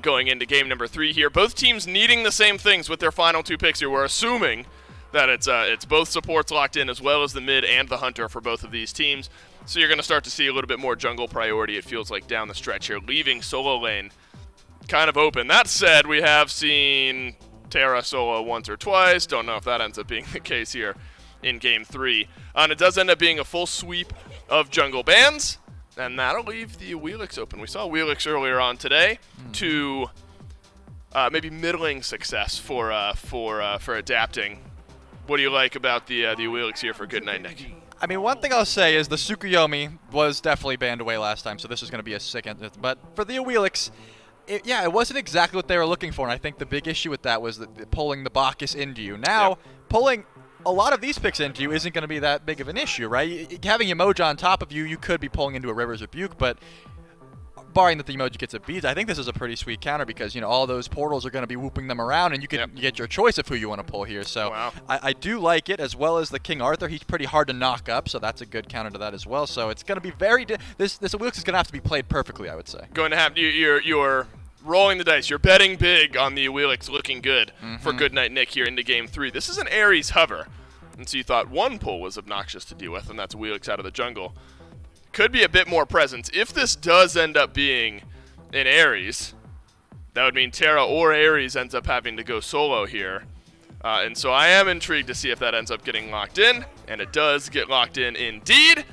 Going into game number 3 here, both teams needing the same things with their final 2 picks here. We're assuming that it's both supports locked in, as well as the mid and the hunter for both of these teams. So you're going to start to see a little bit more jungle priority, it feels like, down the stretch here, leaving solo lane kind of open. That said, we have seen Terra solo once or twice. Don't know if that ends up being the case here in game 3. And it does end up being a full sweep of jungle bans, and that'll leave the Wheelix open. We saw Wheelix earlier on today to maybe middling success for adapting. What do you like about the Wheelix here for Good Night Nick? I mean, one thing I'll say is the Tsukuyomi was definitely banned away last time, so this is going to be a sick end. But for the Wheelix, it wasn't exactly what they were looking for, and I think the big issue with that was pulling the Bacchus into you. Now, pulling a lot of these picks into you isn't going to be that big of an issue, right? Having Yamoja on top of you, you could be pulling into a River's Rebuke, but barring that the emoji gets a beat, I think this is a pretty sweet counter because, all those portals are going to be whooping them around, and you can get your choice of who you want to pull here. So I do like it, as well as the King Arthur. He's pretty hard to knock up, so that's a good counter to that as well. So it's going to be very this Wheelix is going to have to be played perfectly, I would say. Going to have you're rolling the dice. You're betting big on the Wheelix looking good for Good Night Nick here into game 3. This is an Ares hover, and so you thought one pull was obnoxious to deal with, and that's Wheelix out of the jungle. Could be a bit more presence. If this does end up being an Ares, that would mean Terra or Ares ends up having to go solo here. And so I am intrigued to see if that ends up getting locked in, and it does get locked in indeed.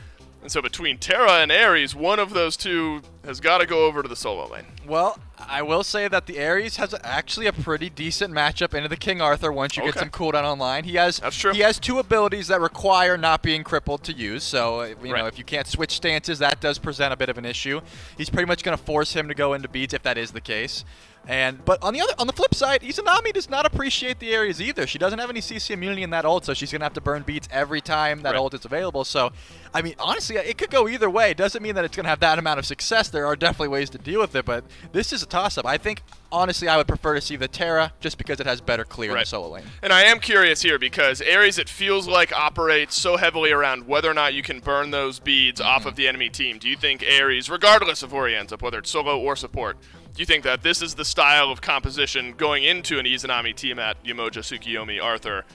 And so between Terra and Ares, one of those two has got to go over to the solo lane. Well, I will say that the Ares has actually a pretty decent matchup into the King Arthur once you get some cooldown online. That's true. He has 2 abilities that require not being crippled to use. So, know, if you can't switch stances, that does present a bit of an issue. He's pretty much going to force him to go into beads if that is the case. But on the flip side, Izanami does not appreciate the Ares either. She doesn't have any CC immunity in that ult, so she's going to have to burn beads every time that ult is available. So, I mean, honestly, it could go either way. It doesn't mean that it's going to have that amount of success. There are definitely ways to deal with it, but this is a toss-up. I think, honestly, I would prefer to see the Terra just because it has better clear in the solo lane. And I am curious here because Ares, it feels like, operates so heavily around whether or not you can burn those beads off of the enemy team. Do you think Ares, regardless of where he ends up, whether it's solo or support, do you think that this is the style of composition going into an Izanami Tiamat, Yamoja, Tsukuyomi, Arthur,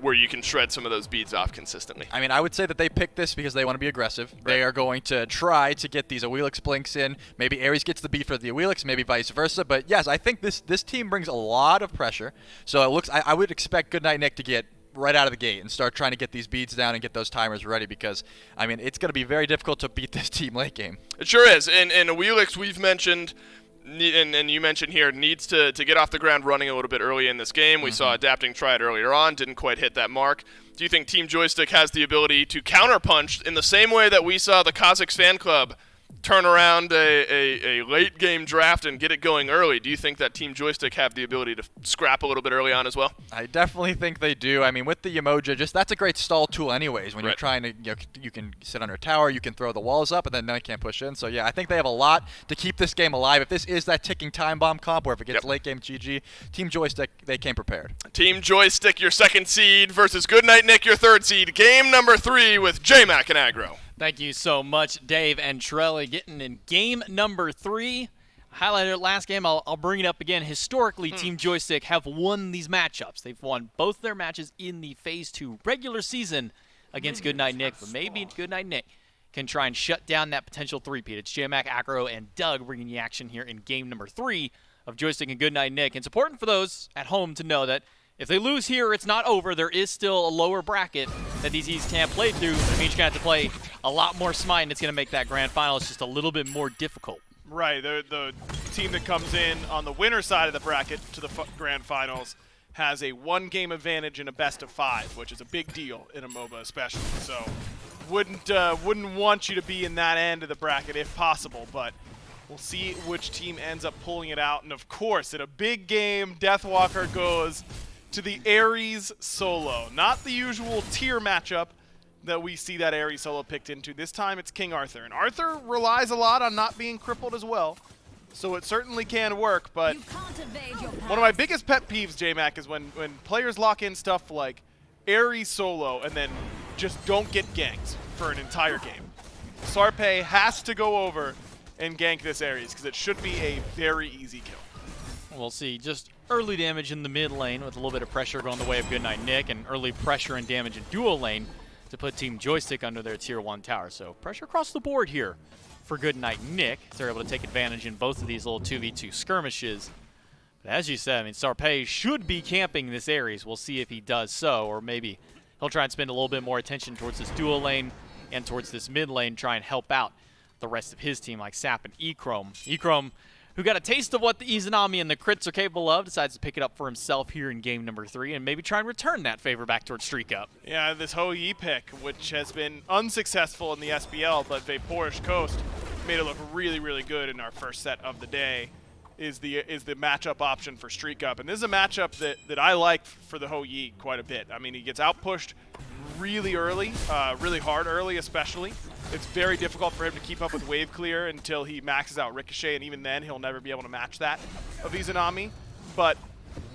where you can shred some of those beads off consistently? I mean, I would say that they picked this because they want to be aggressive. They are going to try to get these Awilix blinks in. Maybe Ares gets the beat for the Awilix, maybe vice versa. But yes, I think this team brings a lot of pressure. So it looks, I would expect Good Night Nick to get right out of the gate and start trying to get these beads down and get those timers ready because, I mean, it's going to be very difficult to beat this team late game. It sure is. And Awilix, we've mentioned, and you mentioned here, needs to get off the ground running a little bit early in this game. We saw Adapting try it earlier on, didn't quite hit that mark. Do you think Team Joystick has the ability to counterpunch in the same way that we saw the Kazakhs fan club turn around a late game draft and get it going early. Do you think that Team Joystick have the ability to scrap a little bit early on as well? I definitely think they do. I mean, with the Emoja, that's a great stall tool anyways. When you're trying to, you can sit under a tower, you can throw the walls up, and then they can't push in. So yeah, I think they have a lot to keep this game alive. If this is that ticking time bomb comp, or if it gets late game GG, Team Joystick, they came prepared. Team Joystick, your 2nd seed versus Goodnight Nick, your 3rd seed. Game number 3 with J-Mac and Aggro. Thank you so much, Dave and Trelly, getting in game number 3. Highlighted it last game. I'll bring it up again. Historically, Team Joystick have won these matchups. They've won both their matches in the Phase 2 regular season against Goodnight Nick, but maybe Goodnight Nick can try and shut down that potential three-peat. It's J-Mac, Aggro, and Doug bringing you action here in game number 3 of Joystick and Goodnight Nick. It's important for those at home to know that if they lose here, it's not over. There is still a lower bracket that these teams can't play through. It means you're going to have to play a lot more SMITE, and it's going to make that grand final just a little bit more difficult. Right. The team that comes in on the winner side of the bracket to the grand finals has a 1-game advantage in a best of 5, which is a big deal in a MOBA especially. So wouldn't want you to be in that end of the bracket if possible, but we'll see which team ends up pulling it out. And of course, in a big game, Deathwalker goes to the Ares solo. Not the usual tier matchup that we see that Ares solo picked into. This time it's King Arthur. And Arthur relies a lot on not being crippled as well. So it certainly can work, but one of my biggest pet peeves, J-Mac, is when players lock in stuff like Ares solo and then just don't get ganked for an entire game. Sarpe has to go over and gank this Ares because it should be a very easy kill. We'll see. Just early damage in the mid lane with a little bit of pressure going the way of Goodnight Nick, and early pressure and damage in dual lane to put Team Joystick under their tier 1 tower. So pressure across the board here for Goodnight Nick. They're able to take advantage in both of these little 2v2 skirmishes. But as you said, I mean, Sarpe should be camping this Ares. We'll see if he does so, or maybe he'll try and spend a little bit more attention towards this dual lane and towards this mid lane, try and help out the rest of his team like Sap and Echrome. Echrome, who got a taste of what the Izanami and the crits are capable of, decides to pick it up for himself here in game number 3 and maybe try and return that favor back towards Streak Up. Yeah, this Hou-Yi pick, which has been unsuccessful in the SBL, but Vaporish Coast made it look really, really good in our first set of the day, is the matchup option for Streak Up. And this is a matchup that I like for the Hou-Yi quite a bit. I mean, he gets outpushed really early, really hard early especially. It's very difficult for him to keep up with wave clear until he maxes out Ricochet, and even then he'll never be able to match that of Izanami. But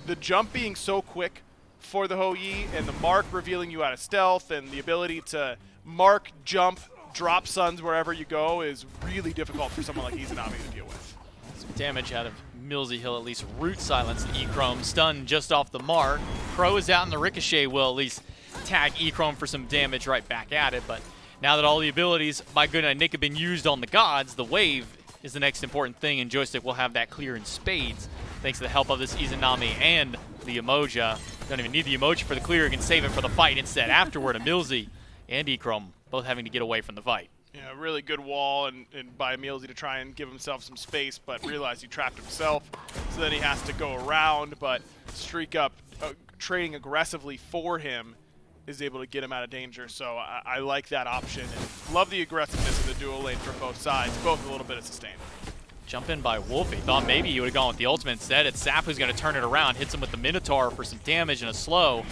the jump being so quick for the Hou-Yi and the mark revealing you out of stealth and the ability to mark, jump, drop suns wherever you go is really difficult for someone like Izanami to deal with. Some damage out of Millsy. He'll at least root silence the Echrome. Stun just off the mark. Crow is out, and the Ricochet will at least tag Echrome for some damage right back at it. But now that all the abilities by Goodnight Nick have been used on the gods, the wave is the next important thing, and Joystick will have that clear in spades thanks to the help of this Izanami and the Emoja. Don't even need the Emoja for the clear, you can save it for the fight instead afterward. Millsy and Echrome both having to get away from the fight. Yeah, really good wall and by Millsy to try and give himself some space, but realized he trapped himself, so then he has to go around, but Streak Up trading aggressively for him is able to get him out of danger, so I like that option and love the aggressiveness of the dual lane from both sides, both a little bit of sustain. Jump in by Wolfie. Thought maybe he would have gone with the ultimate instead. It's Sap who's going to turn it around, hits him with the Minotaur for some damage and a slow.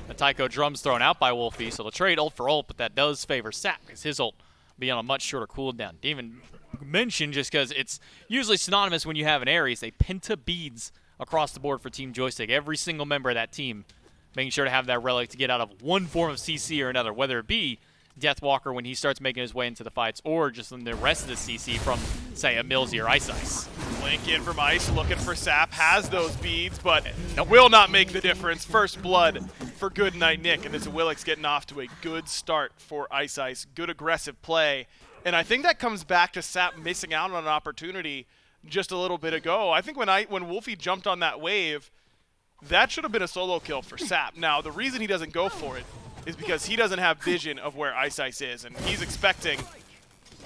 The Taiko drum's thrown out by Wolfie, so they'll trade ult for ult, but that does favor Sap because his ult will be on a much shorter cooldown. Didn't even mention, just because it's usually synonymous when you have an Ares, they penta beads across the board for Team Joystick. Every single member of that team making sure to have that relic to get out of one form of CC or another, whether it be Deathwalker when he starts making his way into the fights, or just in the rest of the CC from, say, a Millsy or Ice. Link in from Ice, looking for Sap, has those beads, but will not make the difference. First blood for Goodnight Nick, and this Willix getting off to a good start for Ice. Good aggressive play, and I think that comes back to Sap missing out on an opportunity just a little bit ago. I think when Wolfie jumped on that wave, that should have been a solo kill for Sap. Now, the reason he doesn't go for it is because he doesn't have vision of where Ice is, and he's expecting,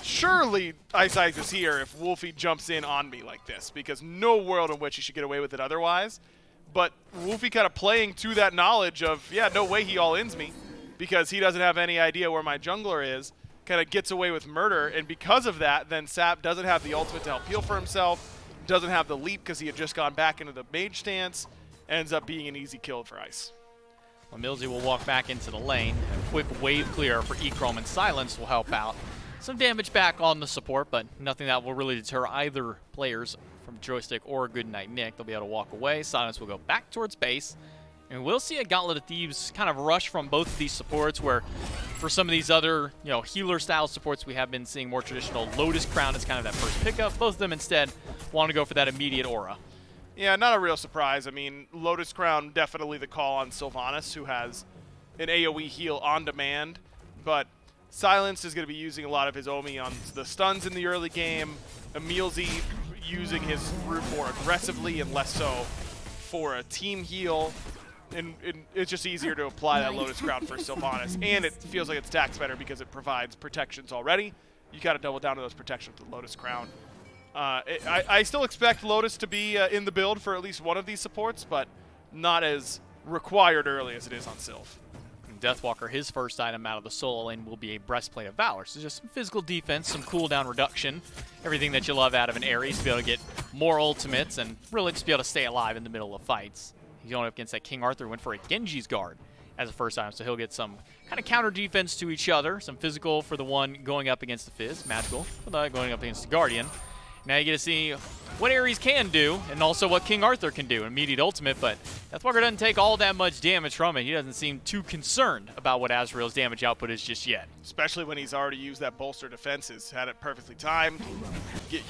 surely Ice is here if Wolfie jumps in on me like this, because no world in which he should get away with it otherwise. But Wolfie kind of playing to that knowledge of, yeah, no way he all-ins me, because he doesn't have any idea where my jungler is, kind of gets away with murder, and because of that, then Sap doesn't have the ultimate to help heal for himself, doesn't have the leap because he had just gone back into the mage stance, ends up being an easy kill for Ice. Well, Millsy will walk back into the lane. A quick wave clear for Ekrom and Silence will help out. Some damage back on the support, but nothing that will really deter either players from Joystick or Goodnight Nick. They'll be able to walk away. Silence will go back towards base. And we'll see a Gauntlet of Thieves kind of rush from both of these supports, where for some of these other, healer-style supports, we have been seeing more traditional Lotus Crown as kind of that first pickup. Both of them instead want to go for that immediate aura. Yeah, not a real surprise. I mean, Lotus Crown, definitely the call on Sylvanas, who has an AoE heal on demand, but Silence is going to be using a lot of his Omi on the stuns in the early game. Emilzy using his root more aggressively and less so for a team heal. And it's just easier to apply that Lotus Crown for Sylvanas, and it feels like it stacks better because it provides protections already. You got to double down to those protections with Lotus Crown. I still expect Lotus to be in the build for at least one of these supports, but not as required early as it is on Sylph. Deathwalker, his first item out of the solo lane will be a Breastplate of Valor. So just some physical defense, some cooldown reduction, everything that you love out of an Ares to be able to get more ultimates and really just be able to stay alive in the middle of fights. He's going up against that King Arthur, went for a Genji's Guard as a first item, so he'll get some kind of counter defense to each other, some physical for the one going up against the Fizz, magical for the going up against the Guardian. Now you get to see what Ares can do and also what King Arthur can do, immediate ultimate, but Deathwalker doesn't take all that much damage from it. He doesn't seem too concerned about what Azrael's damage output is just yet. Especially when he's already used that bolster defenses, had it perfectly timed.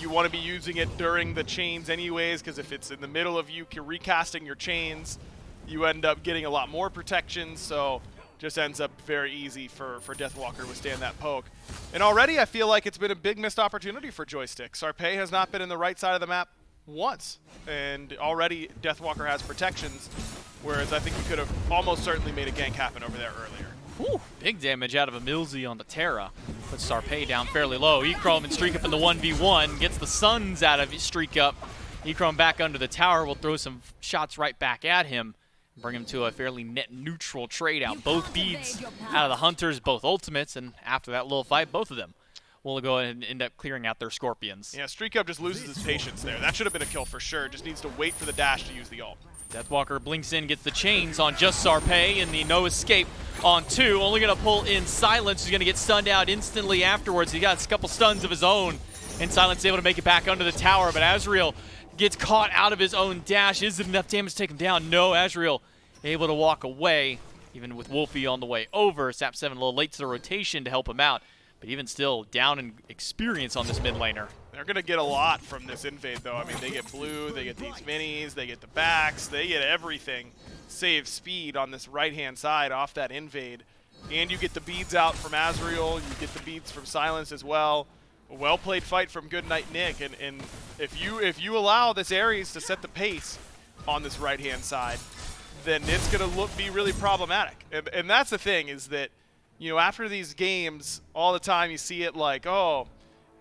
You want to be using it during the chains anyways, because if it's in the middle of you recasting your chains, you end up getting a lot more protections, so just ends up very easy for Deathwalker to withstand that poke. And already I feel like it's been a big missed opportunity for Joystick. Sarpei has not been in the right side of the map once, and already Deathwalker has protections, whereas I think you could have almost certainly made a gank happen over there earlier. Whew, big damage out of Emilzy on the Terra. Puts Sarpei down fairly low. Ekrom and Streak Up in the 1v1. Gets the Suns out of Streak Up. Ekrom back under the tower will throw some shots right back at him. Bring him to a fairly net neutral trade out. Both beads out of the Hunters, both ultimates, and after that little fight, both of them will go ahead and end up clearing out their Scorpions. Yeah, Streak Up just loses his patience there. That should have been a kill for sure. Just needs to wait for the dash to use the ult. Deathwalker blinks in, gets the chains on just Sarpei, and the no escape on 2. Only going to pull in Silence, who's going to get stunned out instantly afterwards. He got a couple stuns of his own, and Silence is able to make it back under the tower, but Azrael gets caught out of his own dash. Is it enough damage to take him down? No, Azrael able to walk away, even with Wolfie on the way over. Sap 7 a little late to the rotation to help him out, but even still down in experience on this mid laner. They're going to get a lot from this invade, though. I mean, they get blue, they get these minis, they get the backs, they get everything. Save speed on this right-hand side off that invade. And you get the beads out from Azrael, you get the beads from Silence as well. A well-played fight from Goodnight Nick, and if you allow this Ares to set the pace on this right-hand side, then it's going to be really problematic. And that's the thing, is that, after these games, all the time you see it like, oh,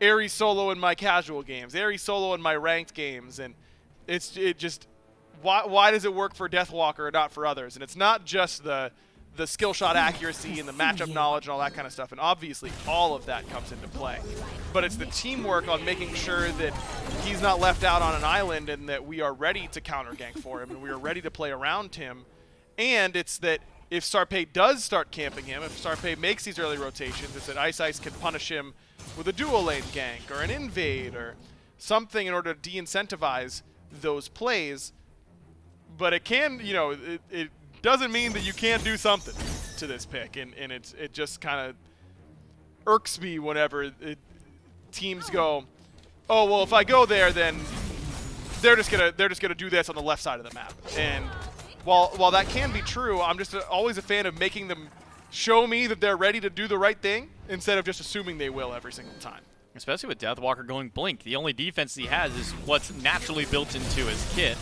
Ares solo in my casual games, Ares solo in my ranked games, and why does it work for Deathwalker and not for others? And it's not just the skill shot accuracy and the matchup knowledge and all that kind of stuff, and obviously all of that comes into play. But it's the teamwork on making sure that he's not left out on an island and that we are ready to counter gank for him and we are ready to play around him. And it's that if Sarpei does start camping him, if Sarpei makes these early rotations, it's that Ice can punish him with a dual lane gank or an invade or something in order to de-incentivize those plays. But it can, it doesn't mean that you can't do something to this pick, and it just kind of irks me whenever teams go, oh well, if I go there, then they're just gonna do this on the left side of the map. And while that can be true, I'm just always a fan of making them show me that they're ready to do the right thing instead of just assuming they will every single time. Especially with Deathwalker going Blink, the only defense he has is what's naturally built into his kit.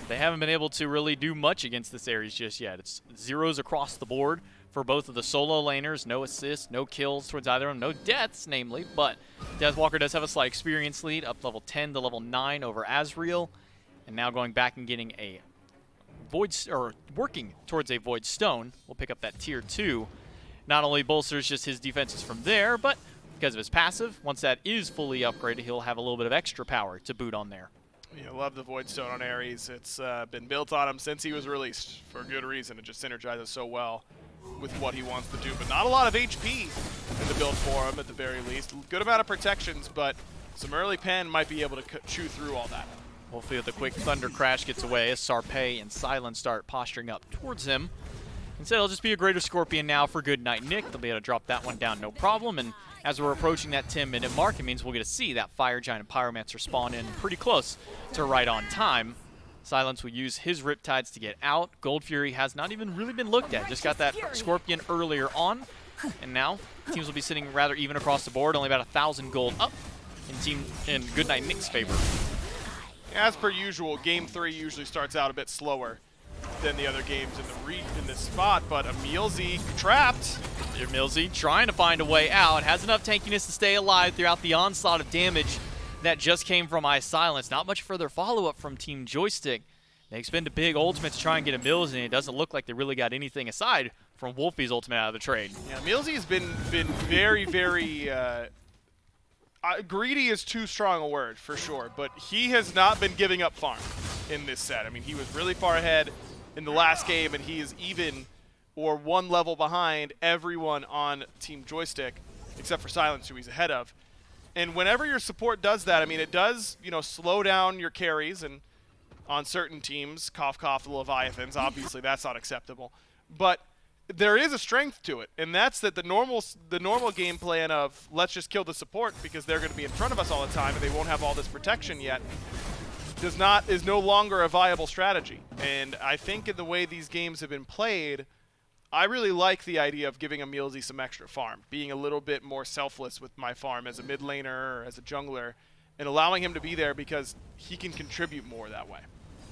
They haven't been able to really do much against this Ares just yet. It's zeros across the board for both of the solo laners. No assists, no kills towards either of them, no deaths, namely. But Deathwalker does have a slight experience lead, up level 10 to level 9 over Azrael. And now going back and getting a Void, or working towards a Void Stone. We'll pick up that tier 2. Not only bolsters just his defenses from there, but because of his passive. Once that is fully upgraded, he'll have a little bit of extra power to boot on there. Yeah, love the Void Stone on Ares. It's been built on him since he was released for good reason. It just synergizes so well with what he wants to do. But not a lot of HP in the build for him at the very least. Good amount of protections, but some early pen might be able to chew through all that. Hopefully the quick Thunder Crash gets away as Sarpei and Silence start posturing up towards him. Instead, it'll just be a Greater Scorpion now for Goodnight Nick. They'll be able to drop that one down no problem. And as we're approaching that 10-minute mark, it means we'll get to see that Fire Giant and Pyromancer spawn in pretty close to right on time. Silence will use his Riptides to get out. Gold Fury has not even really been looked at. Just got that Scorpion earlier on. And now teams will be sitting rather even across the board, only about 1,000 gold up in Goodnight Nick's favor. As per usual, Game 3 usually starts out a bit slower than the other games in this spot, but Emilzy trapped. Emilzy trying to find a way out, has enough tankiness to stay alive throughout the onslaught of damage that just came from Ice Silence. Not much further follow-up from Team Joystick. They expend a big ultimate to try and get Emilzy, and it doesn't look like they really got anything aside from Wolfie's ultimate out of the trade. Yeah, Emilzy has been very, very greedy is too strong a word for sure, but he has not been giving up farm in this set. I mean, he was really far ahead in the last game, and he is even or one level behind everyone on Team Joystick, except for Silence, who he's ahead of. And whenever your support does that, I mean, it does, you know, slow down your carries, and on certain teams, cough, cough, the Leviathans, obviously that's not acceptable. But there is a strength to it, and that's that the normal game plan of let's just kill the support because they're going to be in front of us all the time and they won't have all this protection yet is no longer a viable strategy. And I think in the way these games have been played, I really like the idea of giving Emilzy some extra farm, being a little bit more selfless with my farm as a mid laner or as a jungler, and allowing him to be there because he can contribute more that way.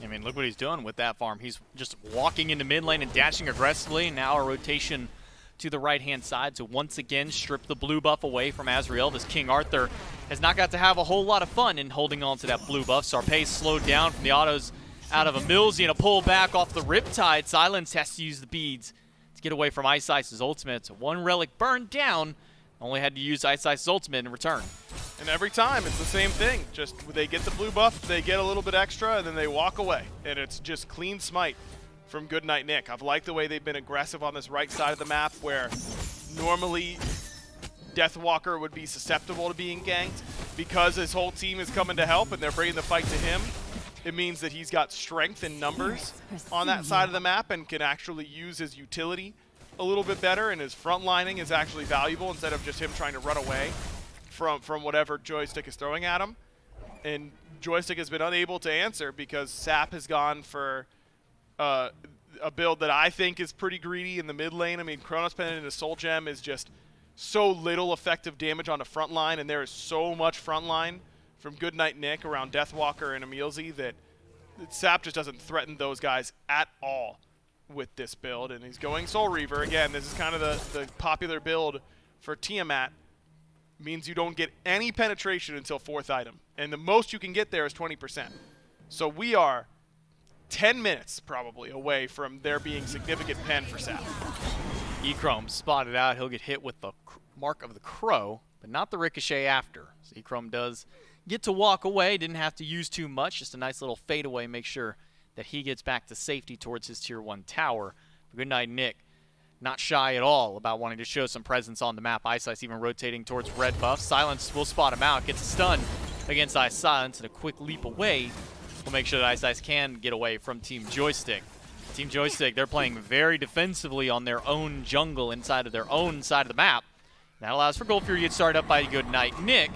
I mean, look what he's doing with that farm. He's just walking into mid lane and dashing aggressively. Now a rotation to the right-hand side to once again strip the blue buff away from Azrael. This King Arthur has not got to have a whole lot of fun in holding on to that blue buff. Sarpei slowed down from the autos out of Emilzy and a pull back off the Riptide. Silence has to use the beads to get away from Ice Ice's ultimate. So one relic burned down. Only had to use Ice Ice's ultimate in return. And every time, it's the same thing. Just they get the blue buff, they get a little bit extra, and then they walk away. And it's just clean smite from Goodnight Nick. I've liked the way they've been aggressive on this right side of the map, where normally Deathwalker would be susceptible to being ganked. Because his whole team is coming to help and they're bringing the fight to him, it means that he's got strength in numbers on that side of the map and can actually use his utility a little bit better, and his front lining is actually valuable instead of just him trying to run away from whatever Joystick is throwing at him. And Joystick has been unable to answer because Sap has gone for a build that I think is pretty greedy in the mid lane. I mean, Chronos Pendant into Soul Gem is just so little effective damage on the front line, and there is so much front line from Goodnight Nick around Deathwalker and Emilzy that Sap just doesn't threaten those guys at all with this build. And he's going Soul Reaver. Again, this is kind of the popular build for Tiamat. Means you don't get any penetration until 4th item. And the most you can get there is 20%. So we are 10 minutes probably away from there being significant pen for Sap. Echrome spotted out. He'll get hit with the mark of the crow, but not the ricochet after. So Echrome does get to walk away. Didn't have to use too much. Just a nice little fadeaway. Make sure that he gets back to safety towards his tier 1 tower. Goodnight Nick, not shy at all about wanting to show some presence on the map. Ice Ice even rotating towards red buff. Silence will spot him out. Gets a stun against Ice Silence, and a quick leap away will make sure that Ice Ice can get away from Team Joystick. Team Joystick, they're playing very defensively on their own jungle inside of their own side of the map. That allows for Gold Fury to get started up by Goodnight Nick.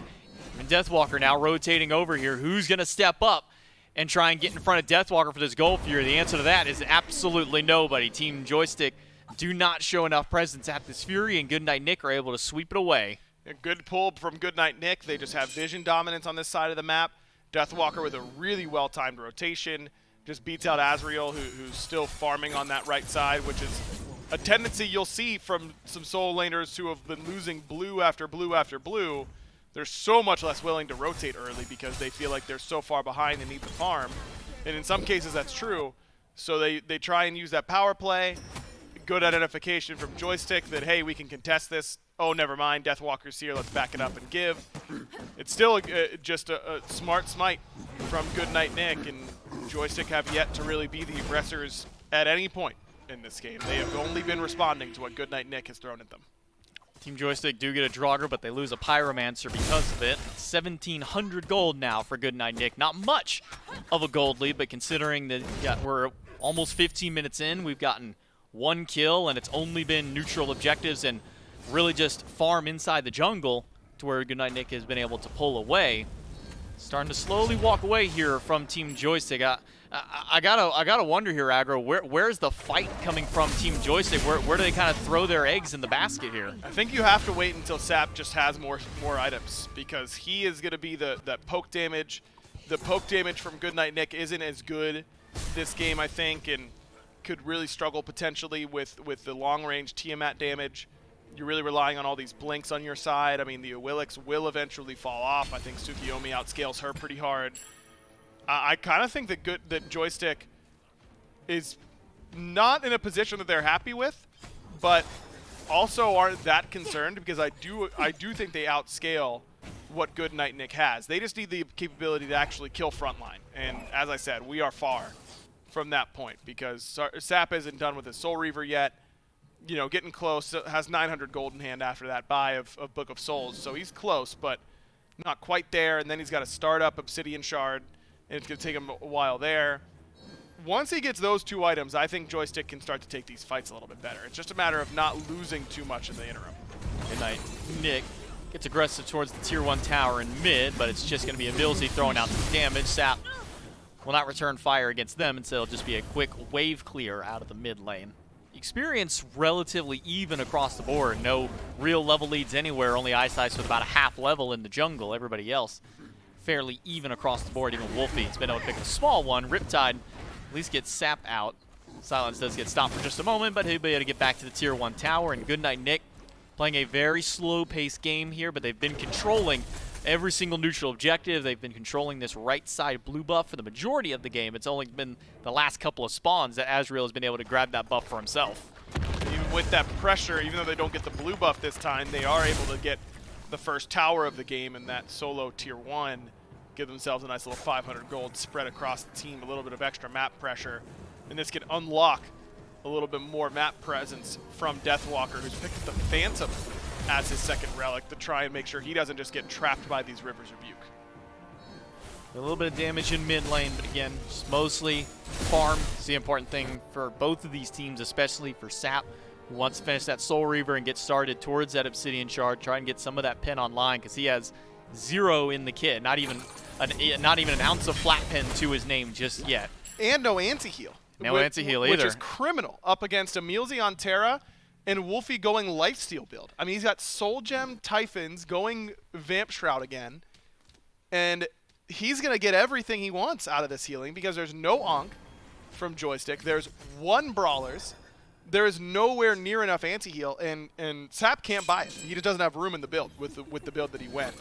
And Deathwalker now rotating over here. Who's going to step up and try and get in front of Deathwalker for this Gold Fury? The answer to that is absolutely nobody. Team Joystick do not show enough presence at this Fury, and Goodnight Nick are able to sweep it away. A good pull from Goodnight Nick. They just have vision dominance on this side of the map. Deathwalker with a really well-timed rotation. Just beats out Azrael, who's still farming on that right side, which is a tendency you'll see from some soul laners who have been losing blue after blue after blue. They're so much less willing to rotate early because they feel like they're so far behind and need the farm. And in some cases that's true. So they try and use that power play. Good identification from Joystick that, hey, we can contest this oh, never mind, Deathwalker's here, let's back it up and give. It's still just a smart smite from Goodnight Nick, and Joystick have yet to really be the aggressors at any point in this game. They have only been responding to what Goodnight Nick has thrown at them. Team Joystick do get a Draugr, but they lose a Pyromancer because of it. 1,700 gold now for Goodnight Nick. Not much of a gold lead, but considering that we're almost 15 minutes in, we've gotten 1 kill, and it's only been neutral objectives and really just farm inside the jungle to where Goodnight Nick has been able to pull away. Starting to slowly walk away here from Team Joystick. I gotta wonder here, Aggro, where's the fight coming from Team Joystick? Where do they kind of throw their eggs in the basket here? I think you have to wait until Sap just has more items, because he is going to be that poke damage. The poke damage from Goodnight Nick isn't as good this game, I think, and could really struggle potentially with the long-range Tiamat damage. You're really relying on all these blinks on your side. I mean, the Awilix will eventually fall off. I think Tsukiyomi outscales her pretty hard. I kind of think that Joystick is not in a position that they're happy with, but also aren't that concerned, because I do think they outscale what Goodnight Nick has. They just need the capability to actually kill frontline, and as I said, we are far from that point, because Sap isn't done with his Soul Reaver yet. You know, getting close, has 900 gold in hand after that buy of Book of Souls, so he's close, but not quite there, and then he's got to start up Obsidian Shard, and it's going to take him a while there. Once he gets those 2 items, I think Joystick can start to take these fights a little bit better. It's just a matter of not losing too much in the interim. Goodnight Nick gets aggressive towards the Tier 1 tower in mid, but it's just going to be a Milzy throwing out some damage. Sap will not return fire against them, and so it'll just be a quick wave clear out of the mid lane. Experience relatively even across the board. No real level leads anywhere, only Eyesight with about a half level in the jungle. Everybody else fairly even across the board. Even Wolfie's been able to pick a small one. Riptide at least gets Sap out. Silence does get stopped for just a moment, but he'll be able to get back to the Tier 1 tower. And Goodnight Nick playing a very slow-paced game here, but they've been controlling every single neutral objective. They've been controlling this right side blue buff for the majority of the game. It's only been the last couple of spawns that Azrael has been able to grab that buff for himself. Even with that pressure, even though they don't get the blue buff this time, they are able to get the first tower of the game in that solo Tier 1, give themselves a nice little 500 gold spread across the team, a little bit of extra map pressure, and this can unlock a little bit more map presence from Deathwalker, who's picked up the Phantom as his second relic to try and make sure he doesn't just get trapped by these Rivers Rebuke. A little bit of damage in mid lane, but again, just mostly farm is the important thing for both of these teams, especially for Sap, who wants to finish that Soul Reaver and get started towards that Obsidian Shard, try and get some of that pen online, because he has 0 in the kit, not even an ounce of flat pen to his name just yet. And no anti-heal. No anti-heal either. Which is criminal up against Emilzy on Terra and Wolfie going Lifesteal build. I mean, he's got Soul Gem Typhons going Vamp Shroud again, and he's going to get everything he wants out of this healing, because there's no Ankh from Joystick. There's 1 Brawlers. There is nowhere near enough anti-heal, and Sap can't buy it. He just doesn't have room in the build with the build that he went.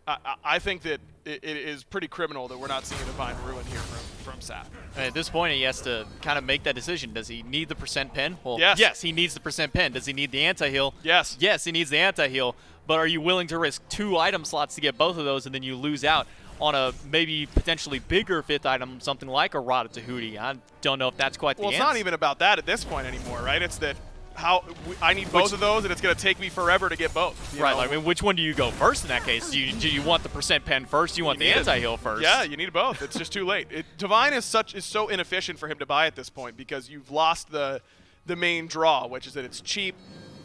I think that it is pretty criminal that we're not seeing a Divine Ruin here from Sap. And at this point, he has to kind of make that decision. Does he need the percent pen? Well, yes. Yes, he needs the percent pen. Does he need the anti-heal? Yes. Yes, he needs the anti-heal. But are you willing to risk 2 item slots to get both of those, and then you lose out on a maybe potentially bigger 5th item, something like a Rada Tahuti? I don't know if that's quite the answer. Well, it's not even about that at this point anymore, right? It's that I need both of those, and it's going to take me forever to get both. Right, like, I mean, which one do you go first in that case? Do you want the percent pen first? Do you want the anti-heal first? Yeah, you need both. It's just too late. Divine is so inefficient for him to buy at this point, because you've lost the main draw, which is that it's cheap.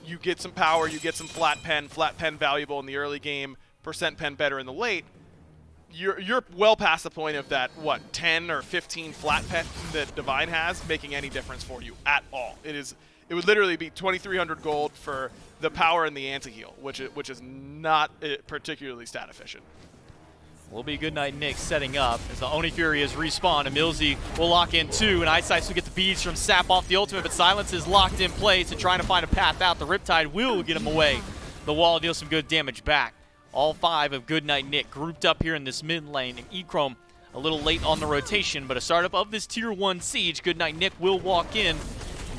You get some power, you get some flat pen valuable in the early game, percent pen better in the late. You're well past the point of that, 10 or 15 flat pen that Divine has making any difference for you at all. It would literally be 2,300 gold for the power and the anti-heal, which is not particularly stat efficient. Will be Goodnight Nick setting up as the Oni Fury is respawned. And Milzy will lock in 2, and Eyesight will get the beads from Sap off the ultimate, but Silence is locked in place and trying to find a path out. The Riptide will get him away. The wall deals some good damage back. All 5 of Goodnight Nick grouped up here in this mid lane, and E-Chrome a little late on the rotation, but a startup of this Tier 1 siege. Goodnight Nick will walk in.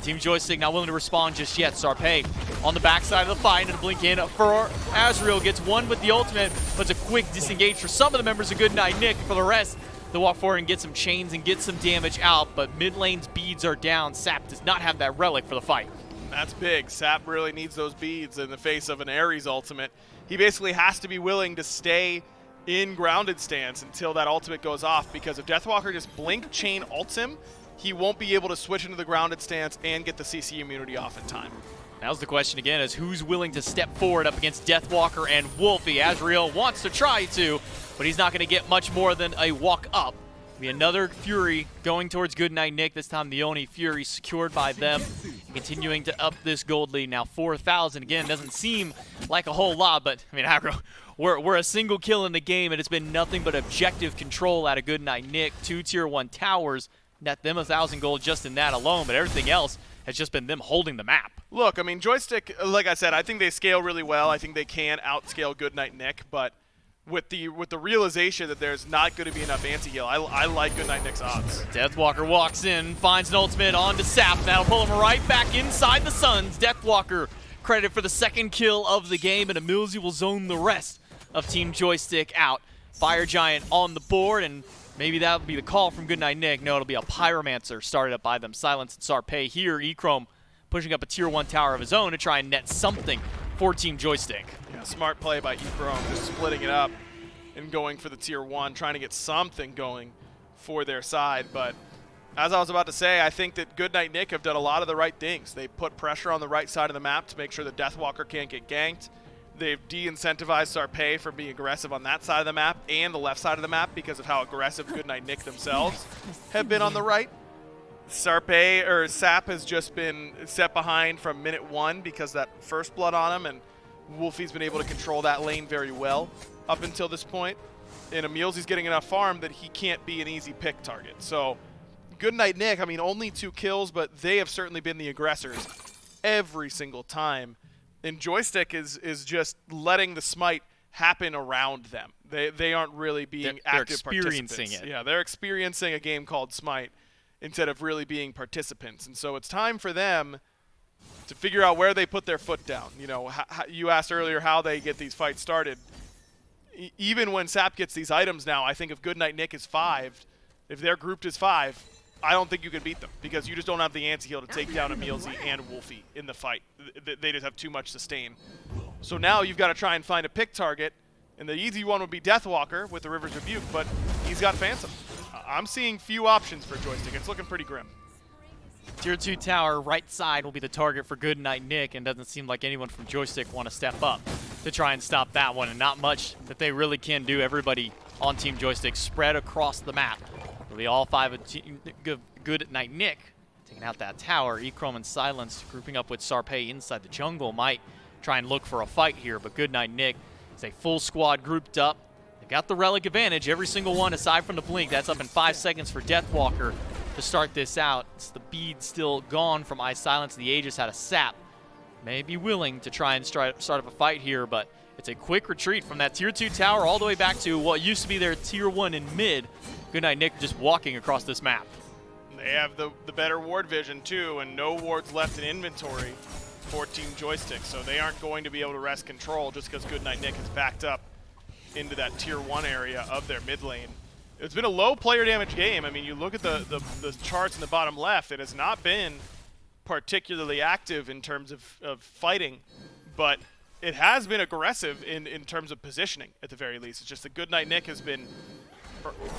Team Joystick not willing to respond just yet. Sarpé on the backside of the fight, and a blink in for Azrael. Gets one with the ultimate, but it's a quick disengage for some of the members of Goodnight Nick. For the rest, they'll walk forward and get some chains and get some damage out, but mid lane's beads are down. Sap does not have that relic for the fight. That's big. Sap really needs those beads in the face of an Ares ultimate. He basically has to be willing to stay in grounded stance until that ultimate goes off, because if Deathwalker just blink chain ults him, he won't be able to switch into the grounded stance and get the CC immunity off in time. Now's the question again, is who's willing to step forward up against Deathwalker and Wolfie. Azrael wants to try to, but he's not going to get much more than a walk up. Be another Fury going towards Goodnight Nick. This time the Oni Fury secured by them, and continuing to up this gold lead. Now 4,000 again. Doesn't seem like a whole lot, but I mean, Agro, we're a single kill in the game, and it's been nothing but objective control out of Goodnight Nick. 2 tier 1 towers, net them 1,000 gold just in that alone, but everything else has just been them holding the map. Look, I mean, Joystick, like I said, I think they scale really well. I think they can outscale Goodnight Nick, but with the realization that there's not going to be enough anti-heal, I like Goodnight Nick's odds. Deathwalker walks in, finds an ultimate onto Sap. That'll pull him right back inside the Suns. Deathwalker credited for the second kill of the game, and Emilzy will zone the rest of Team Joystick out. Fire Giant on the board, and maybe that would be the call from Goodnight Nick. No, it'll be a Pyromancer started up by them. Silence and Sarpei here. Echrome pushing up a tier 1 tower of his own to try and net something for Team Joystick. Yeah, smart play by Echrome, just splitting it up and going for the tier 1, trying to get something going for their side. But as I was about to say, I think that Goodnight Nick have done a lot of the right things. They put pressure on the right side of the map to make sure that Deathwalker can't get ganked. They've de-incentivized Sarpei from being aggressive on that side of the map and the left side of the map because of how aggressive Goodnight Nick themselves have been on the right. Sarpei, or Sap, has just been set behind from minute 1 because that first blood on him, and Wolfie's been able to control that lane very well up until this point. And Emilzy's getting enough farm that he can't be an easy pick target. So Goodnight Nick, I mean, only 2 kills, but they have certainly been the aggressors every single time. And Joystick is just letting the smite happen around them. They aren't really being active participants. They're experiencing it. Yeah, they're experiencing a game called Smite instead of really being participants. And so it's time for them to figure out where they put their foot down. You know, you asked earlier how they get these fights started. Even when Sap gets these items now, I think if Goodnight Nick is 5, if they're grouped as 5, I don't think you can beat them because you just don't have the anti-heal to take down Emilzy and Wolfie in the fight. They just have too much sustain. So now you've got to try and find a pick target, and the easy one would be Deathwalker with the River's Rebuke, but he's got Phantom. I'm seeing few options for Joystick. It's looking pretty grim. Tier 2 tower right side will be the target for Goodnight Nick, and doesn't seem like anyone from Joystick want to step up to try and stop that one, and not much that they really can do. Everybody on Team Joystick spread across the map. It'll be all 5 of Goodnight Nick taking out that tower. Echrome and Silence grouping up with Sarpei inside the jungle might try and look for a fight here, but Goodnight Nick is a full squad grouped up. They got the relic advantage, every single one aside from the blink. That's up in 5 seconds for Deathwalker to start this out. It's the bead still gone from Ice Silence. The Aegis had a sap. May be willing to try and start up a fight here, but it's a quick retreat from that tier 2 tower all the way back to what used to be their tier 1 in mid. Goodnight Nick just walking across this map. They have the better ward vision too, and no wards left in inventory for Team Joystick, so they aren't going to be able to wrest control just because Goodnight Nick is backed up into that tier 1 area of their mid lane. It's been a low player damage game. I mean, you look at the charts in the bottom left, it has not been particularly active in terms of fighting, but it has been aggressive in terms of positioning at the very least. It's just that Goodnight Nick has been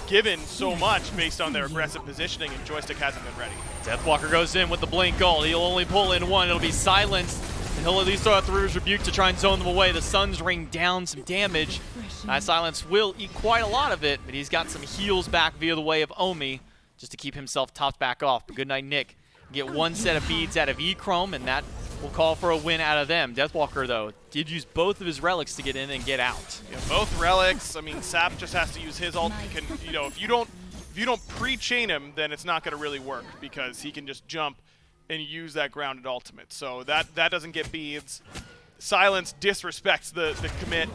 given so much based on their aggressive positioning, and Joystick hasn't been ready. Deathwalker goes in with the blink gold. He'll only pull in 1. It'll be Silenced, and he'll at least throw out the River's Rebuke to try and zone them away. The Suns rain down some damage. Silence will eat quite a lot of it, but he's got some heals back via the way of Omi just to keep himself topped back off. But Goodnight Nick get 1 set of beads out of Echrome, and that will call for a win out of them. Deathwalker, though, did use both of his relics to get in and get out. Yeah, both relics. I mean, Sap just has to use his ult. You know, if you don't pre-chain him, then it's not going to really work because he can just jump and use that grounded ultimate. So that doesn't get beads. Silence disrespects the commit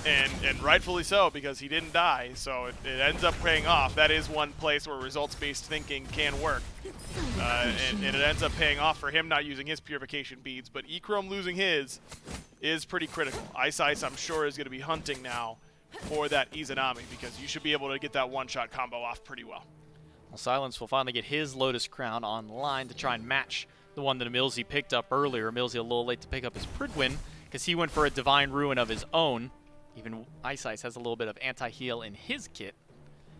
And rightfully so, because he didn't die, so it ends up paying off. That is one place where results-based thinking can work. And it ends up paying off for him not using his purification beads, but Echrome losing his is pretty critical. Ice, I'm sure, is going to be hunting now for that Izanami, because you should be able to get that one-shot combo off pretty well. Well, Silence will finally get his Lotus Crown online to try and match the one that Emilzy picked up earlier. Emilzy a little late to pick up his Pridwin, because he went for a Divine Ruin of his own. Even Ice has a little bit of anti-heal in his kit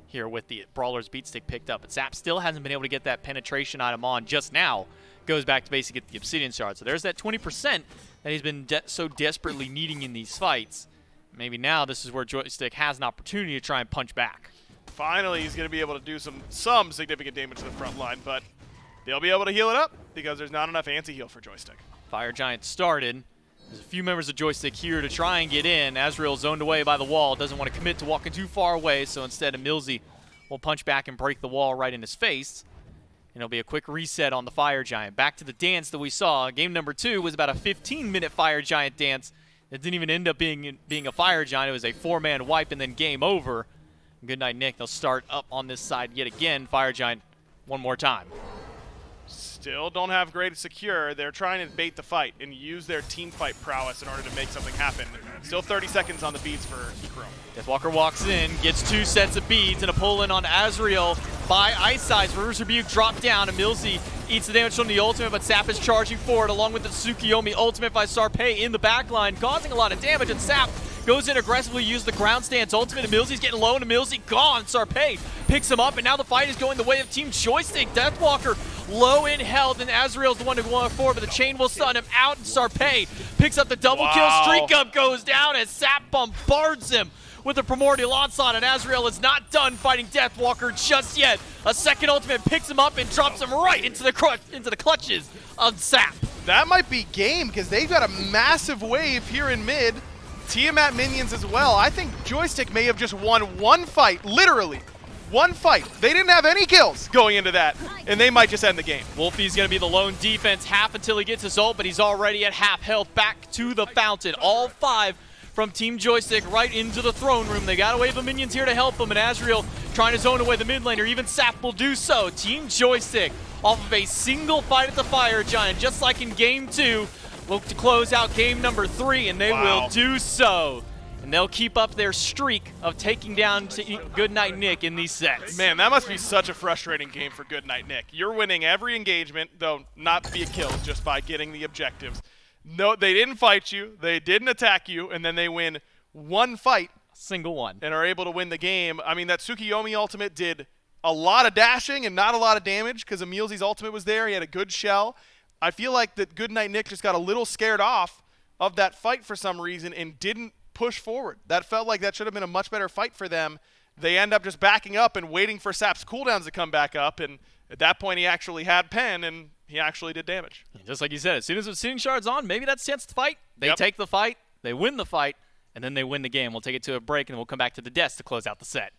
here with the Brawler's Beatstick picked up. But Sap still hasn't been able to get that penetration item on just now. Goes back to basically get the Obsidian Shard. So there's that 20% that he's been so desperately needing in these fights. Maybe now this is where Joystick has an opportunity to try and punch back. Finally, he's going to be able to do some significant damage to the front line, but they'll be able to heal it up because there's not enough anti-heal for Joystick. Fire Giant started. There's a few members of Joystick here to try and get in. Azrael zoned away by the wall. Doesn't want to commit to walking too far away, so instead Emilzy will punch back and break the wall right in his face. And it'll be a quick reset on the Fire Giant. Back to the dance that we saw. Game number 2 was about a 15-minute Fire Giant dance. It didn't even end up being a Fire Giant. It was a 4-man wipe and then game over. Goodnight Nick, they'll start up on this side yet again. Fire Giant one more time. Still don't have great secure. They're trying to bait the fight and use their team fight prowess in order to make something happen. Still 30 seconds on the beads for Echrome. Deathwalker walks in, gets 2 sets of beads, and a pull-in on Azrael by Ice Eyes. Reverse Rebuke dropped down, and Emilzy eats the damage from the ultimate, but Sap is charging forward along with the Tsukiyomi ultimate by Sarpei in the backline, causing a lot of damage, and Sap goes in aggressively, use the ground stance ultimate. Emilzy's getting low, and Emilzy gone. Sarpei picks him up, and now the fight is going the way of Team Joystick. Deathwalker low in health, and Azrael's the one to go forward, but the chain will stun him out, and Sarpei picks up the double kill. Streak up goes down as Sap bombards him with a Primordial Onslaught, and Azrael is not done fighting Deathwalker just yet. A second ultimate picks him up and drops him right into the clutches of Sap. That might be game, because they've got a massive wave here in mid. Tiamat minions as well. I think Joystick may have just won one fight, literally. One fight. They didn't have any kills going into that, and they might just end the game. Wolfie's going to be the lone defense half until he gets his ult, but he's already at half health. Back to the fountain. All 5 from Team Joystick right into the throne room. They got a wave of minions here to help them, and Azrael trying to zone away the mid laner. Even Sap will do so. Team Joystick off of a single fight at the Fire Giant, just like in Game 2, look to close out Game number 3, and they will do so. And they'll keep up their streak of taking down Goodnight Nick in these sets. Man, that must be such a frustrating game for Goodnight Nick. You're winning every engagement, though not via kills, just by getting the objectives. No, they didn't fight you, they didn't attack you, and then they win one fight. Single one. And are able to win the game. I mean, that Tsukiyomi ultimate did a lot of dashing and not a lot of damage because Emilzy's ultimate was there. He had a good shell. I feel like that Goodnight Nick just got a little scared off of that fight for some reason and didn't push forward. That felt like that should have been a much better fight for them. They end up just backing up and waiting for Sap's cooldowns to come back up, and at that point he actually had pen and he actually did damage. Just like you said, as soon as Obsidian Shard's on, maybe that's the chance to fight. They take the fight, they win the fight, and then they win the game. We'll take it to a break, and we'll come back to the desk to close out the set.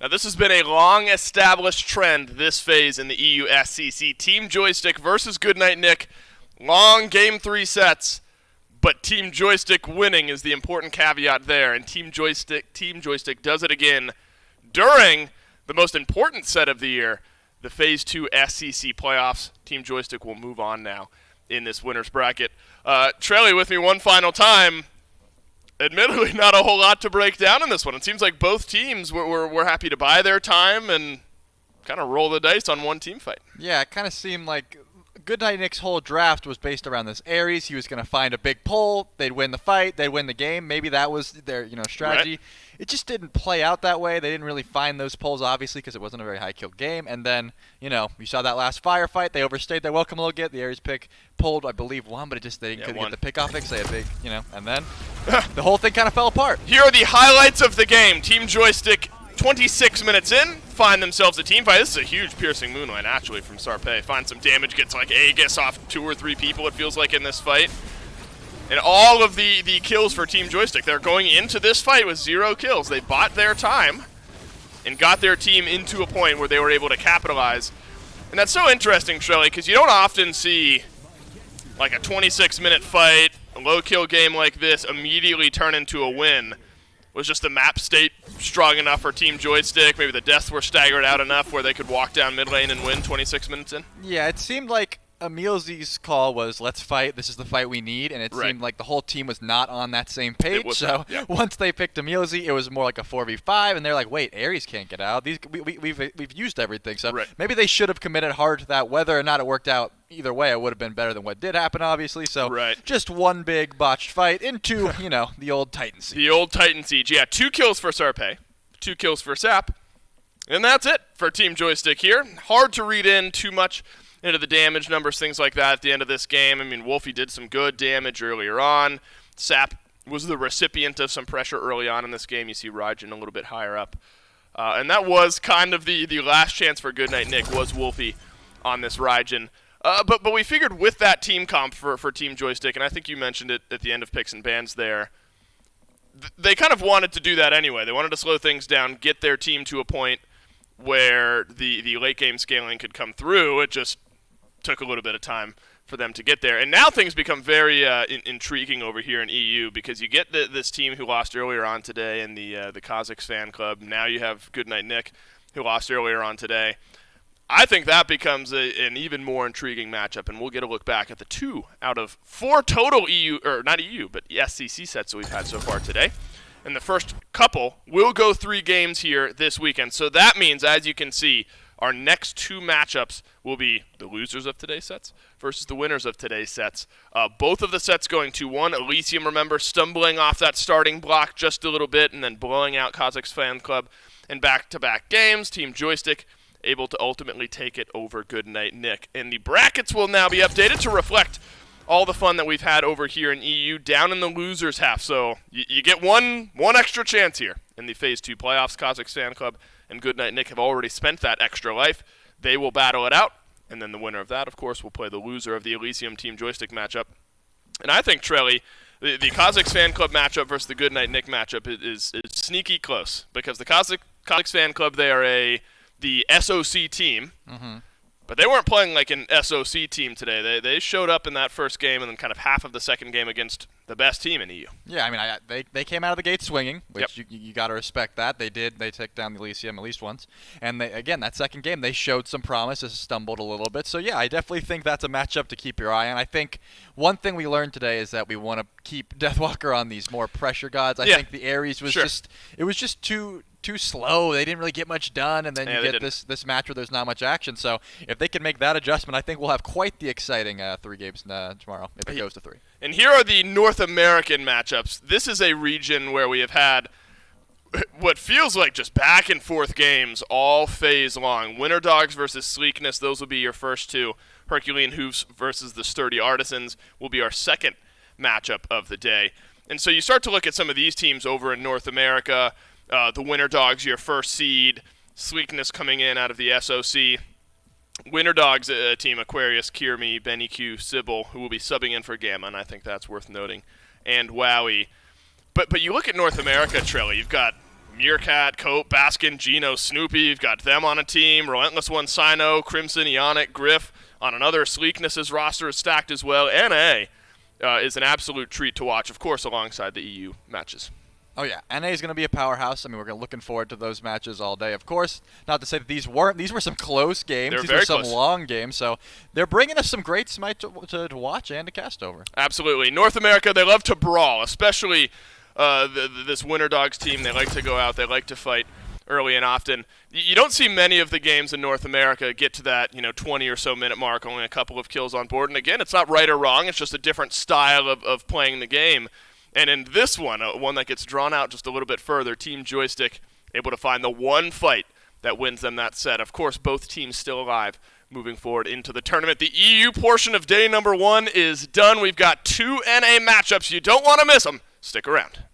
Now, this has been a long-established trend this phase in the EU SCC. Team Joystick versus Goodnight Nick. Long Game 3 sets, but Team Joystick winning is the important caveat there. And Team Joystick does it again during the most important set of the year, the Phase 2 SCC playoffs. Team Joystick will move on now in this winner's bracket. Trelly with me one final time. Admittedly, not a whole lot to break down in this one. It seems like both teams were happy to buy their time and kind of roll the dice on one team fight. Yeah, it kind of seemed like Goodnight Nick's whole draft was based around this Ares. He was going to find a big pull. They'd win the fight. They'd win the game. Maybe that was their strategy. Right. It just didn't play out that way. They didn't really find those pulls, obviously, because it wasn't a very high-killed game. And then, you saw that last firefight. They overstayed their welcome a little bit. The Ares pick pulled, I believe, one, but they couldn't get the pick off it because they had big, and then the whole thing kind of fell apart. Here are the highlights of the game. Team Joystick, 26 minutes in, find themselves a team fight. This is a huge piercing moonlight, actually, from Sarpe. Find some damage, gets like Aegis off 2 or 3 people, it feels like, in this fight. And all of the kills for Team Joystick. They're going into this fight with 0 kills. They bought their time and got their team into a point where they were able to capitalize. And that's so interesting, Trelly, because you don't often see like a 26-minute fight, a low-kill game like this immediately turn into a win. Was just the map state strong enough for Team Joystick? Maybe the deaths were staggered out enough where they could walk down mid lane and win 26 minutes in? Yeah, it seemed like Emilzi's call was, let's fight, this is the fight we need, and it seemed like the whole team was not on that same page. So once they picked Emilzi, it was more like a 4v5, and they're like, wait, Ares can't get out. We've used everything, so maybe they should have committed hard to that. Whether or not it worked out either way, it would have been better than what did happen, obviously. So just one big botched fight into, the old Titan Siege. The old Titan Siege, yeah. 2 kills for Sarpe, 2 kills for Sap, and that's it for Team Joystick here. Hard to read in too much into the damage numbers, things like that at the end of this game. I mean, Wolfie did some good damage earlier on. Sap was the recipient of some pressure early on in this game. You see Raijin a little bit higher up. And that was kind of the last chance for Goodnight Nick was Wolfie on this Raijin. But we figured with that team comp for Team Joystick, and I think you mentioned it at the end of Picks and Bans there, they kind of wanted to do that anyway. They wanted to slow things down, get their team to a point where the late game scaling could come through. It just took a little bit of time for them to get there. And now things become very intriguing over here in EU because you get this team who lost earlier on today in the Kazakhs fan club. Now you have Goodnight Nick who lost earlier on today. I think that becomes an even more intriguing matchup, and we'll get a look back at the 2 out of 4 total EU, or not EU, but SCC sets that we've had so far today. And the first couple will go 3 games here this weekend. So that means, as you can see, our next 2 matchups will be the losers of today's sets versus the winners of today's sets. Both of the sets going 2-1. Elysium, remember, stumbling off that starting block just a little bit and then blowing out Kazakhs fan club in back-to-back games. Team Joystick able to ultimately take it over Goodnight Nick. And the brackets will now be updated to reflect all the fun that we've had over here in EU down in the losers half. So you get one extra chance here in the Phase 2 playoffs. Kazakhs fan club and Goodnight Nick have already spent that extra life. They will battle it out, and then the winner of that, of course, will play the loser of the Elysium Team Joystick matchup. And I think, Trelly, the Kazakhs fan club matchup versus the Goodnight Nick matchup is sneaky close because the Kazakhs fan club, they are the SOC team, but they weren't playing like an SOC team today. They showed up in that first game and then kind of half of the second game against the best team in EU. Yeah, I mean, they came out of the gate swinging, which you got to respect that. They did. They took down the Elysium at least once. And again, that second game, they showed some promise, just stumbled a little bit. So yeah, I definitely think that's a matchup to keep your eye on. I think one thing we learned today is that we want to keep Deathwalker on these more pressure gods. I think the Ares was just too slow. They didn't really get much done, and then you get this match where there's not much action. So if they can make that adjustment, I think we'll have quite the exciting 3 games tomorrow if it goes to 3. And here are the North American matchups. This is a region where we have had what feels like just back and forth games all phase long. Winter Dogs versus Sleekness, those will be your first 2. Herculean Hoofs versus the Sturdy Artisans will be our second matchup of the day. And so you start to look at some of these teams over in North America. The Winter Dogs, your first seed. Sleekness coming in out of the SOC. Winter Dogs team, Aquarius, Kirmi, Benny Q, Sybil, who will be subbing in for Gamma, and I think that's worth noting, and Wowie. But you look at North America, Trelly, you've got Meerkat, Cope, Baskin, Gino, Snoopy. You've got them on a team. Relentless One, Sino, Crimson, Ionic, Griff on another. Sleekness's roster is stacked as well. NA is an absolute treat to watch, of course, alongside the EU matches. Oh yeah, NA is going to be a powerhouse. I mean, we're looking forward to those matches all day. Of course, not to say that these were some close games. They're these very were some close. long games. So they're bringing us some great Smite to watch and to cast over. Absolutely. North America, they love to brawl, especially this Winter Dogs team. They like to go out. They like to fight early and often. You don't see many of the games in North America get to that 20 or so minute mark, only a couple of kills on board. And again, it's not right or wrong. It's just a different style of playing the game. And in this one, one that gets drawn out just a little bit further, Team Joystick able to find the one fight that wins them that set. Of course, both teams still alive moving forward into the tournament. The EU portion of day number 1 is done. We've got 2 NA matchups. You don't want to miss them. Stick around.